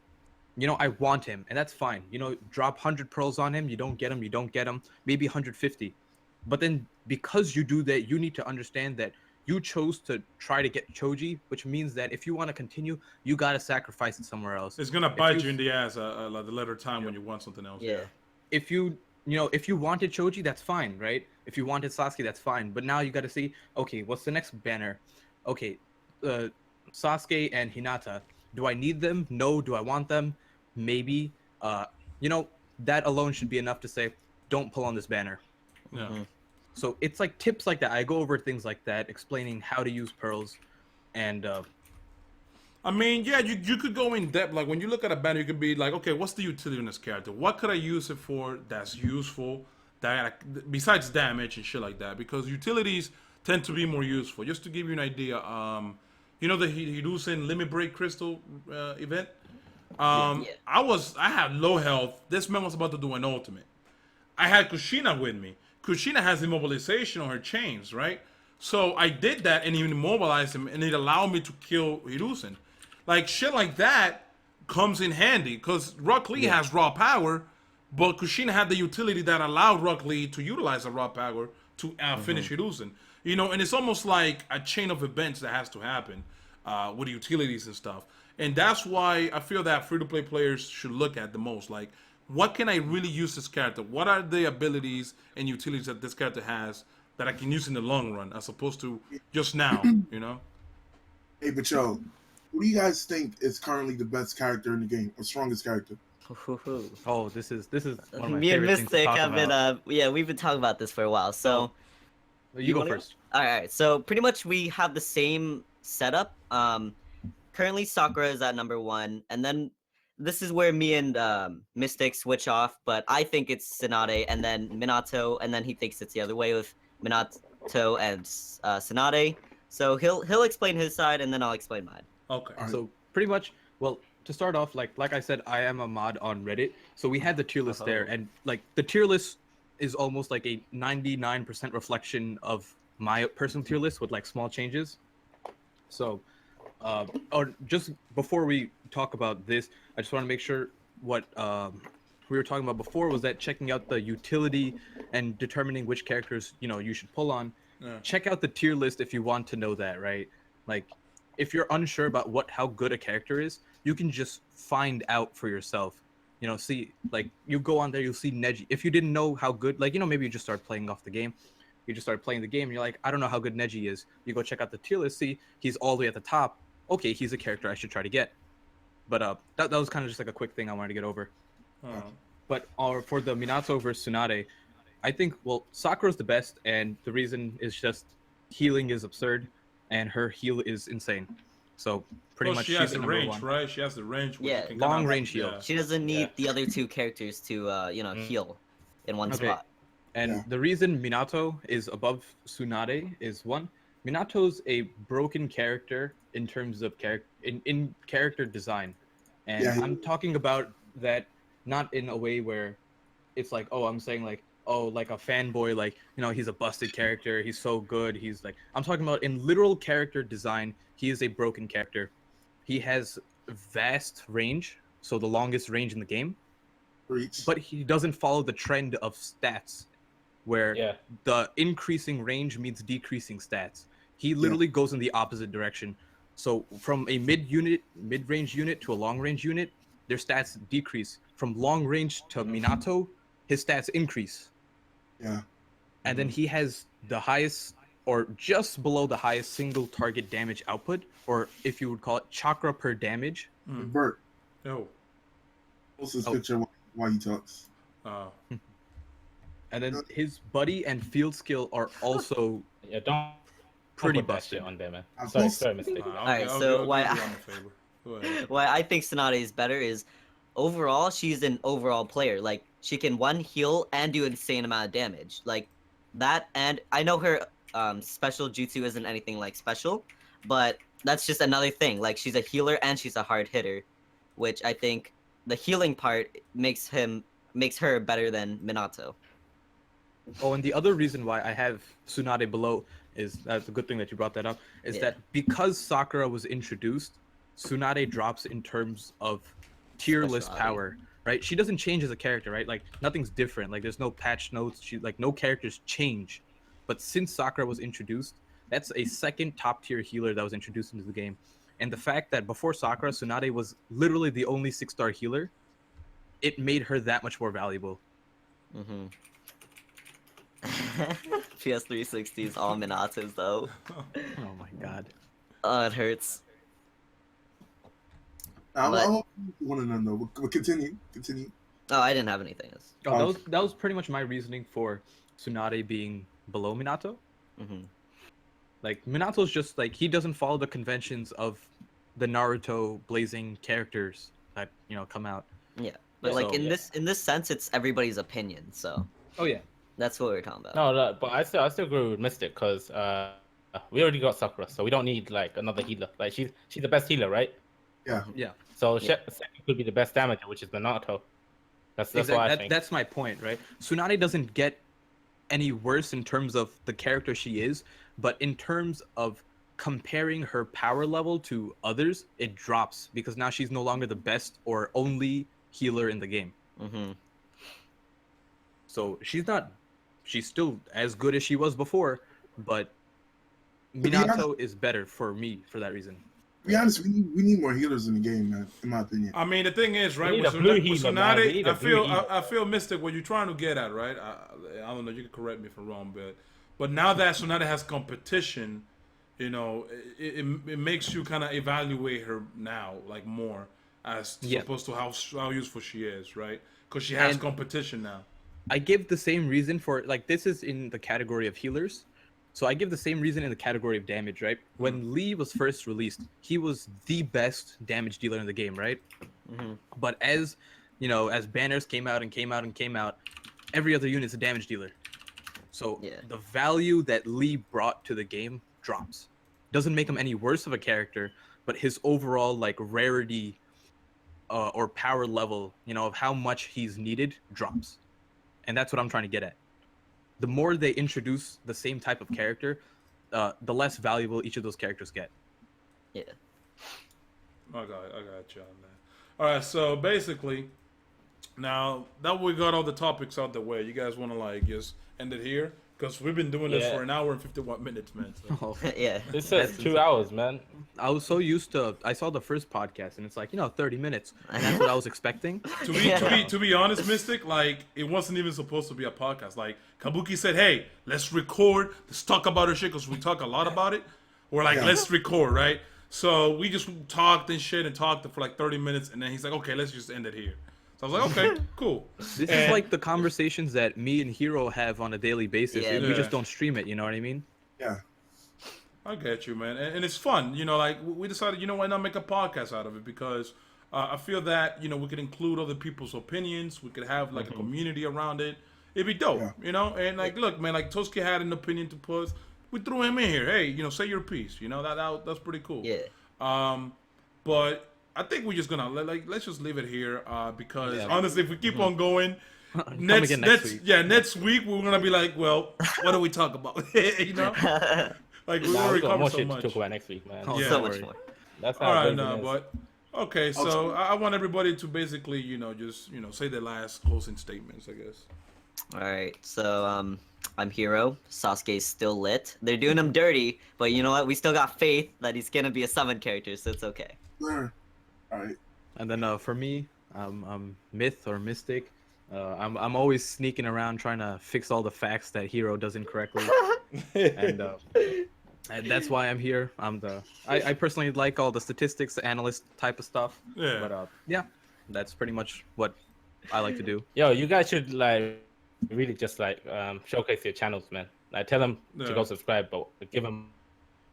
you know, I want him, and that's fine. You know, drop 100 pearls on him. You don't get him. You don't get him. Maybe 150. But then because you do that, you need to understand that you chose to try to get Choji, which means that if you want to continue, you got to sacrifice it somewhere else. It's gonna bite you in the ass like the later time when you want something else. Yeah. If you wanted Choji, that's fine, right? If you wanted Sasuke, that's fine. But now you got to see, okay, what's the next banner? Okay, Sasuke and Hinata. Do I need them? No. Do I want them? Maybe. You know, that alone should be enough to say, don't pull on this banner. Yeah. So it's like tips like that. I go over things like that, explaining how to use pearls, and I mean, yeah, you could go in depth. Like when you look at a banner, you could be like, okay, what's the utility in this character? What could I use it for that's useful? That besides damage and shit like that, because utilities tend to be more useful. Just to give you an idea, you know the Hiruzen Limit Break Crystal event. Yeah. I had low health. This man was about to do an ultimate. I had Kushina with me. Kushina has immobilization on her chains, right? So I did that and even immobilized him, and it allowed me to kill Hiruzen. Like shit like that comes in handy because Rock Lee has raw power, but Kushina had the utility that allowed Rock Lee to utilize the raw power to finish Hiruzen. You know, and it's almost like a chain of events that has to happen with utilities and stuff. And that's why I feel that free-to-play players should look at the most. Like, what can I really use this character? What are the abilities and utilities that this character has that I can use in the long run, as opposed to just now? You know. Hey, but yo, who do you guys think is currently the best character in the game, or strongest character? Oh, this is one of my Me and favorite things to Mystic talk have about. been we've been talking about this for a while. So You go wanna first. All right, so pretty much we have the same setup. Currently Sakura is at number 1, and then this is where me and Mystic switch off. But I think it's Tsunade, and then Minato, and then he thinks it's the other way with Minato and Tsunade. So he'll explain his side, and then I'll explain mine. Okay. So pretty much, well, to start off, like I said, I am a mod on Reddit, so we had the tier list there, and like the tier list is almost like a 99% reflection of my personal tier list with like small changes. So, or just before we talk about this, I just want to make sure what we were talking about before was that checking out the utility and determining which characters you should pull on. Check out the tier list if you want to know that, right? Like, if you're unsure about how good a character is, you can just find out for yourself. See, like, you go on there, you'll see Neji. If you didn't know how good, like, maybe you just start playing off the game. You just start playing the game, and you're like, I don't know how good Neji is. You go check out the tier list, see, he's all the way at the top. Okay, he's a character I should try to get. But that was kind of just like a quick thing I wanted to get over. But for the Minato versus Tsunade, I think, well, Sakura's the best, and the reason is just healing is absurd, and her heal is insane. So pretty much she has she's the number range, one. right? She has the range. Where Yeah. she can Long kinda, range heal. yeah. She doesn't need the other 2 characters to heal in one Okay. spot. And the reason Minato is above Tsunade is, one, Minato's a broken character in terms of in character design. And I'm talking about that not in a way where it's like, oh, I'm saying like, oh, like a fanboy, like, he's a busted character, he's so good, he's like, I'm talking about in literal character design, he is a broken character. He has vast range, so the longest range in the game. Reach. But he doesn't follow the trend of stats, where the increasing range means decreasing stats. He literally goes in the opposite direction. So from a mid-range unit to a long-range unit, their stats decrease. From long range to Minato, his stats increase. Yeah. And then he has the highest, or just below the highest, single target damage output, or if you would call it chakra per damage. Bert. No. Post this picture while he talks. And then his buddy and field skill are also don't pretty put that busted. shit on there, man. I'm Sorry, supposed- mistake. Alright, so why Go ahead. why I think Tsunade is better is overall she's an overall player. Like, she can heal and do insane amount of damage. Like that, and I know her special jutsu isn't anything like special, but that's just another thing. Like, she's a healer and she's a hard hitter, which I think the healing part makes her better than Minato. Oh, and the other reason why I have Tsunade below is, that's a good thing that you brought that up, is that because Sakura was introduced, Tsunade drops in terms of tier list Speciality. power, right? She doesn't change as a character, right? Like, nothing's different. Like, there's no patch notes. No characters change. But since Sakura was introduced, that's a second top tier healer that was introduced into the game. And the fact that before Sakura, Tsunade was literally the only 6-star healer, it made her that much more valuable. Mm-hmm. PS360 is all Minato's though. Oh my god. Oh, it hurts. I But- hope you want to know. We'll continue. Oh, I didn't have anything else. Oh, that was pretty much my reasoning for Tsunade being below Minato. Mm-hmm. Like, Minato's just like, he doesn't follow the conventions of the Naruto blazing characters that come out. Yeah, but Yeah. like So- in this sense, it's everybody's opinion. So Oh yeah. that's what we're talking about. No, but I still agree with Mystic because we already got Sakura, so we don't need like another healer. Like she's the best healer, right? Yeah. Yeah. So Yeah. Seki could be the best damager, which is the Naruto. That's what I think. That's my point, right? Tsunade doesn't get any worse in terms of the character she is, but in terms of comparing her power level to others, it drops because now she's no longer the best or only healer in the game. Mm-hmm. So she's still as good as she was before, but be honest- Minato is better for me for that reason. To be honest, we need more healers in the game, man. In my opinion. I mean, the thing is, right? need With a blue with healer, man. We Tsunade, need a blue healer. I feel Mystic. What you're trying to get at, right? I don't know. You can correct me if I'm wrong, but now that Tsunade has competition, it makes you kind of evaluate her now, like more as opposed to how useful she is, right? Because she has And- competition now. I give the same reason for like this is in the category of healers. So I give the same reason in the category of damage, right? When Lee was first released, he was the best damage dealer in the game, right? Mm-hmm. But as as banners came out, every other unit's a damage dealer. So Yeah. the value that Lee brought to the game drops. Doesn't make him any worse of a character, but his overall like rarity or power level, of how much he's needed drops. And that's what I'm trying to get at. The more they introduce the same type of character, the less valuable each of those characters get. Yeah. I got you on that. All right, so basically, now that we got all the topics out the way, you guys want to like just end it here? Because we've been doing this Yeah. for an hour and 51 minutes, man. So. Yeah. This says 2 hours, man. I was so used to. I saw the first podcast, and it's like 30 minutes, and that's what I was expecting. To be honest, Mystic, like it wasn't even supposed to be a podcast. Like Kabuki said, "Hey, let's record. Let's talk about our shit because we talk a lot about it." We're like, Yeah. "Let's record," right? So we just talked and shit and talked for like 30 minutes, and then he's like, "Okay, let's just end it here." So I was like, "Okay, cool." This is like the conversations that me and Hero have on a daily basis. Yeah. We Yeah. just don't stream it. You know what I mean? Yeah. I get you, man, and it's fun. Like we decided, why not make a podcast out of it? Because I feel that we could include other people's opinions. We could have like a community around it. It'd be dope, Yeah. And like, look, man, like Toadskii had an opinion to put. We threw him in here. Hey, say your piece. That's pretty cool. Yeah. But I think we're just gonna let's just leave it here because Yeah. honestly, if we keep on going. Come again next week. Next week we're gonna be like, well, what do we talk about? Like we Nah, already we got covered more so shit much. to talk about next week, man. Oh, Yeah. So don't much worry. more. That's how All right, blazing is. but okay. So I want everybody to basically, just say their last closing statements, I guess. All right. So I'm Hero. Sasuke's still lit. They're doing him dirty, but you know what? We still got faith that he's gonna be a summon character, so it's okay. Sure. All right. And then for me, I'm Myth or Mystic. I'm always sneaking around trying to fix all the facts that Hero does incorrectly, and that's why I'm here. I personally like all the statistics, analyst type of stuff. Yeah. But yeah, that's pretty much what I like to do. Yo, you guys should like really just like showcase your channels, man. Like tell them to Yeah. go subscribe, but give them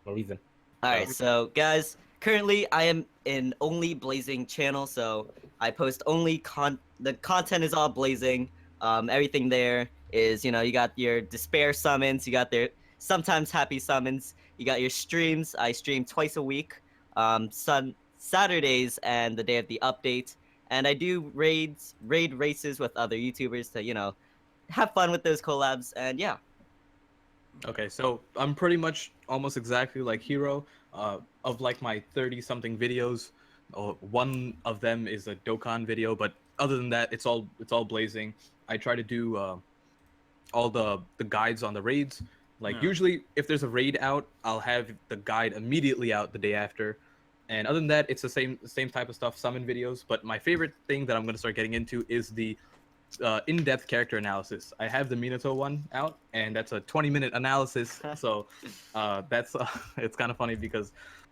a reason. All right. So guys, currently I am in only Blazing channel, so I post only the content is all Blazing. Everything there is, you got your despair summons, you got their sometimes happy summons, you got your streams. I stream twice a week, Saturdays and the day of the update, and I do raid races with other YouTubers to have fun with those collabs, and yeah. Okay, so I'm pretty much almost exactly like Hero. Of like my 30-something videos, one of them is a Dokkan video, but other than that, it's all Blazing. I try to do all the guides on the raids. Like Yeah. usually, if there's a raid out, I'll have the guide immediately out the day after. And other than that, it's the same type of stuff, summon videos. But my favorite thing that I'm gonna start getting into is the in-depth character analysis. I have the Minato one out, and that's a 20-minute analysis. So that's it's kind of funny because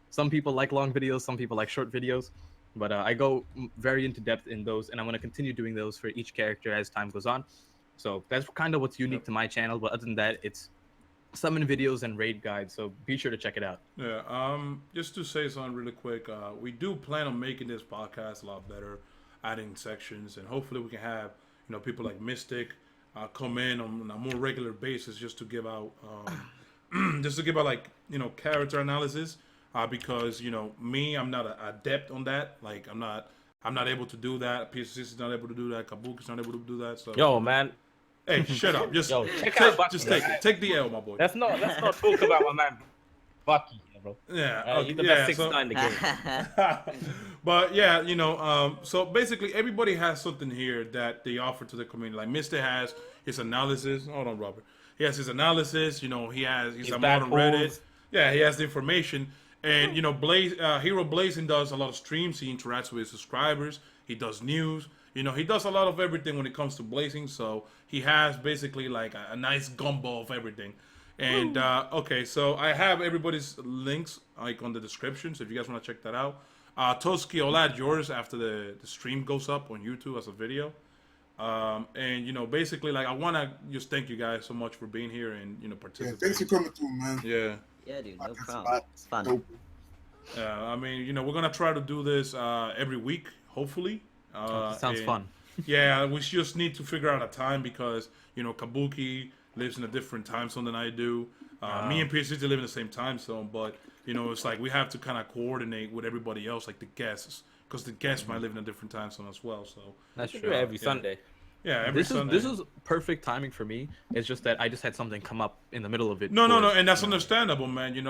some people like long videos, some people like short videos. But I go very into depth in those, and I'm gonna continue doing those for each character as time goes on. So that's kind of what's unique to my channel. But other than that, it's summon videos and raid guides, so be sure to check it out. Yeah. Just to say something really quick, we do plan on making this podcast a lot better, adding sections, and hopefully we can have people like Mystic come in on a more regular basis just to give out like character analysis. Because me, I'm not an adept on that. Like I'm not able to do that. PSC is not able to do that. Kabuki's not able to do that. So Yo, man. hey, shut up. Just check out Bucky. just take the L, my boy. Let's not talk about my man Bucky, bro. Yeah, He's the best 6'9" in the game. But yeah, so basically everybody has something here that they offer to the community. Like Mr. has his analysis. Hold on, Robert. He has his analysis. He's a modern Reddit. Yeah, he has the information. And Hero Blazing does a lot of streams. He interacts with his subscribers. He does news. He does a lot of everything when it comes to Blazing. So he has basically like a nice gumbo of everything. And okay, so I have everybody's links like on the description. So if you guys want to check that out, Toadskii, I'll add yours after the stream goes up on YouTube as a video. And basically, like I want to just thank you guys so much for being here and participating. Yeah, thanks for coming through, man. Yeah. Yeah, dude, no problem. It's fun. I mean, we're gonna try to do this every week, hopefully. Sounds fun. Yeah, we just need to figure out a time because Kabuki lives in a different time zone than I do. Me and PSC live in the same time zone, but it's like we have to kind of coordinate with everybody else, like the guests, because the guests might live in a different time zone as well. So that's true. Every Sunday. Yeah, every Sunday. This is perfect timing for me. It's just that I just had something come up in the middle of it. No, and that's understandable, man. You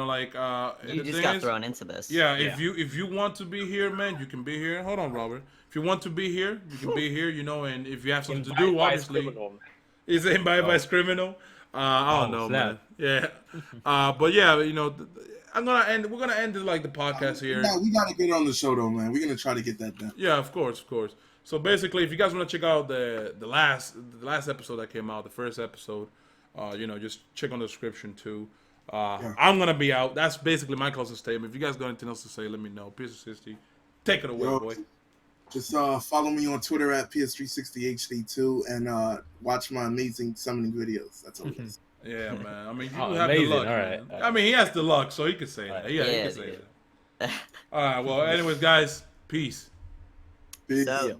just got thrown into this. Yeah, if you want to be here, man, you can be here. Hold on, Robert. If you want to be here, you can be here. And if you have something to do, obviously, is it invited by criminal? I don't know, man. Yeah, but yeah, we're gonna end it like the podcast here. We gotta get on the show though, man. We're gonna try to get that done. Yeah, of course. So basically, if you guys want to check out the last episode that came out, the first episode, just check on the description too. I'm gonna be out. That's basically my closing statement. If you guys got anything else to say, let me know. PS60, take it away, boy. Just follow me on Twitter at PS360HD2 and watch my amazing summoning videos. That's all it is. Yeah, man. I mean, you have the luck. All right. I mean, he has the luck, so he could say that. Yeah, he could say that. All right. Well, anyways, guys, peace. Peace. So,